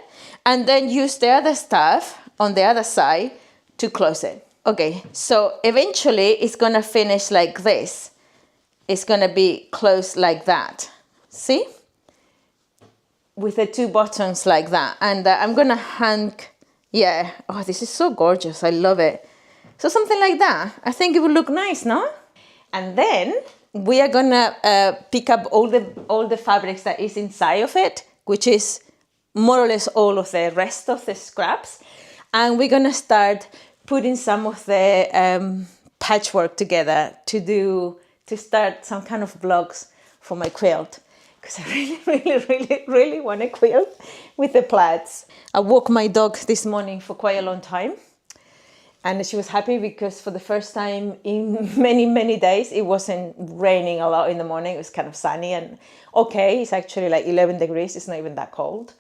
A: And then use the other stuff on the other side to close it. Okay, so eventually it's gonna finish like this. It's gonna be closed like that, see? With the two buttons like that. And I'm gonna oh, this is so gorgeous, I love it. So something like that, I think it would look nice, no? And then we are gonna pick up all the fabrics that is inside of it, which is more or less all of the rest of the scraps, and we're gonna start putting some of the patchwork together to start some kind of vlogs for my quilt, because I really want a quilt with the plaids. I walked my dog this morning for quite a long time. And she was happy because for the first time in many days, it wasn't raining a lot in the morning. It was kind of sunny and okay. It's actually like 11 degrees. It's not even that cold.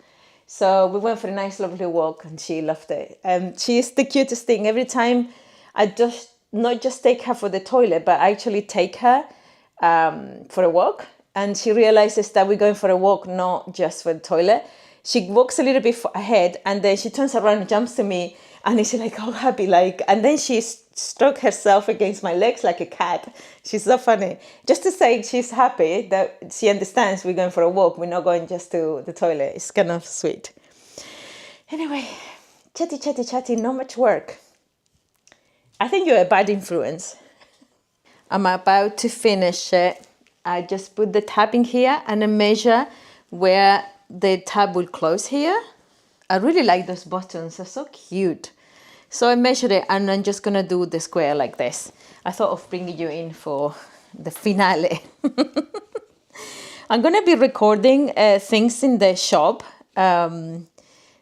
A: So we went for a nice, lovely walk and she loved it. She's the cutest thing. Every time I just not just take her for the toilet, but I actually take her for a walk. And she realizes that we're going for a walk, not just for the toilet. She walks a little bit ahead, and then she turns around and jumps to me, and she's like all happy, like, and then she struck herself against my legs like a cat. She's so funny. Just to say she's happy that she understands we're going for a walk. We're not going just to the toilet. It's kind of sweet. Anyway, chatty, not much work. I think you're a bad influence. I'm about to finish it. I just put the tab in here and I measure where the tab will close here. I really like those buttons, they're so cute. So I measured it and I'm just gonna do the square like this. I thought of bringing you in for the finale. I'm gonna be recording things in the shop,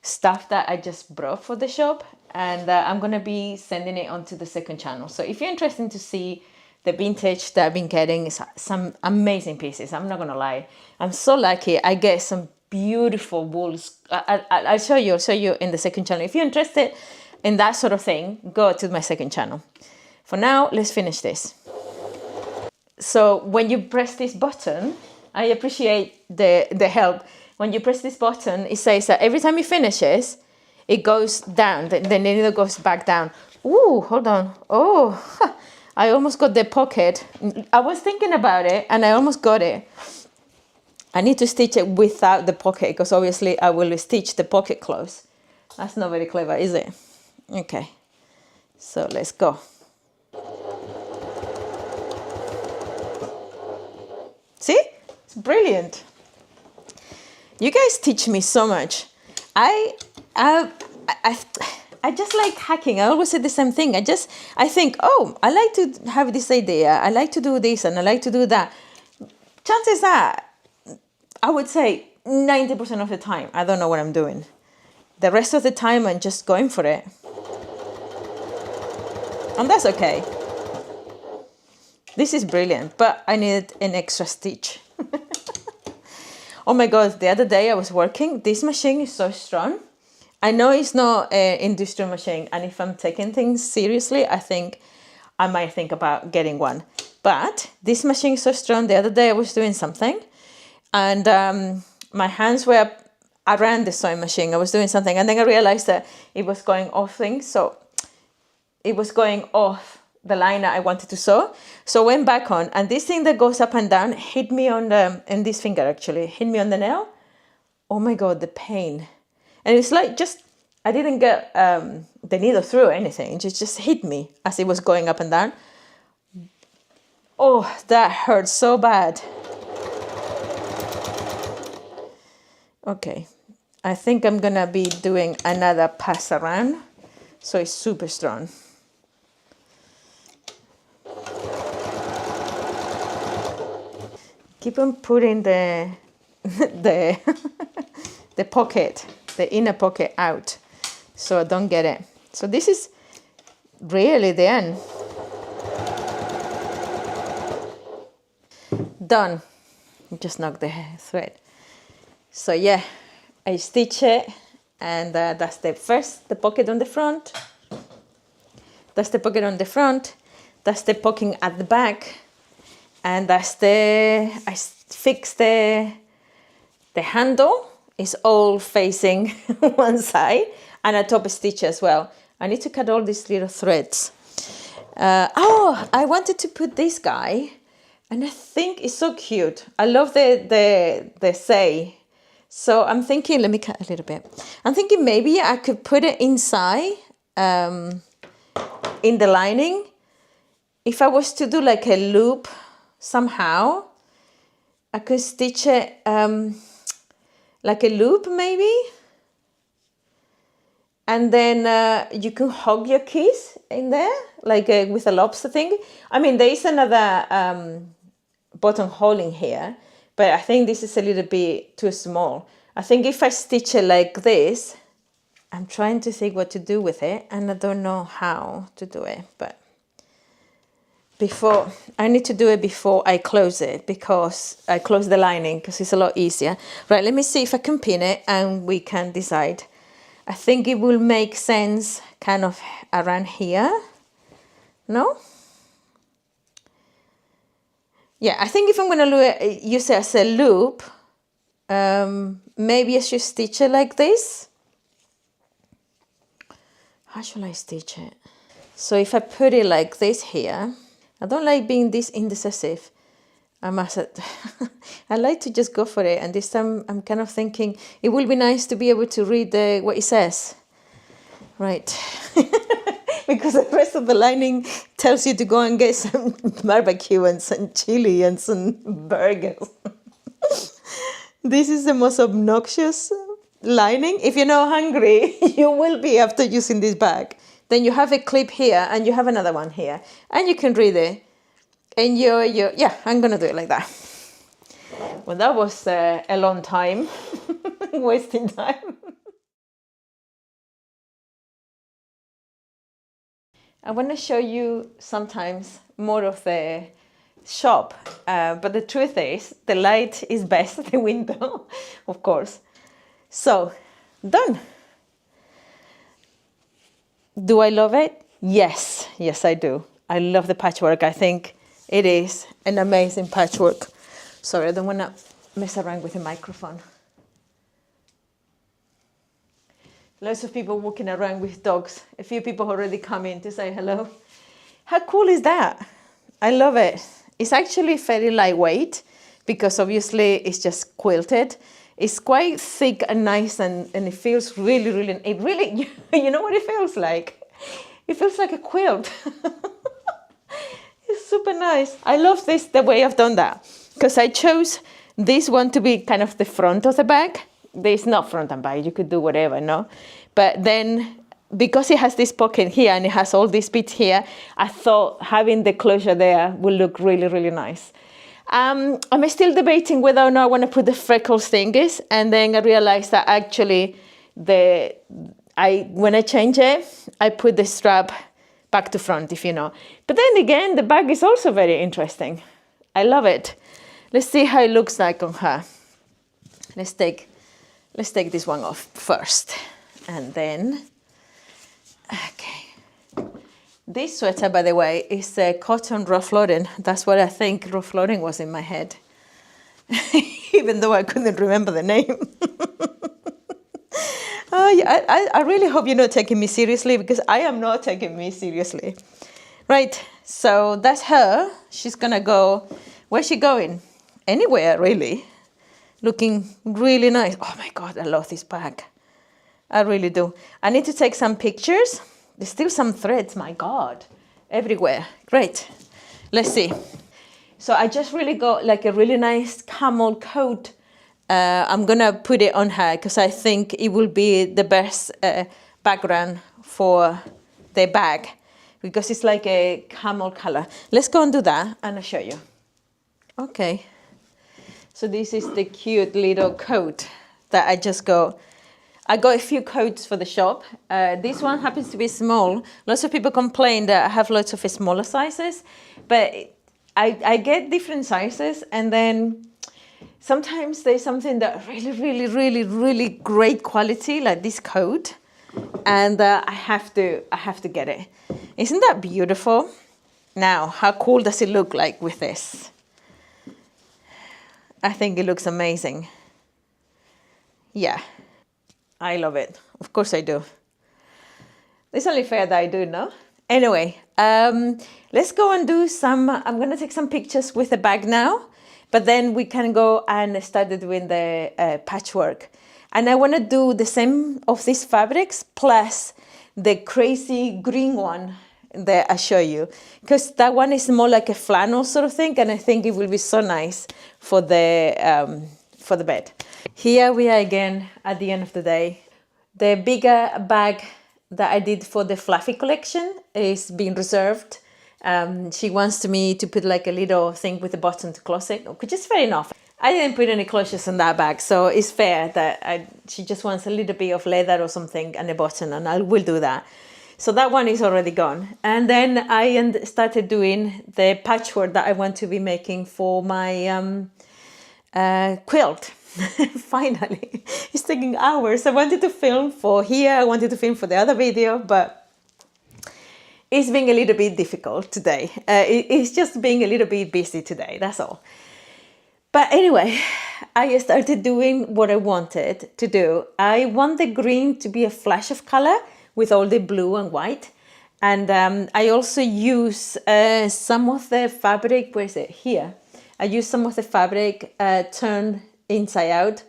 A: stuff that I just brought for the shop, and I'm gonna be sending it onto the second channel. So if you're interested to see the vintage that I've been getting, is some amazing pieces. I'm not gonna lie, I'm so lucky. I get some beautiful wools. I'll show you in the second channel. If you're interested in that sort of thing, go to my second channel. For now, let's finish this. So when you press this button, I appreciate the help. When you press this button, it says that every time it finishes, it goes down. The needle goes back down. Ooh, hold on. Oh, I almost got the pocket. I was thinking about it and I almost got it. I need to stitch it without the pocket because obviously I will stitch the pocket close. That's not very clever, is it? Okay, so let's go. See? It's brilliant. You guys teach me so much. I just like hacking. I always say the same thing. I think, oh, I like to have this idea. I like to do this and I like to do that. Chances are, I would say 90% of the time, I don't know what I'm doing. The rest of the time, I'm just going for it. And that's okay. This is brilliant, but I needed an extra stitch. Oh my God, the other day I was working. This machine is so strong. I know it's not an industrial machine, and if I'm taking things seriously, I think I might think about getting one. But this machine is so strong. The other day I was doing something, and my hands were around the sewing machine. I was doing something, and then I realized that it was going off things. So it was going off the line that I wanted to sew. So I went back on, and this thing that goes up and down hit me on in this finger actually, hit me on the nail. Oh my God, the pain. And it's like just, I didn't get the needle through or anything. It just hit me as it was going up and down. Oh, that hurt so bad. Okay, I think I'm gonna be doing another pass around. So it's super strong. Keep on putting the pocket, the inner pocket out, so I don't get it. So this is really the end. Done. Just knock the thread. So yeah, I stitch it, and that's the pocket on the front. That's the pocket on the front. That's the pocket at the back. And that's I fixed the handle is all facing one side, and a top stitch as well. I need to cut all these little threads. Oh, I wanted to put this guy, and I think it's so cute. I love the say. So I'm thinking, let me cut a little bit. I'm thinking maybe I could put it inside in the lining. If I was to do like a loop somehow, I could stitch it like a loop maybe. And then you can hug your keys in there, like with a lobster thing. I mean, there is another buttonhole in here, but I think this is a little bit too small. I think if I stitch it like this, I'm trying to think what to do with it, and I don't know how to do it, but I need to do it before I close it, because I close the lining, because it's a lot easier. Right, let me see if I can pin it and we can decide. I think it will make sense kind of around here. No? Yeah, I think if I'm going to use it as a loop, maybe I should stitch it like this. How should I stitch it? So if I put it like this here, I don't like being this indecisive. I must I like to just go for it, and this time I'm kind of thinking it will be nice to be able to read what it says. Right. Because the rest of the lining tells you to go and get some barbecue and some chili and some burgers. This is the most obnoxious lining. If you're not hungry, you will be after using this bag. Then you have a clip here and you have another one here, and you can read it. And yeah, I'm gonna do it like that. Well, that was a long time, wasting time. I want to show you sometimes more of the shop, but the truth is the light is best at the window, of course. So, done. Do I love it? Yes, yes I do. I love the patchwork. I think it is an amazing patchwork. Sorry, I don't want to mess around with the microphone. Lots of people walking around with dogs. A few people already come in to say hello. How cool is that? I love it. It's actually fairly lightweight because obviously it's just quilted. It's quite thick and nice, and it feels really, you know what it feels like? It feels like a quilt. It's super nice. I love this, the way I've done that, because I chose this one to be kind of the front of the bag. There's not front and back, you could do whatever, no? But then, because it has this pocket here and it has all these bits here, I thought having the closure there will look really, really nice. I'm still debating whether or not I want to put the freckles thingies, and then I realized that actually when I change it, I put the strap back to front, if you know. But then again, the bag is also very interesting. I love it. Let's see how it looks like on her. Let's take this one off first, and then, okay. This sweater, by the way, is a cotton Ralph Lauren. That's what I think Ralph Lauren was in my head, even though I couldn't remember the name. Oh, yeah, I really hope you're not taking me seriously, because I am not taking me seriously. Right, so that's her. She's gonna go, where's she going? Anywhere, really. Looking really nice. Oh my God, I love this bag. I really do. I need to take some pictures. There's still some threads, my God, everywhere. Great. Let's see. So I just really got like a really nice camel coat. I'm gonna put it on her because I think it will be the best background for the bag, because it's like a camel color. Let's go and do that and I'll show you. Okay. So this is the cute little coat that I just got. I got a few coats for the shop. This one happens to be small. Lots of people complain that I have lots of smaller sizes, but I get different sizes, and then sometimes there's something that really great quality, like this coat, and I have to get it. Isn't that beautiful? Now, how cool does it look like with this? I think it looks amazing. Yeah, I love it. Of course I do. It's only fair that I do, no? Anyway, let's go and do some, I'm going to take some pictures with the bag now, but then we can go and start doing the patchwork. And I want to do the same of these fabrics plus the crazy green one that I show you, because that one is more like a flannel sort of thing, and I think it will be so nice for the bed. Here we are again at the end of the day. The bigger bag that I did for the fluffy collection is being reserved. She wants me to put like a little thing with a button to close it, which is fair enough. I didn't put any closures on that bag, so it's fair that she just wants a little bit of leather or something and a button, and I will do that. So that one is already gone. And then I started doing the patchwork that I want to be making for my quilt. Finally, it's taking hours. I wanted to film for here, I wanted to film for the other video, but it's being a little bit difficult today. It's just being a little bit busy today, that's all. But anyway, I started doing what I wanted to do. I want the green to be a flash of color with all the blue and white. And I also use some of the fabric, where is it? Here. I use some of the fabric turned inside out,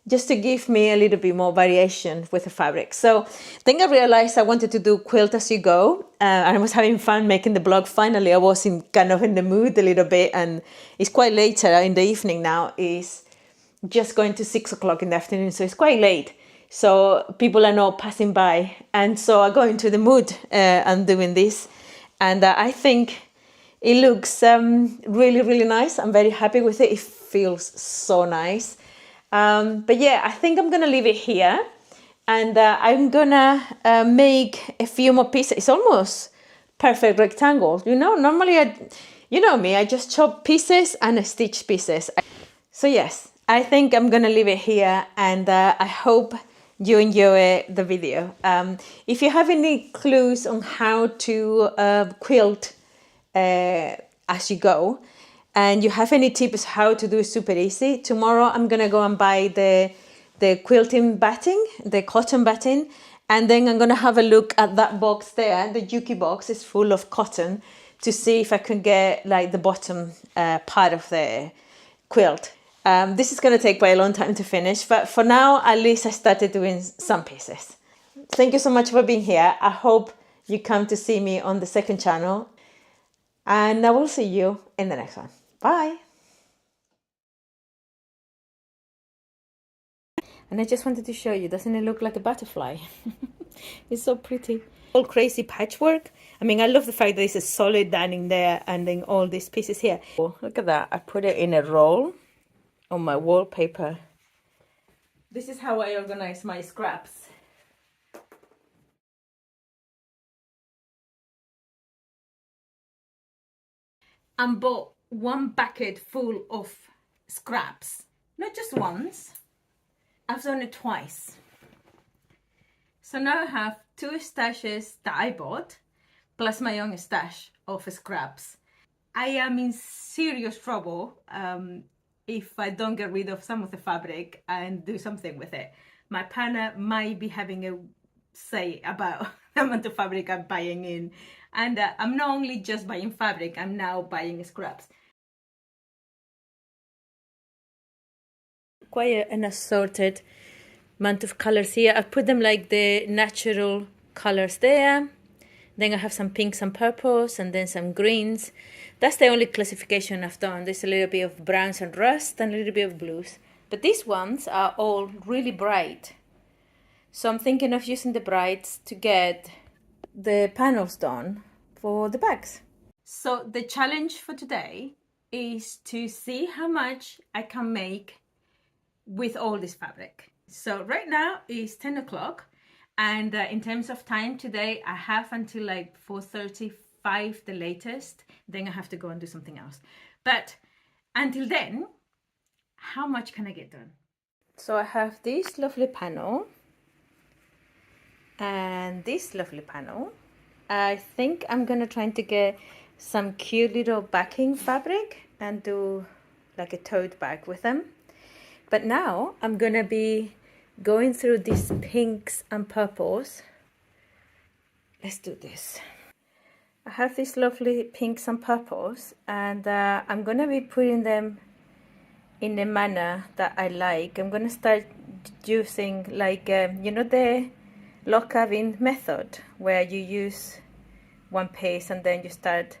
A: just to give me a little bit more variation with the fabric. So then I realized I wanted to do quilt as you go, and I was having fun making the blog. Finally, I was kind of in the mood a little bit, and it's quite later in the evening now. It's just going to 6 o'clock in the afternoon, so it's quite late. So people are not passing by, and so I go into the mood and doing this, and I think it looks really, really nice. I'm very happy with it. It feels so nice. But yeah, I think I'm gonna leave it here, and I'm gonna make a few more pieces. It's almost perfect rectangle. You know, normally you know me, I just chop pieces and I stitch pieces. So yes, I think I'm gonna leave it here, and I hope you enjoy the video. If you have any clues on how to quilt as you go, and you have any tips how to do it super easy, tomorrow I'm gonna go and buy the quilting batting, the cotton batting, and then I'm gonna have a look at that box there. The Yuki box is full of cotton, to see if I can get like the bottom part of the quilt. This is gonna take quite a long time to finish, but for now at least I started doing some pieces. Thank you so much for being here. I hope you come to see me on the second channel, and I will see you in the next one. Bye. And I just wanted to show you, doesn't it look like a butterfly? It's so pretty. All crazy patchwork. I mean, I love the fact that it's a solid darning there, and then all these pieces here. Oh, look at that. I put it in a roll on my wallpaper. This is how I organize my scraps. I bought one bucket full of scraps, not just once. I've done it twice. So now I have 2 stashes that I bought, plus my own stash of scraps. I am in serious trouble if I don't get rid of some of the fabric and do something with it. My partner might be having a say about the amount of fabric I'm buying in. And I'm not only just buying fabric, I'm now buying scraps. Quite an assorted amount of colors here. I put them like the natural colors there. Then I have some pinks and purples, and then some greens. That's the only classification I've done. There's a little bit of browns and rust and a little bit of blues. But these ones are all really bright. So I'm thinking of using the brights to get the panels done for the bags. So the challenge for today is to see how much I can make with all this fabric. So right now it's 10 o'clock, and in terms of time today, I have until like 4:35 the latest. Then I have to go and do something else. But until then, how much can I get done? So I have this lovely panel and this lovely panel. I think I'm gonna try to get some cute little backing fabric and do like a tote bag with them. But now I'm gonna be going through these pinks and purples. Let's do this. I have these lovely pinks and purples, and I'm gonna be putting them in a manner that I like. I'm gonna start using like, you know, the log cabin method, where you use one piece and then you start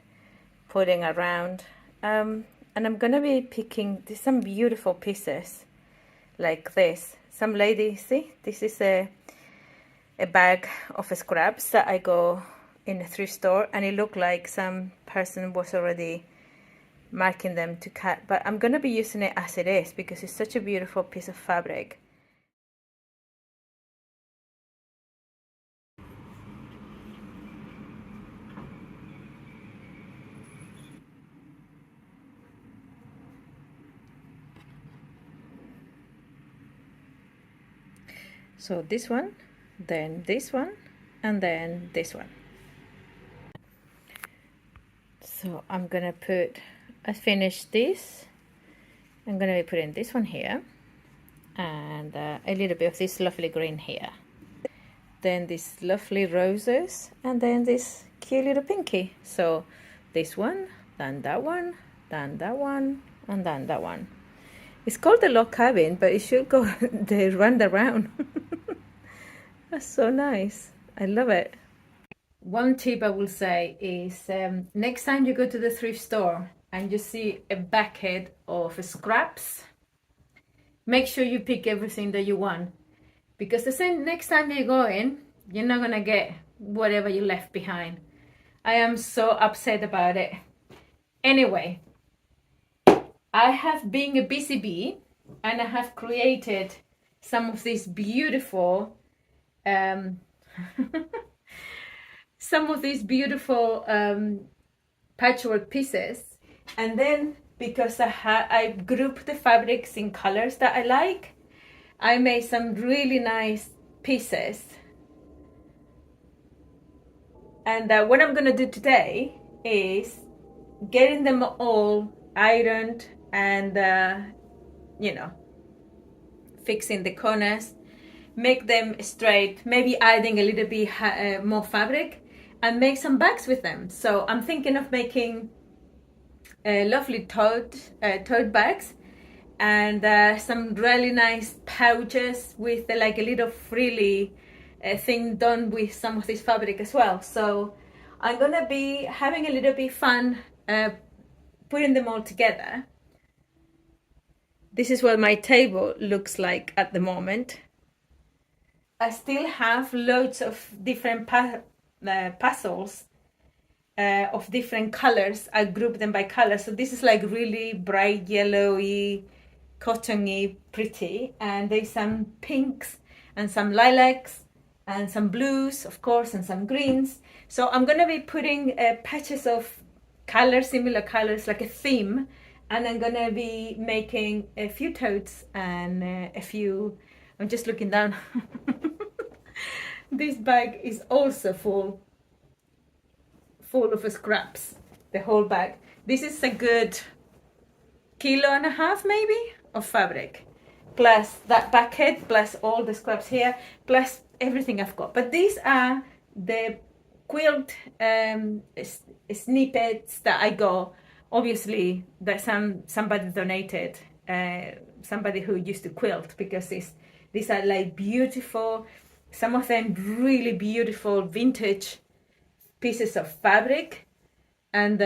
A: putting around. And I'm gonna be picking some beautiful pieces like this. Some lady, see, this is a bag of scraps that I go in a thrift store, and it looked like some person was already marking them to cut, but I'm gonna be using it as it is because it's such a beautiful piece of fabric. So this one, then this one, and then this one. So I'm gonna I finished this. I'm gonna be putting this one here, and a little bit of this lovely green here. Then these lovely roses, and then this cute little pinky. So this one, then that one, then that one, and then that one. It's called the log cabin, but it should go the round around. That's so nice. I love it. One tip I will say is next time you go to the thrift store and you see a bucket of scraps, make sure you pick everything that you want, because next time you go in, you're not gonna get whatever you left behind. I am so upset about it. Anyway, I have been a busy bee, and I have created some of these beautiful patchwork pieces. And then because I grouped the fabrics in colors that I like, I made some really nice pieces. And what I'm gonna do today is getting them all ironed and fixing the corners, make them straight, maybe adding a little bit more fabric, and make some bags with them. So I'm thinking of making lovely tote bags, and some really nice pouches with like a little frilly thing done with some of this fabric as well. So I'm gonna be having a little bit fun putting them all together. This is what my table looks like at the moment. I still have loads of different puzzles of different colors. I group them by color. So this is like really bright yellowy, cottony, pretty. And there's some pinks and some lilacs and some blues, of course, and some greens. So I'm gonna be putting patches of colors, similar colors, like a theme. And I'm gonna be making a few totes and a few, I'm just looking down. This bag is also full of scraps, the whole bag. This is a good 1.5 kilos maybe of fabric, plus that bucket, plus all the scraps here, plus everything I've got. But these are the quilt snippets that I got. Obviously that somebody donated, somebody who used to quilt, because these are like beautiful, some of them really beautiful vintage pieces of fabric. And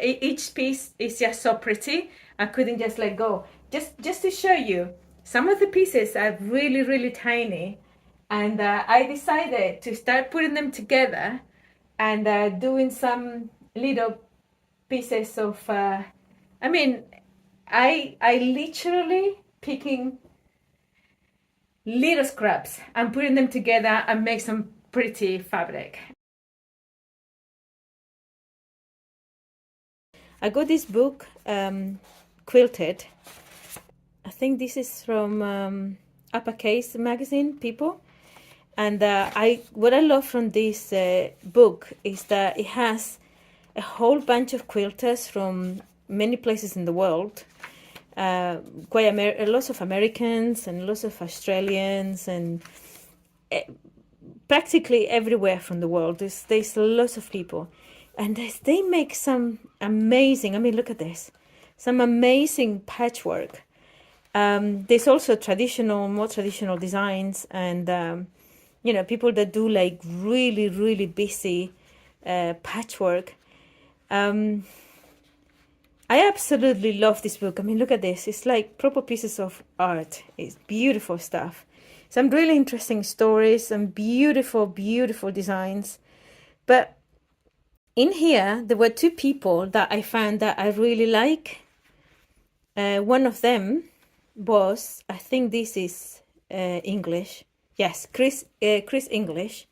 A: each piece is just so pretty. I couldn't just let go. Just to show you, some of the pieces are really, really tiny, and I decided to start putting them together and doing some little pieces of I literally picking little scraps and putting them together and make some pretty fabric. I got this book, Quilted. I think this is from Upcycles magazine, people. And what I love from this book is that it has a whole bunch of quilters from many places in the world. Lots of Americans and lots of Australians, and practically everywhere from the world. There's lots of people, and they make some amazing, look at this, some amazing patchwork. There's also more traditional designs, and people that do like really, really busy patchwork. I absolutely love this book. Look at this. It's like proper pieces of art. It's beautiful stuff. Some really interesting stories, some beautiful, beautiful designs. But in here, there were two people that I found that I really like. One of them was, I think this is English. Yes, Chris English.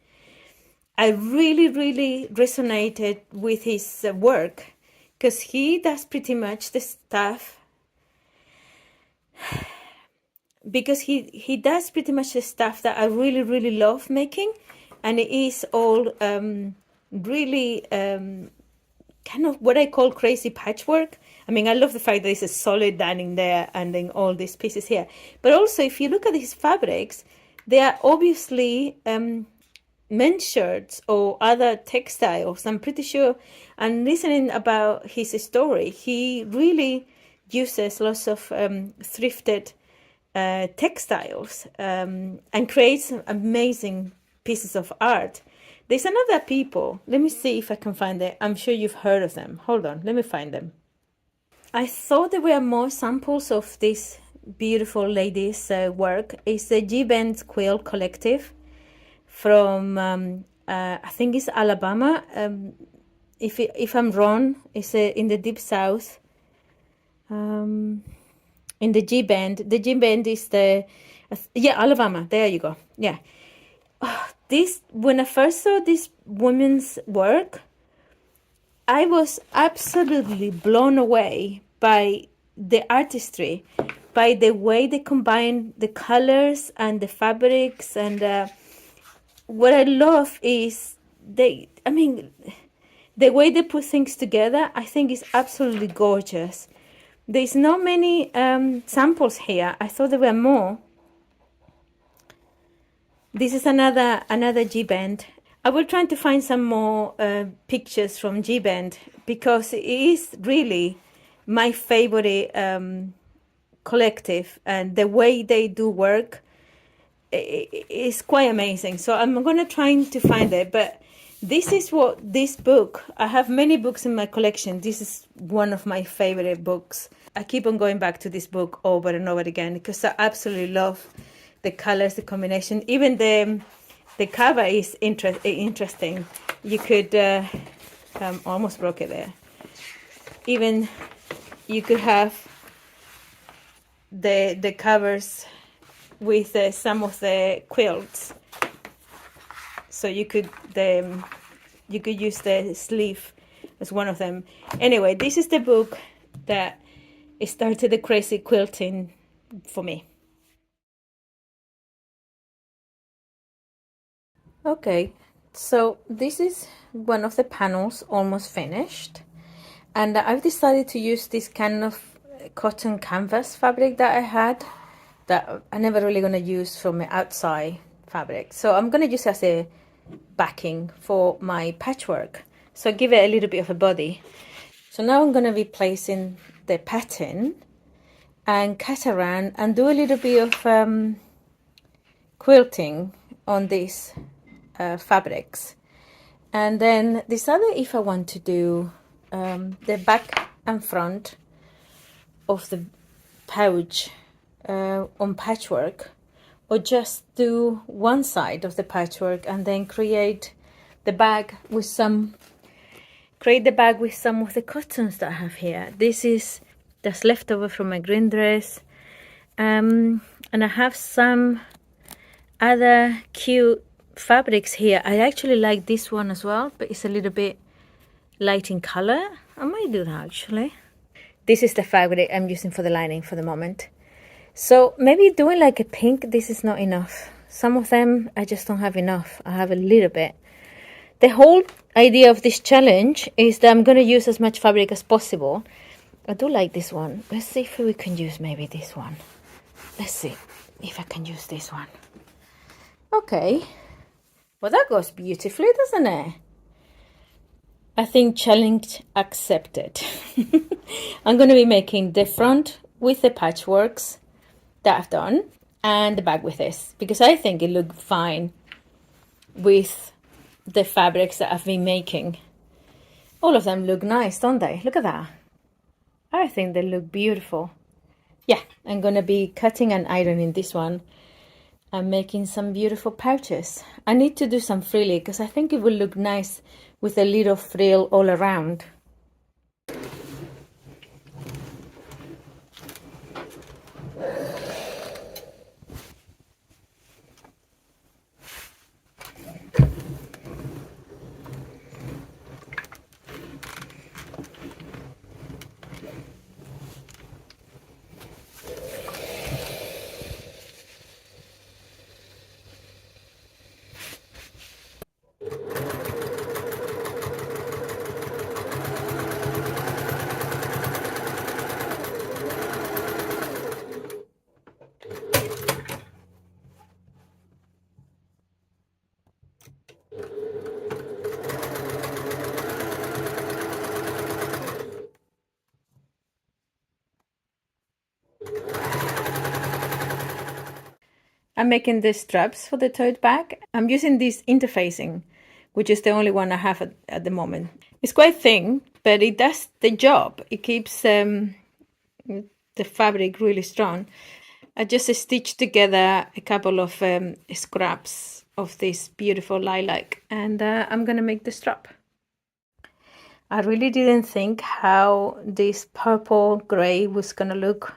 A: I really, really resonated with his work, because he does pretty much the stuff. Because he does pretty much the stuff that I really, really love making, and it is all really kind of what I call crazy patchwork. I mean, I love the fact that there's a solid lining there and then all these pieces here. But also, if you look at these fabrics, they are obviously men's shirts or other textiles. I'm pretty sure, and listening about his story, he really uses lots of thrifted textiles and creates amazing pieces of art. There's another people. Let me see if I can find it. I'm sure you've heard of them. Hold on, let me find them. I thought there were more samples of this beautiful lady's work. It's the G-Bend Quill Collective from, I think it's Alabama. If I'm wrong, it's in the Deep South. In the G-Bend. The G-Bend is the, yeah, Alabama. There you go. Yeah. When I first saw this woman's work, I was absolutely blown away by the artistry, by the way they combine the colors and the fabrics. And what I love is the way they put things together, I think is absolutely gorgeous. There's not many samples here. I thought there were more. This is another G-Bend. I will try to find some more pictures from G-Bend because it is really my favorite collective, and the way they do work is quite amazing. So I'm going to try to find it, but this is what this book, I have many books in my collection. This is one of my favorite books. I keep on going back to this book over and over again because I absolutely love the colors, the combination. Even the cover is interesting. You could almost broke it there. Even you could have the covers with some of the quilts. So you could use the sleeve as one of them. Anyway, this is the book that started the crazy quilting for me. Okay, so this is one of the panels almost finished, and I've decided to use this kind of cotton canvas fabric that I had that I'm never really going to use for my outside fabric. So I'm going to use it as a backing for my patchwork, so give it a little bit of a body. So now I'm going to be placing the pattern and cut around and do a little bit of quilting on these fabrics, and then decide if I want to do the back and front of the pouch on patchwork, or just do one side of the patchwork and then create the bag with some of the cottons that I have here. This is that's leftover from my green dress, and I have some other cute fabrics here. I actually like this one as well, but it's a little bit light in color. I might do that actually. This is the fabric I'm using for the lining for the moment. So maybe doing like a pink, this is not enough. Some of them I just don't have enough. I have a little bit. The whole idea of this challenge is that I'm going to use as much fabric as possible. I do like this one. Let's see if we can use maybe this one. Let's see if I can use this one. Okay. Well, that goes beautifully, doesn't it? I think challenge accepted. I'm going to be making the front with the patchworks that I've done and the back with this, because I think it looked fine with the fabrics that I've been making. All of them look nice, don't they? Look at that. I think they look beautiful. Yeah, I'm going to be cutting and ironing this one. I'm making some beautiful pouches. I need to do some frilly because I think it will look nice with a little frill all around. I'm making the straps for the tote bag. I'm using this interfacing, which is the only one I have at the moment. It's quite thin, but it does the job. It keeps the fabric really strong. I just stitched together a couple of scraps of this beautiful lilac, and I'm gonna make the strap. I really didn't think how this purple gray was gonna look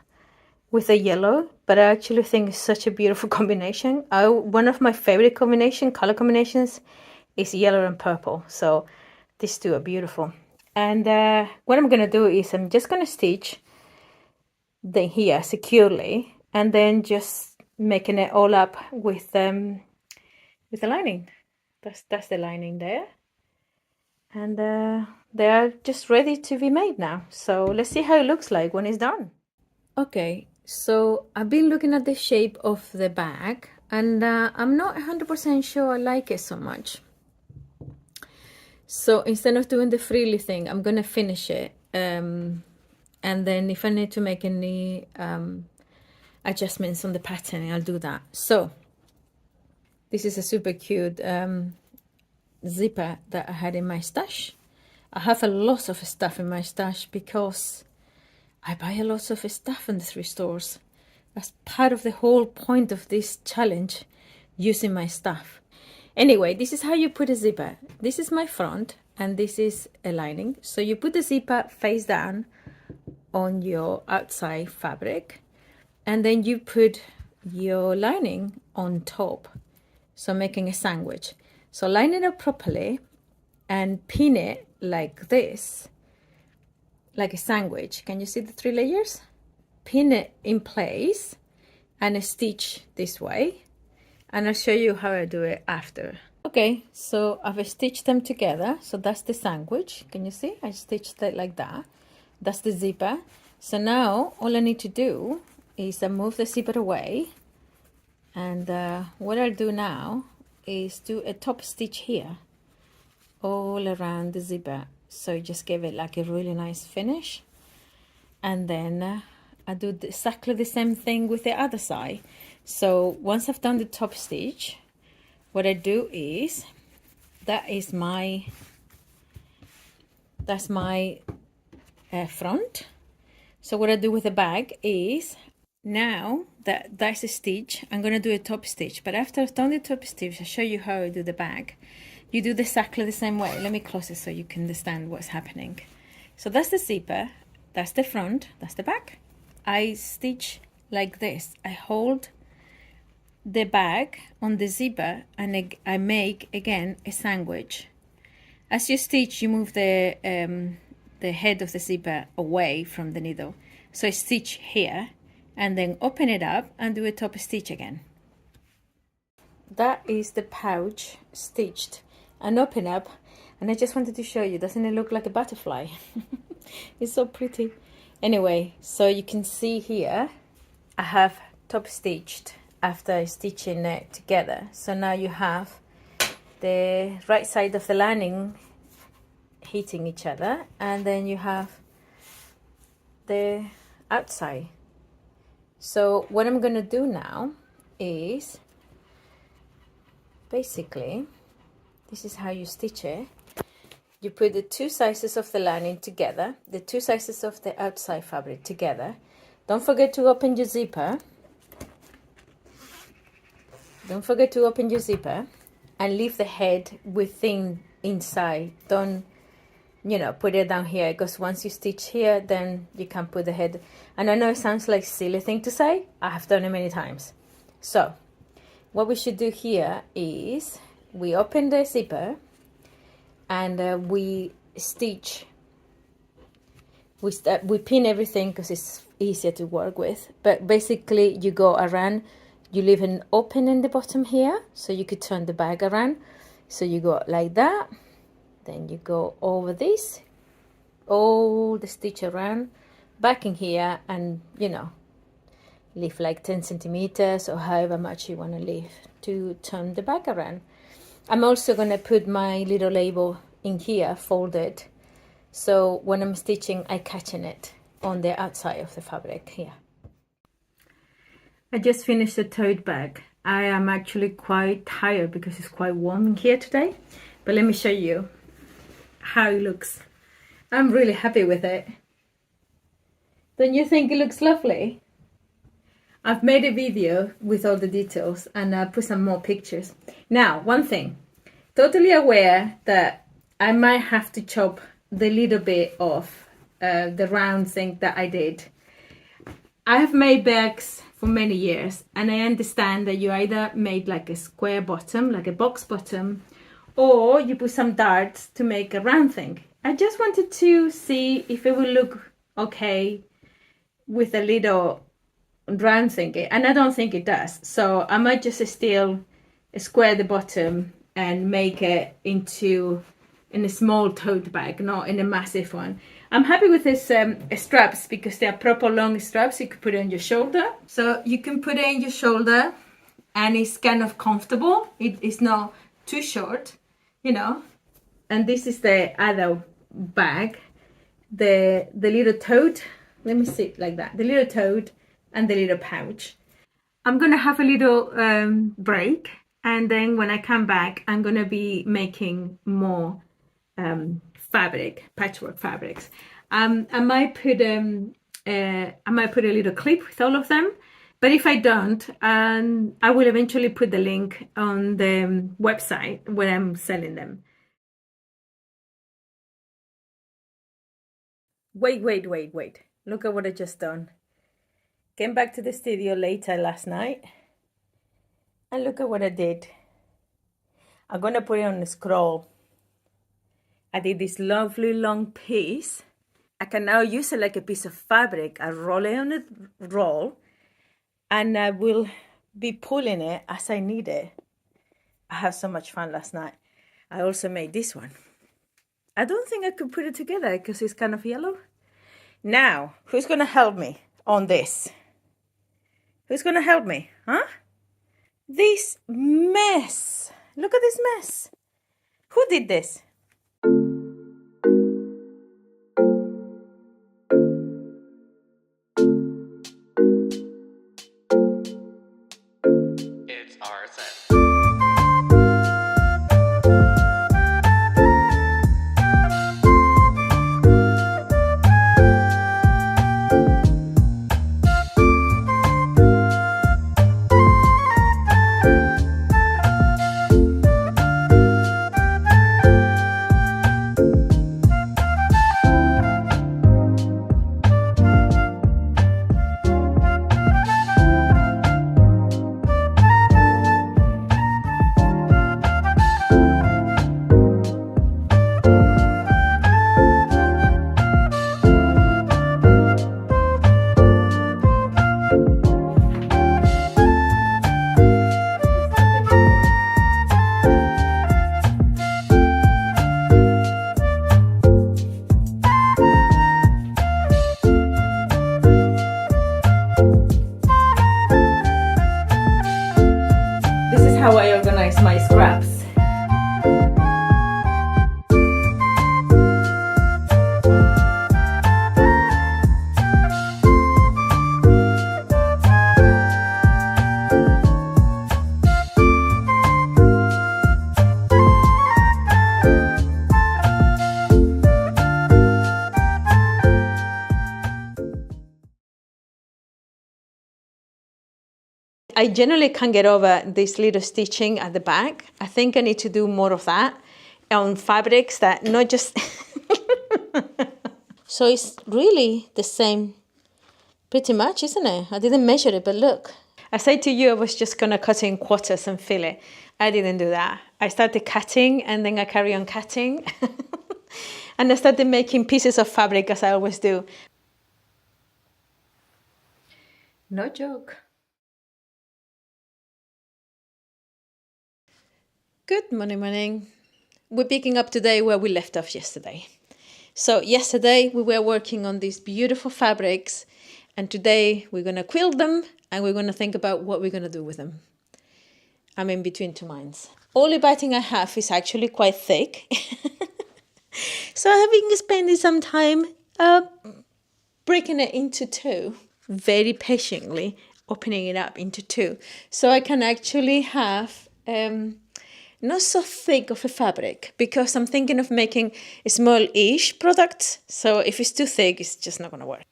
A: with the yellow, but I actually think it's such a beautiful combination. One of my favorite color combinations is yellow and purple, so these two are beautiful. And what I'm gonna do is I'm just gonna stitch the here securely, and then just making it all up with the lining. That's the lining there, and they are just ready to be made now. So let's see how it looks like when it's done. Okay, so I've been looking at the shape of the bag, and I'm not 100% sure I like it so much. So instead of doing the frilly thing, I'm gonna finish it, and then if I need to make any adjustments on the pattern, I'll do that. So this is a super cute zipper that I had in my stash. I have a lot of stuff in my stash because I buy a lot of stuff in the thrift stores. That's part of the whole point of this challenge, using my stuff. Anyway, this is how you put a zipper. This is my front, and this is a lining. So you put the zipper face down on your outside fabric, and then you put your lining on top, so making a sandwich. So line it up properly and pin it like this, like a sandwich. Can you see the 3 layers? Pin it in place and stitch this way, and I'll show you how I do it after. Okay, so I've stitched them together. So that's the sandwich. Can you see? I stitched it like that. That's the zipper. So now all I need to do is I move the zipper away, and what I'll do now is do a top stitch here all around the zipper, so just give it like a really nice finish. And then I do exactly the same thing with the other side. So once I've done the top stitch, what I do is that's my front. So what I do with the bag is, now that's a stitch, I'm gonna do a top stitch, but after I've done the top stitch, I'll show you how I do the bag. You do exactly the same way. Let me close it so you can understand what's happening. So that's the zipper, that's the front, that's the back. I stitch like this. I hold the bag on the zipper, and I make again a sandwich. As you stitch, you move the head of the zipper away from the needle. So I stitch here and then open it up and do a top stitch again. That is the pouch stitched and open up, and I just wanted to show you, doesn't it look like a butterfly? It's so pretty. Anyway, so you can see here I have top stitched after stitching it together. So now you have the right side of the lining hitting each other, and then you have the outside. So what I'm gonna do now is, basically, this is how you stitch it. You put the 2 sizes of the lining together, the 2 sizes of the outside fabric together. Don't forget to open your zipper. Don't forget to open your zipper and leave the head within inside. Don't, put it down here, because once you stitch here, then you can put the head. And I know it sounds like a silly thing to say. I have done it many times. So what we should do here is we open the zipper and we stitch. We pin everything because it's easier to work with. But basically you go around, you leave an open in the bottom here, so you could turn the bag around. So you go like that, then you go over this, all the stitch around, back in here, and leave like 10 centimeters or however much you want to leave to turn the bag around. I'm also going to put my little label in here, folded, so when I'm stitching, I catching it on the outside of the fabric here. I just finished the tote bag. I am actually quite tired because it's quite warm in here today, but let me show you how it looks. I'm really happy with it. Don't you think it looks lovely? I've made a video with all the details and I put some more pictures. Now, one thing, totally aware that I might have to chop the little bit off the round thing that I did. I have made bags for many years and I understand that you either made like a square bottom, like a box bottom, or you put some darts to make a round thing. I just wanted to see if it would look okay with a little round thingy, and I don't think it does, so I might just still square the bottom and make it into in a small tote bag, not in a massive one. I'm happy with this straps because they are proper long straps. You could put it on your shoulder, so you can put it in your shoulder and it's kind of comfortable. It's not too short, you know. And this is the other bag, the little tote. Let me see it like that, the little tote and the little pouch. I'm gonna have a little break, and then when I come back I'm gonna be making more fabric, patchwork fabrics. I might put a little clip with all of them, but if I don't, I will eventually put the link on the website where I'm selling them. Wait, look at what I just done. Came back to the studio later last night and look at what I did. I'm gonna put it on the scroll. I did this lovely long piece. I can now use it like a piece of fabric. I roll it on a roll and I will be pulling it as I need it. I had so much fun last night. I also made this one. I don't think I could put it together because it's kind of yellow. Now, who's gonna help me on this? Who's gonna help me, huh? This mess. Look at this mess. Who did this?
B: It's RSS.
A: How I organize my scraps. I generally can't get over this little stitching at the back. I think I need to do more of that on fabrics that not just... So it's really the same pretty much, isn't it? I didn't measure it, but look. I said to you I was just gonna cut it in quarters and fill it. I didn't do that. I started cutting and then I carry on cutting. And I started making pieces of fabric as I always do. No joke. Good morning. We're picking up today where we left off yesterday. So yesterday we were working on these beautiful fabrics, and today we're gonna quilt them and we're gonna think about what we're gonna do with them. I'm in between two minds. only batting I have is actually quite thick. So I've been spending some time breaking it into two, very patiently opening it up into two, so I can actually have not so thick of a fabric, because I'm thinking of making a small-ish product. So if it's too thick, it's just not going to work.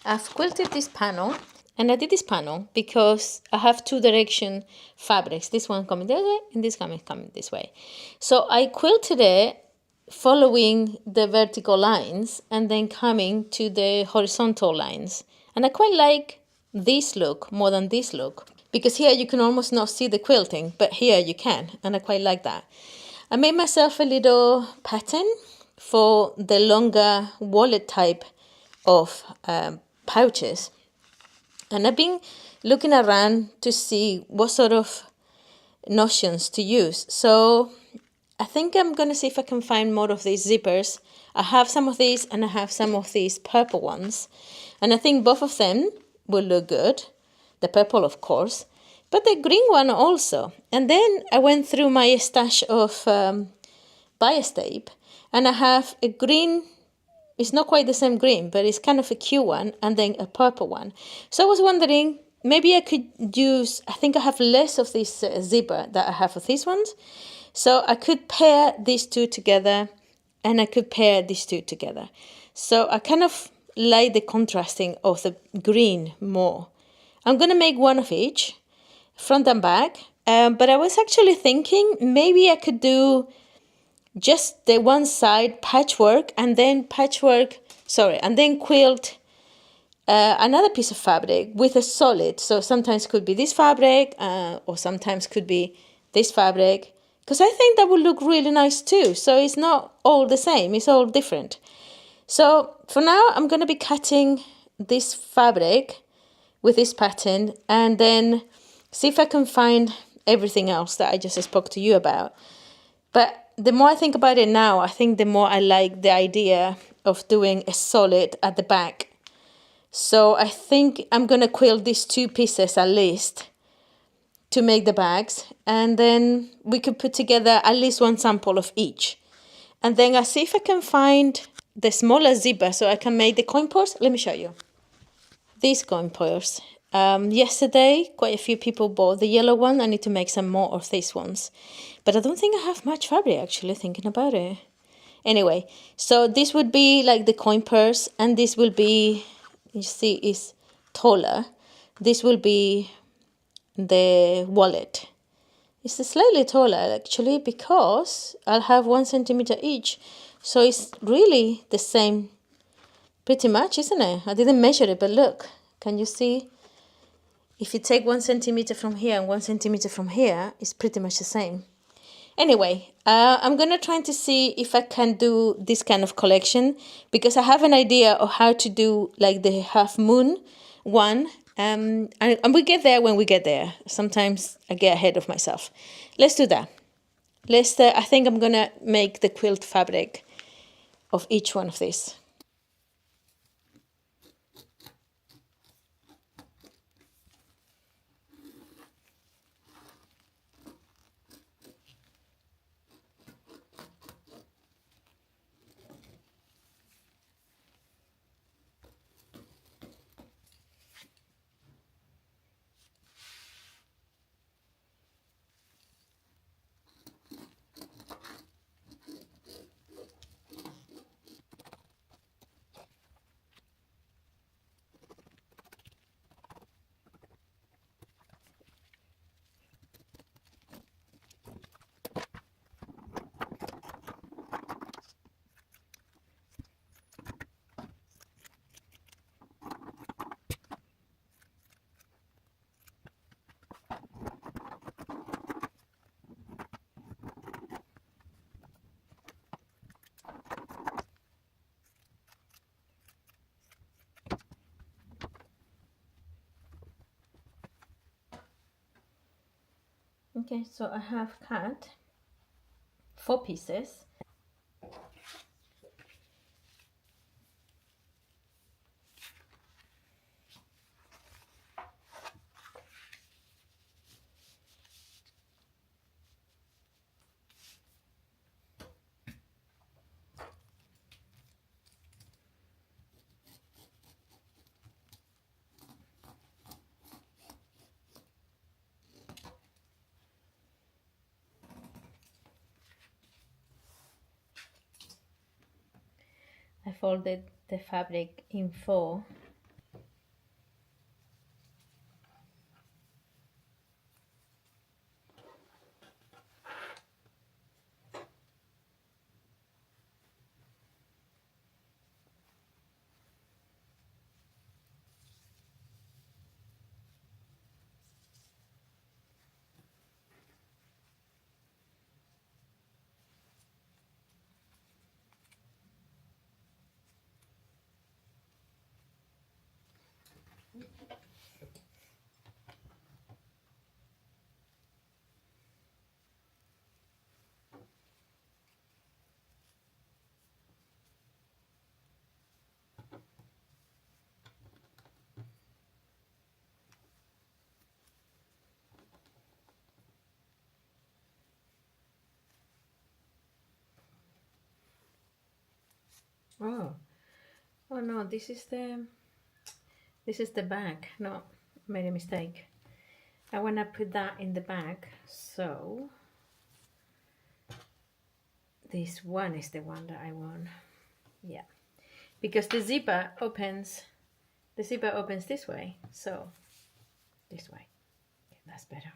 A: I've quilted this panel, and I did this panel because I have two direction fabrics. This one coming this way and this coming this way. So I quilted it following the vertical lines and then coming to the horizontal lines. And I quite like this look more than this look, because here you can almost not see the quilting, but here you can, and I quite like that. I made myself a little pattern for the longer wallet type of pouches, and I've been looking around to see what sort of notions to use. So I think I'm gonna see if I can find more of these zippers. I have some of these and I have some of these purple ones, and I think both of them will look good. The purple, of course, but the green one also. And then I went through my stash of bias tape, and I have a green. It's not quite the same green, but it's kind of a cute one, and then a purple one. So I was wondering, maybe I could use, I think I have less of this zipper that I have of these ones. So I could pair these two together, and I could pair these two together. So I kind of like the contrasting of the green more. I'm going to make one of each, front and back. But I was actually thinking maybe I could do just the one side patchwork, and then quilt another piece of fabric with a solid. So sometimes could be this fabric, or sometimes could be this fabric, because I think that would look really nice too. So it's not all the same, it's all different. So for now, I'm going to be cutting this fabric with this pattern, and then see if I can find everything else that I just spoke to you about. But the more I think about it now, I think the more I like the idea of doing a solid at the back. So I think I'm going to quilt these two pieces at least to make the bags. And then we could put together at least one sample of each. And then I'll see if I can find the smaller zipper so I can make the coin purse. Let me show you. These coin purse. Yesterday, quite a few people bought the yellow one. I need to make some more of these ones. But I don't think I have much fabric, actually, thinking about it. Anyway, so this would be like the coin purse, and this will be, you see, is taller. This will be the wallet. It's slightly taller, actually, because I'll have 1 centimeter each. So it's really the same, pretty much, isn't it? I didn't measure it, but look, can you see? If you take 1 centimeter from here and 1 centimeter from here, it's pretty much the same. Anyway, I'm going to try to see if I can do this kind of collection, because I have an idea of how to do like the half moon one. And we get there when we get there. Sometimes I get ahead of myself. Let's do that. I think I'm going to make the quilt fabric of each one of these. Okay, so I have cut 4 pieces. I folded the fabric in 4. Oh no, this is the back. No, made a mistake. I want to put that in the back, so this one is the one that I want. Yeah, because the zipper opens this way, so this way. Yeah, that's better.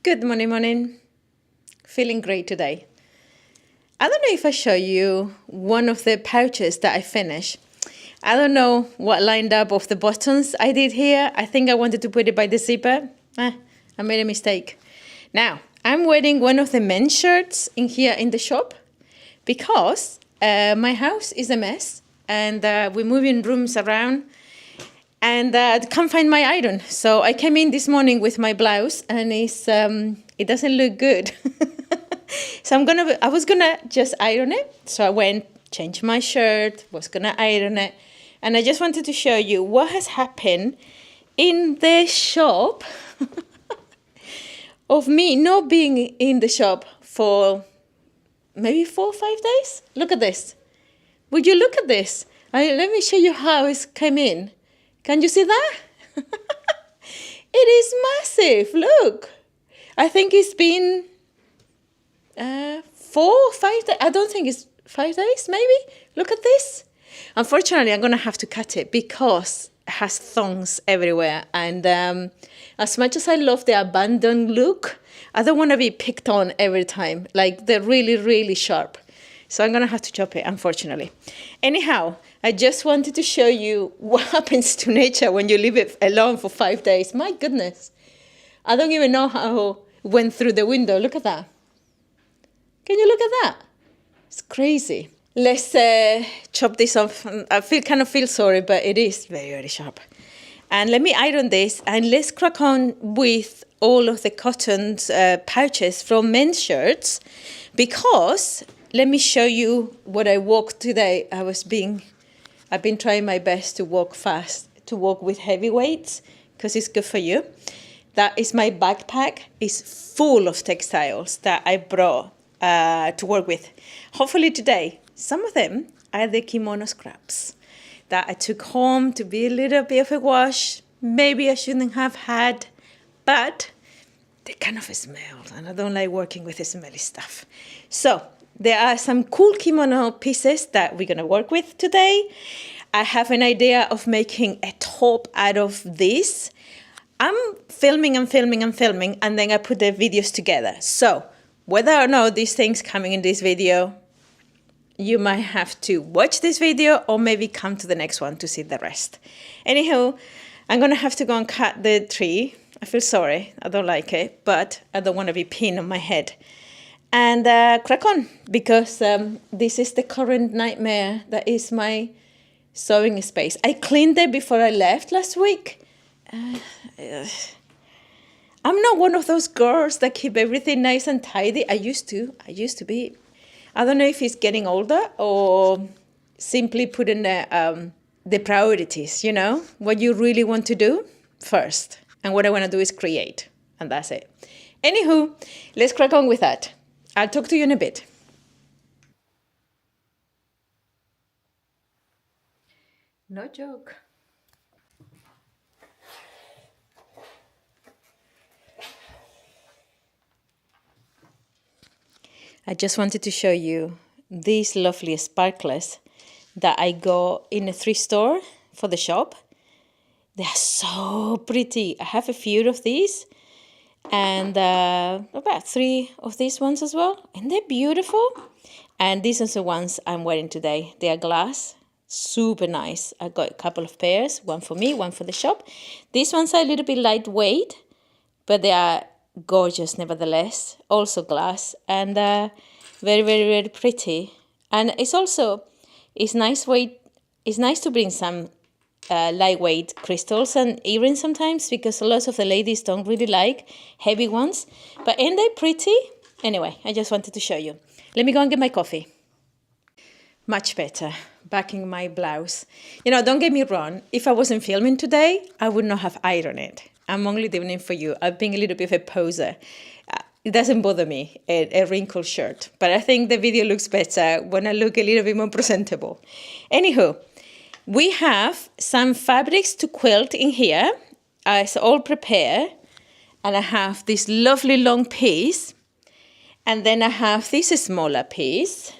A: Good morning. Feeling great today. I don't know if I show you one of the pouches that I finished. I don't know what lined up of the buttons I did here. I think I wanted to put it by the zipper. I made a mistake. Now, I'm wearing one of the men's shirts in here in the shop because my house is a mess and we're moving rooms around and I can't find my iron. So I came in this morning with my blouse and it doesn't look good. So I was gonna just iron it. So I went, changed my shirt, was gonna iron it. And I just wanted to show you what has happened in the shop of me not being in the shop for maybe 4 or 5 days. Look at this. Would you look at this? Let me show you how it came in. Can you see that? It is massive. Look. I think it's been 4 or 5 days. I don't think it's 5 days, maybe. Look at this. Unfortunately, I'm going to have to cut it because it has thongs everywhere. And as much as I love the abandoned look, I don't want to be picked on every time. Like, they're really, really sharp. So I'm going to have to chop it, unfortunately. Anyhow, I just wanted to show you what happens to nature when you leave it alone for 5 days. My goodness. I don't even know how it went through the window. Look at that. Can you look at that? It's crazy. Let's chop this off. I kind of feel sorry, but it is very, very sharp. And let me iron this and let's crack on with all of the cotton pouches from men's shirts because let me show you what I walked today. I've been trying my best to walk fast, to walk with heavy weights because it's good for you. That is my backpack. It's full of textiles that I brought to work with. Hopefully today, some of them are the kimono scraps that I took home to be a little bit of a wash. Maybe I shouldn't have had, but they kind of smell and I don't like working with the smelly stuff. So there are some cool kimono pieces that we're going to work with today. I have an idea of making a top out of this. I'm filming, and then I put the videos together. So whether or not these things coming in this video, you might have to watch this video or maybe come to the next one to see the rest. Anyhow, I'm going to have to go and cut the tree. I feel sorry. I don't like it, but I don't want to be pinned on my head. And crack on, because this is the current nightmare that is my sewing space. I cleaned it before I left last week. I'm not one of those girls that keep everything nice and tidy. I used to be. I don't know if it's getting older or simply putting the priorities, you know, what you really want to do first. And what I want to do is create. And that's it. Anywho, let's crack on with that. I'll talk to you in a bit. No joke. I just wanted to show you these lovely sparklers that I got in a thrift store for the shop. They're so pretty. I have a few of these and about 3 of these ones as well. And they're beautiful. And these are the ones I'm wearing today. They are glass, super nice. I got a couple of pairs, one for me, one for the shop. These ones are a little bit lightweight, but they are gorgeous nevertheless, also glass, and very, very, very pretty. And it's nice to bring some lightweight crystals and earrings sometimes, because a lot of the ladies don't really like heavy ones, but ain't they pretty? Anyway, I just wanted to show you. Let me go and get my coffee. Much better, back in my blouse. You know, don't get me wrong, if I wasn't filming today, I would not have ironed it. I'm only doing it for you. I'm being a little bit of a poser. It doesn't bother me, a wrinkled shirt. But I think the video looks better when I look a little bit more presentable. Anywho, we have some fabrics to quilt in here. It's all prepared. And I have this lovely long piece. And then I have this smaller piece.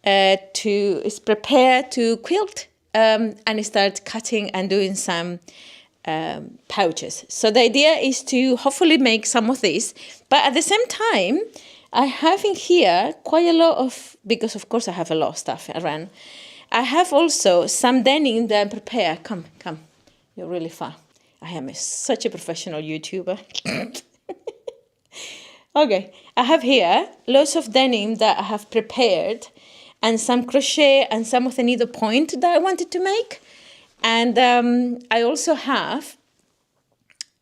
A: It's prepared to quilt and start cutting and doing some pouches. So the idea is to hopefully make some of these, but at the same time, I have in here quite a lot of, because of course I have a lot of stuff around. I have also some denim that I prepare. Come, you're really far. I am such a professional YouTuber. Okay, I have here lots of denim that I have prepared, and some crochet and some of the needle point that I wanted to make. And I also have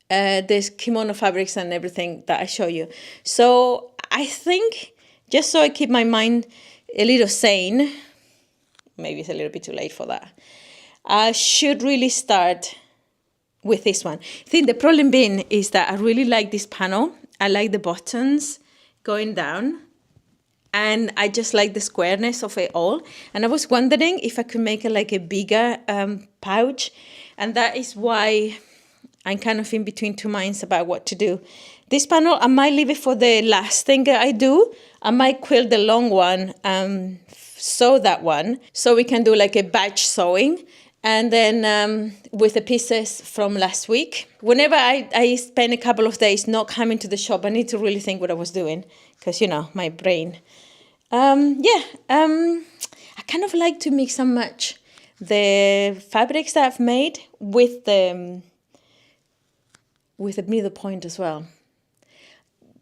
A: this kimono fabrics and everything that I show you. So I think, just so I keep my mind a little sane, maybe it's a little bit too late for that, I should really start with this one. I think the problem being is that I really like this panel. I like the buttons going down, and I just like the squareness of it all. And I was wondering if I could make it like a bigger pouch, and that is why I'm kind of in between two minds about what to do. This panel, I might leave it for the last thing that I do. I might quilt the long one, sew that one, so we can do like a batch sewing. And then with the pieces from last week, whenever I spend a couple of days not coming to the shop, I need to really think what I was doing, because, you know, my brain. I kind of like to mix and match the fabrics that I've made with the middle point as well.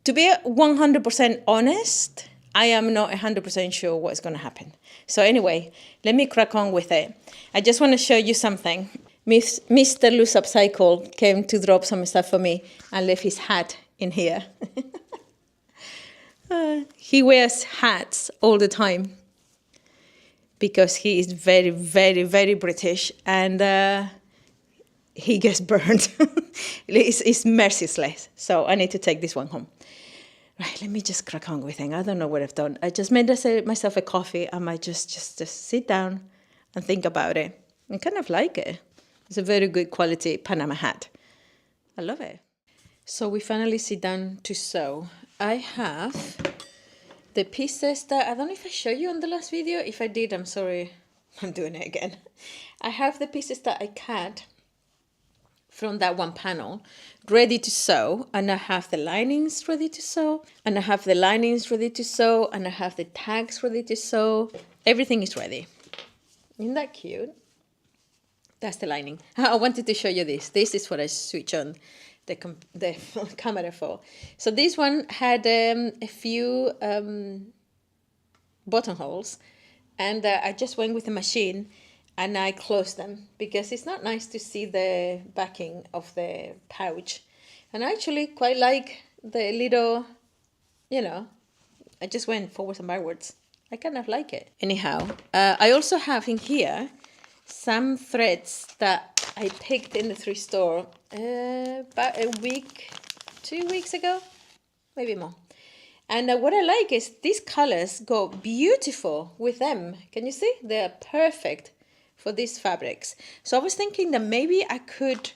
A: To be 100% honest, I am not 100% sure what's going to happen. So anyway, let me crack on with it. I just want to show you something. Mr. Luz Upcycles came to drop some stuff for me and left his hat in here. He wears hats all the time because he is very, very, very British, and he gets burned. It's merciless. So I need to take this one home. Right, let me just crack on with it. I don't know what I've done. I just made myself a coffee. I might just sit down and think about it. I kind of like it. It's a very good quality Panama hat. I love it. So we finally sit down to sew. I have the pieces that, I don't know if I showed you on the last video. If I did, I'm sorry. I'm doing it again. I have the pieces that I cut from that one panel ready to sew, and I have the linings ready to sew, and I have the linings ready to sew, and I have the tags ready to sew. Everything is ready. Isn't that cute? That's the lining. I wanted to show you this. This is what I switch on the camera for. So this one had a few buttonholes, and I just went with the machine and I closed them because it's not nice to see the backing of the pouch. And I actually quite like the little, you know, I just went forwards and backwards. I kind of like it. Anyhow, I also have in here some threads that I picked in the thrift store about a week, 2 weeks ago, maybe more. And what I like is these colors go beautiful with them. Can you see? They're perfect for these fabrics. So I was thinking that maybe I could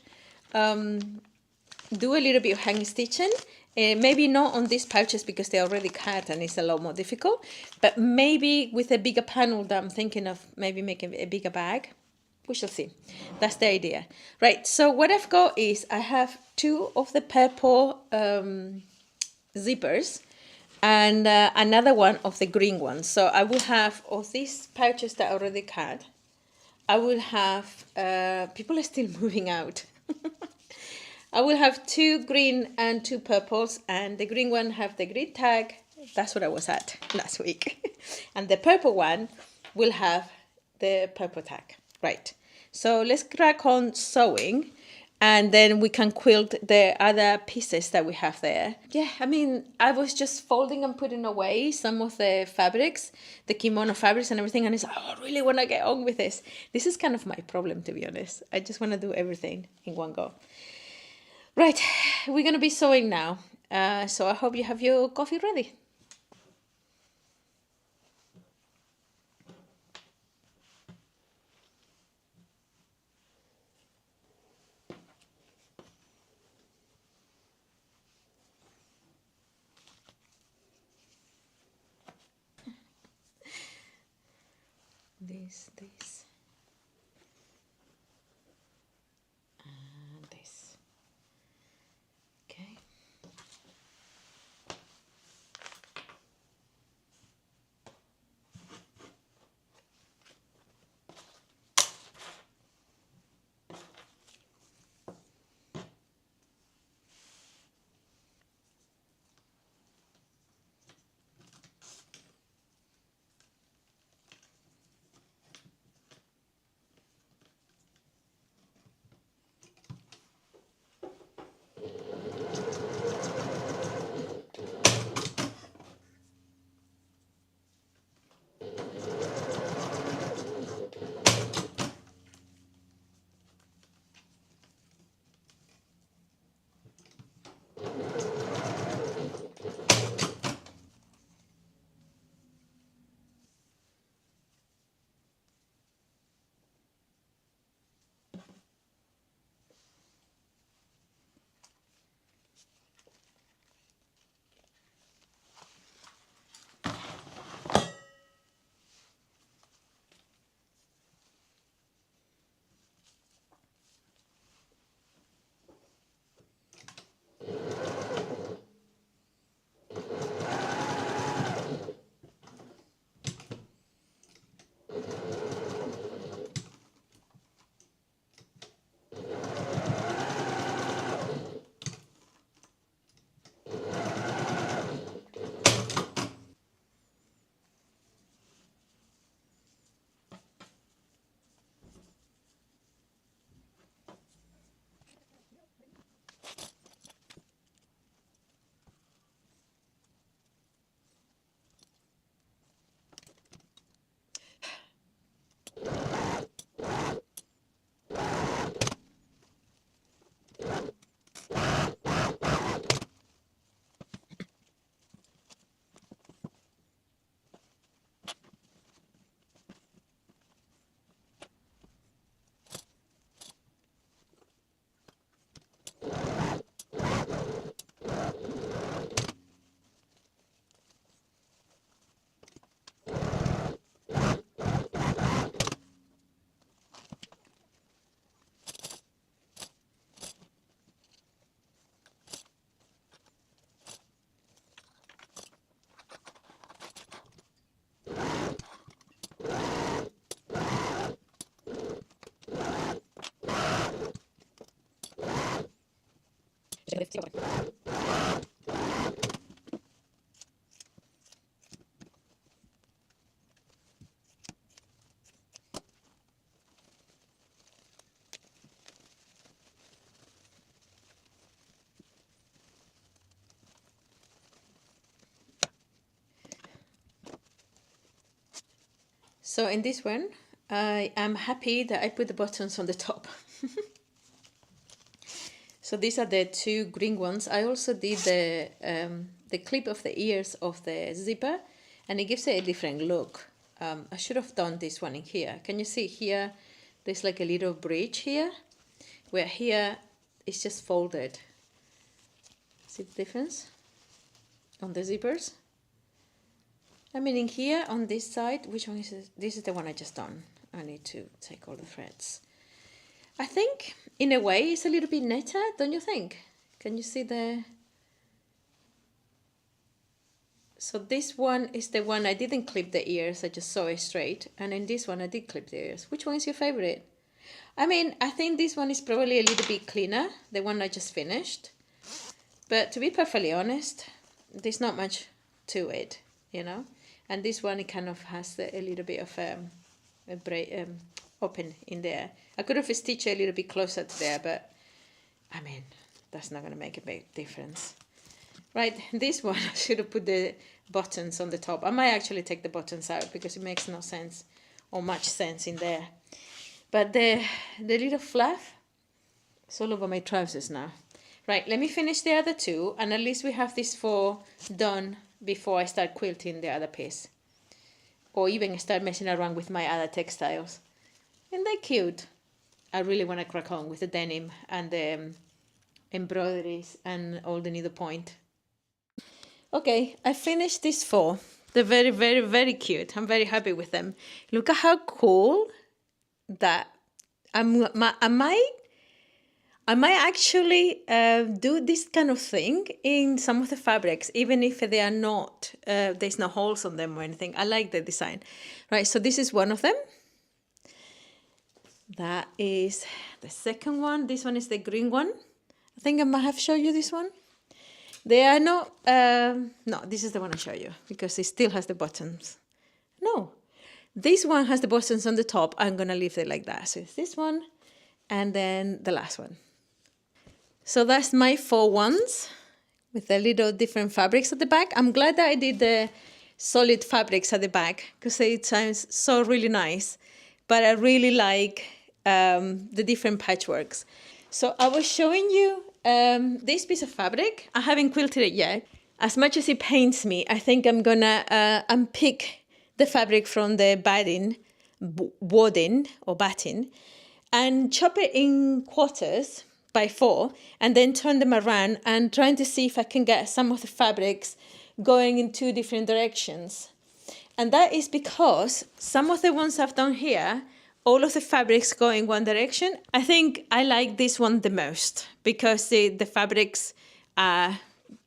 A: do a little bit of hang stitching. Maybe not on these pouches because they're already cut and it's a lot more difficult. But maybe with a bigger panel that I'm thinking of maybe making a bigger bag. We shall see. That's the idea. Right, so what I've got is I have 2 of the purple zippers and another one of the green ones. So I will have all these pouches that I already cut. I will have, people are still moving out. I will have 2 green and 2 purples, and the green one have the green tag. That's what I was at last week. And the purple one will have the purple tag. Right, so let's crack on sewing, and then we can quilt the other pieces that we have there. Yeah, I mean, I was just folding and putting away some of the fabrics, the kimono fabrics and everything, and it's like, oh, I really want to get on with this. This is kind of my problem, to be honest. I just want to do everything in one go. Right, we're going to be sewing now. So I hope you have your coffee ready. This. So in this one, I am happy that I put the buttons on the top. So these are the two green ones. I also did the clip of the ears of the zipper, and it gives it a different look. I should have done this one in here. Can you see here? There's like a little bridge here, where here it's just folded. See the difference on the zippers? I mean, in here on this side, which one is this? This is the one I just done. I need to take all the threads. I think in a way it's a little bit netter, don't you think? Can you see the... So this one is the one I didn't clip the ears, I just saw it straight. And in this one I did clip the ears. Which one is your favorite? I mean, I think this one is probably a little bit cleaner, the one I just finished. But to be perfectly honest, there's not much to it, you know? And this one, it kind of has a little bit of open in there. I could have stitched a little bit closer to there, but I mean, that's not going to make a big difference. Right, this one, I should have put the buttons on the top. I might actually take the buttons out because it makes no sense or much sense in there. But the little fluff, it's all over my trousers now. Right, let me finish the other two, and at least we have these four done before I start quilting the other piece. Or even start messing around with my other textiles. And they're cute. I really want to crack on with the denim and the embroideries and all the needlepoint. Okay, I finished these four. They're very, very, very cute. I'm very happy with them. Look at how cool that I might actually do this kind of thing in some of the fabrics, even if they are not, there's no holes on them or anything. I like the design. Right, so this is one of them. That is the second one. This one is the green one. I think I might have shown you this one. They are not, no, this is the one I show you because it still has the buttons. No, this one has the buttons on the top. I'm going to leave it like that. So it's this one and then the last one. So that's my four ones with the little different fabrics at the back. I'm glad that I did the solid fabrics at the back because it sounds so really nice. But I really like the different patchworks. So I was showing you this piece of fabric. I haven't quilted it yet. As much as it pains me, I think I'm gonna unpick the fabric from the wadding or batting and chop it in quarters by 4 and then turn them around and trying to see if I can get some of the fabrics going in 2 different directions. And that is because some of the ones I've done here, all of the fabrics go in one direction. I think I like this one the most because the fabrics are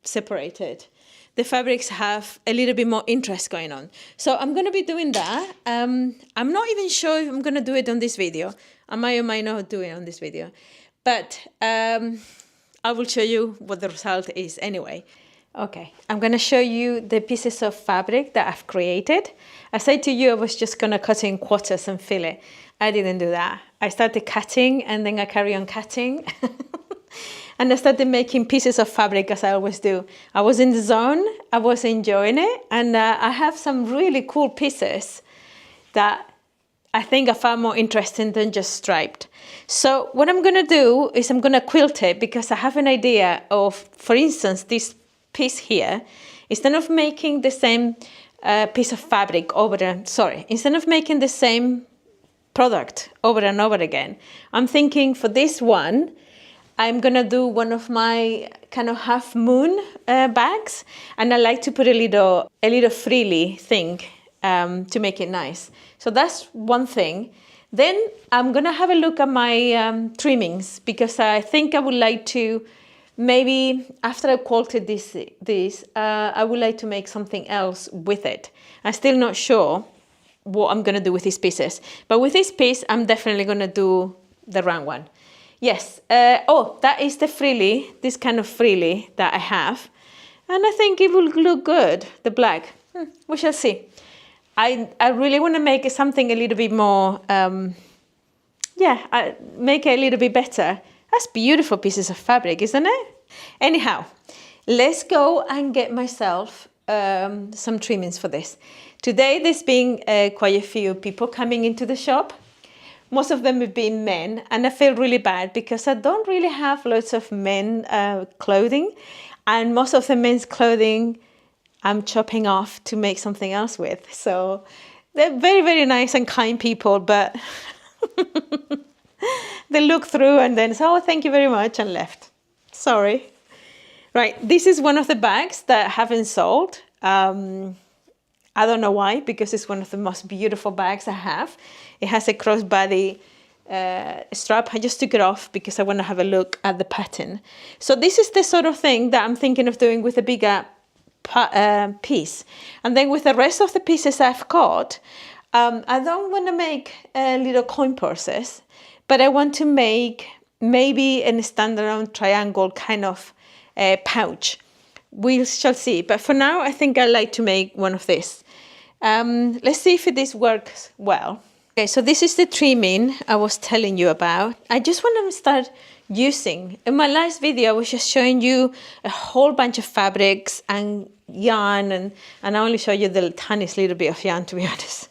A: separated. The fabrics have a little bit more interest going on. So I'm going to be doing that. I'm not even sure if I'm going to do it on this video. I might or might not do it on this video. But I will show you what the result is anyway. Okay, I'm going to show you the pieces of fabric that I've created. I said to you I was just going to cut in quarters and fill it. I didn't do that. I started cutting and then I carry on cutting. And I started making pieces of fabric as I always do. I was in the zone, I was enjoying it, and I have some really cool pieces that I think are far more interesting than just striped. So what I'm going to do is I'm going to quilt it because I have an idea of, for instance, this piece here. Instead of making the same piece of fabric instead of making the same product over and over again, I'm thinking for this one, I'm going to do one of my kind of half moon bags, and I like to put a little frilly thing to make it nice. So that's one thing. Then I'm going to have a look at my trimmings because I think I would like to, maybe after I quilted this, I would like to make something else with it. I'm still not sure what I'm going to do with these pieces. But with this piece, I'm definitely going to do the round one. Yes. Oh, that is the frilly, this kind of frilly that I have. And I think it will look good, the black. We shall see. I really want to make it something a little bit more, make it a little bit better. That's beautiful pieces of fabric, isn't it? Anyhow, let's go and get myself some trimmings for this. Today there's been quite a few people coming into the shop. Most of them have been men, and I feel really bad because I don't really have lots of men clothing, and most of the men's clothing I'm chopping off to make something else with. So they're very, very nice and kind people, but they look through and then say, oh, thank you very much, and left. Sorry. Right, this is one of the bags that I haven't sold. I don't know why, because it's one of the most beautiful bags I have. It has a crossbody strap. I just took it off because I want to have a look at the pattern. So this is the sort of thing that I'm thinking of doing with a bigger piece. And then with the rest of the pieces I've got, I don't want to make little coin purses, but I want to make maybe a standalone triangle kind of pouch. We shall see. But for now, I think I like to make one of this. Let's see if this works well. Okay, so this is the trimming I was telling you about. I just want to start using. In my last video, I was just showing you a whole bunch of fabrics and yarn, and I only show you the tiniest little bit of yarn, to be honest.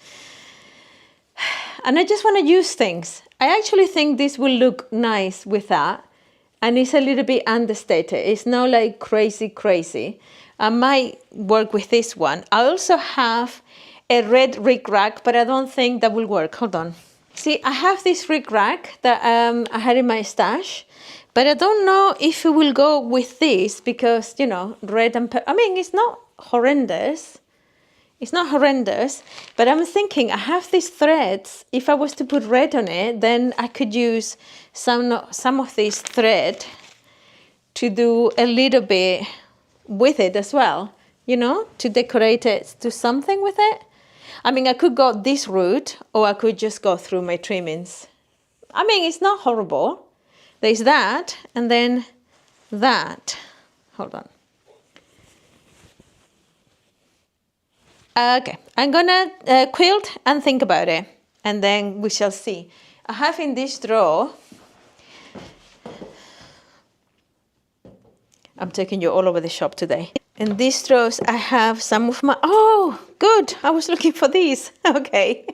A: And I just want to use things. I actually think this will look nice with that. And it's a little bit understated. It's not like crazy, crazy. I might work with this one. I also have a red rig rack, but I don't think that will work. Hold on. See, I have this rig rack that I had in my stash, but I don't know if it will go with this because, you know, red and I mean, it's not horrendous. It's not horrendous, but I'm thinking I have these threads. If I was to put red on it, then I could use some of this thread to do a little bit with it as well, you know, to decorate it, do something with it. I mean, I could go this route, or I could just go through my trimmings. I mean, it's not horrible. There's that, and then that. Hold on. Okay, I'm gonna quilt and think about it, and then we shall see. I have in this drawer, I'm taking you all over the shop today. In these drawers, I have some of my, oh, good, I was looking for these. Okay,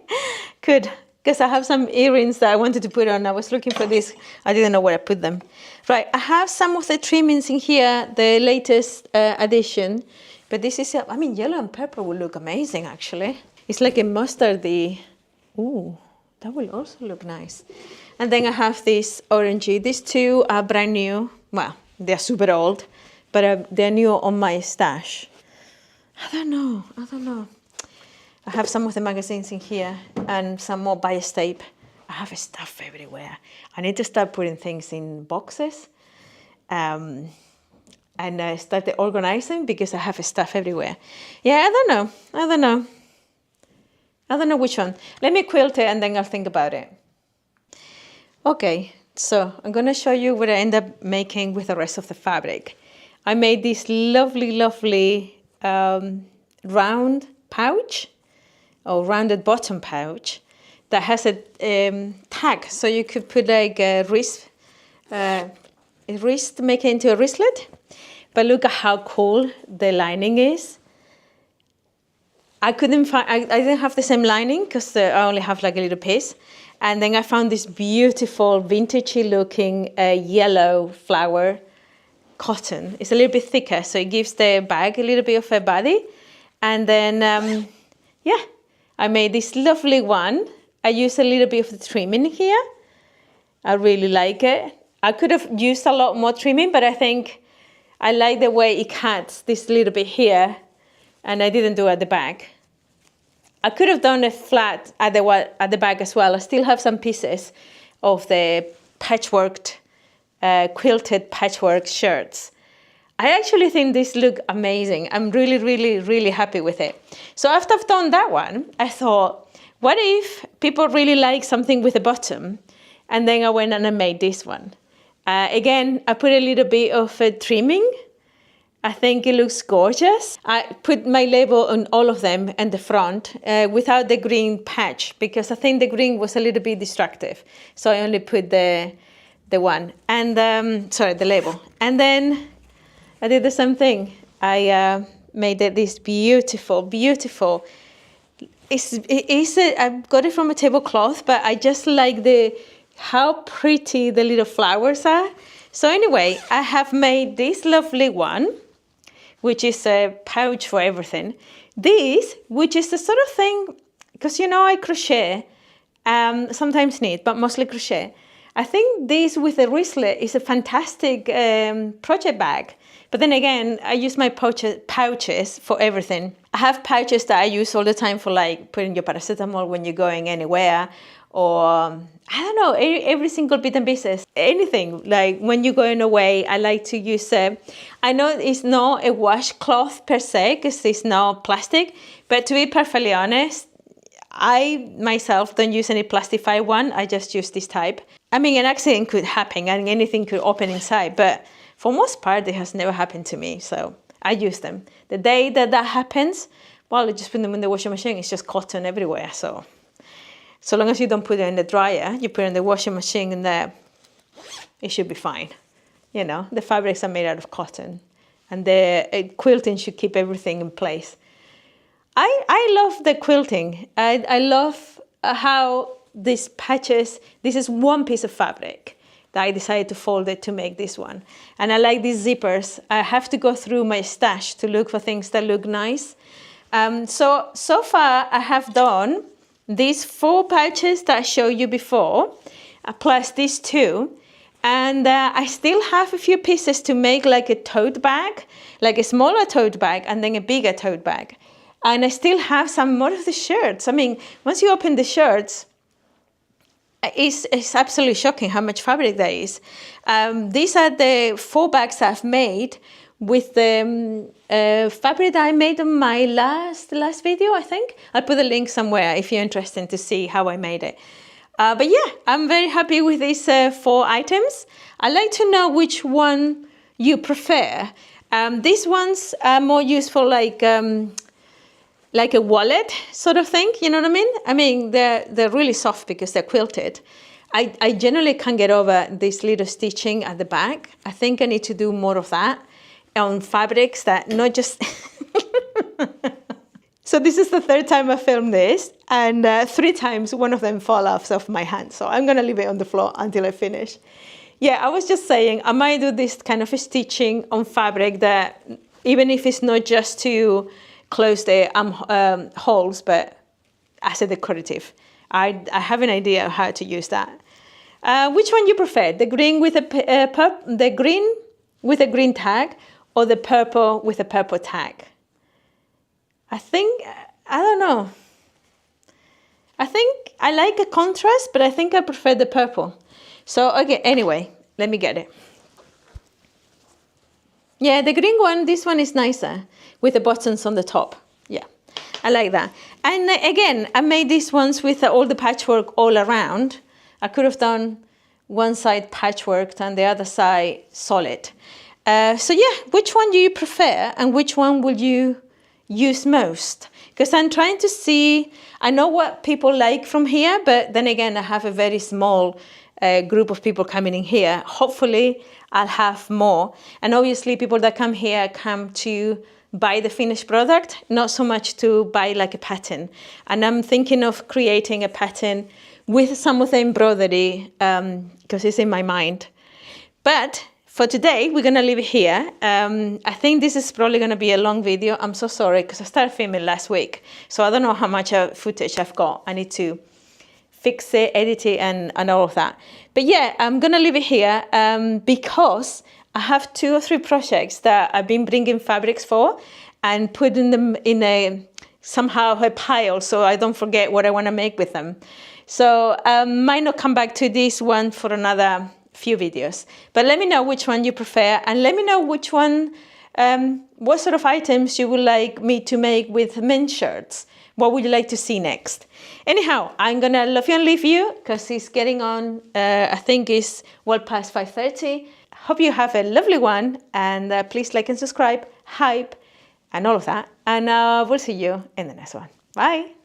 A: good, because I have some earrings that I wanted to put on. I was looking for this, I didn't know where I put them. Right, I have some of the trimmings in here, the latest addition. But this is, I mean, yellow and purple will look amazing, actually. It's like a mustardy. Ooh, that will also look nice. And then I have this orangey. These two are brand new. Well, they're super old, but they're new on my stash. I don't know. I have some of the magazines in here and some more bias tape. I have stuff everywhere. I need to start putting things in boxes. And I started organizing because I have stuff everywhere. Yeah, I don't know which one. Let me quilt it and then I'll think about it. Okay, so I'm gonna show you what I end up making with the rest of the fabric. I made this lovely, lovely round pouch, or rounded bottom pouch, that has a tag, so you could put like a wrist, make it into a wristlet. But look at how cool the lining is. I couldn't find, I didn't have the same lining because I only have like a little piece. And then I found this beautiful vintagey looking yellow flower cotton. It's a little bit thicker, so it gives the bag a little bit of a body. And then, yeah, I made this lovely one. I used a little bit of the trimming here. I really like it. I could have used a lot more trimming, but I think I like the way it cuts this little bit here, and I didn't do it at the back. I could have done a flat at the back as well. I still have some pieces of the patchworked, quilted patchwork shirts. I actually think this look amazing. I'm really, really, really happy with it. So after I've done that one, I thought, what if people really like something with a bottom? And then I went and I made this one. Again, I put a little bit of trimming. I think it looks gorgeous. I put my label on all of them in the front without the green patch because I think the green was a little bit destructive. So I only put the one and sorry, the label. And then I did the same thing. I made it this beautiful, beautiful. I got it from a tablecloth, but I just like how pretty the little flowers are. So anyway, I have made this lovely one, which is a pouch for everything. This, which is the sort of thing, because you know I crochet, sometimes knit, but mostly crochet. I think this with a wristlet is a fantastic project bag. But then again, I use my pouches for everything. I have pouches that I use all the time for like putting your paracetamol when you're going anywhere, or I don't know, every single bit and pieces, anything. Like when you're going away, I like to use, I know it's not a washcloth per se, because it's not plastic, but to be perfectly honest, I myself don't use any plastified one, I just use this type. I mean, an accident could happen and anything could open inside, but for most part, it has never happened to me, so I use them. The day that happens, well, I just put them in the washing machine, it's just cotton everywhere, so long as you don't put it in the dryer, you put it in the washing machine and it should be fine. You know, the fabrics are made out of cotton and the quilting should keep everything in place. I love the quilting. I love how these patches, this is one piece of fabric that I decided to fold it to make this one. And I like these zippers. I have to go through my stash to look for things that look nice. So far I have done these 4 pouches that I showed you before, plus these 2. And I still have a few pieces to make like a tote bag, like a smaller tote bag and then a bigger tote bag. And I still have some more of the shirts. I mean, once you open the shirts, it's absolutely shocking how much fabric there is. These are the 4 bags I've made with the fabric that I made on my last video, I think. I'll put a link somewhere if you're interested to see how I made it. But yeah, I'm very happy with these 4 items. I'd like to know which one you prefer. These ones are more useful like a wallet sort of thing, you know what I mean? I mean, they're really soft because they're quilted. I generally can't get over this little stitching at the back. I think I need to do more of that on fabrics that not just... So this is the 3rd time I filmed this, and 3 times one of them fall off my hand. So I'm gonna leave it on the floor until I finish. Yeah, I was just saying, I might do this kind of a stitching on fabric that, even if it's not just to close the holes, but as a decorative. I have an idea of how to use that. Which one you prefer? The green with the green with a green tag, or the purple with a purple tag? I don't know. I think I like a contrast, but I think I prefer the purple. So okay, anyway, let me get it. Yeah, the green one, this one is nicer with the buttons on the top. Yeah, I like that. And again, I made these ones with all the patchwork all around. I could have done one side patchwork and the other side solid. So yeah, which one do you prefer and which one will you use most? Because I'm trying to see, I know what people like from here, but then again, I have a very small group of people coming in here. Hopefully I'll have more. And obviously people that come here come to buy the finished product, not so much to buy like a pattern. And I'm thinking of creating a pattern with some of the embroidery because it's in my mind. But for today, we're gonna leave it here. I think this is probably gonna be a long video. I'm so sorry because I started filming last week. So I don't know how much footage I've got. I need to fix it, edit it, and all of that. But yeah, I'm gonna leave it here because I have 2 or 3 projects that I've been bringing fabrics for and putting them in somehow a pile so I don't forget what I wanna make with them. So might not come back to this one for another few videos, but let me know which one you prefer and let me know which one what sort of items you would like me to make with men's shirts. What would you like to see next? Anyhow, I'm gonna love you and leave you because it's getting on, I think it's well past 5:30. Hope you have a lovely one, and please like and subscribe, hype, and all of that. And we'll see you in the next one. Bye.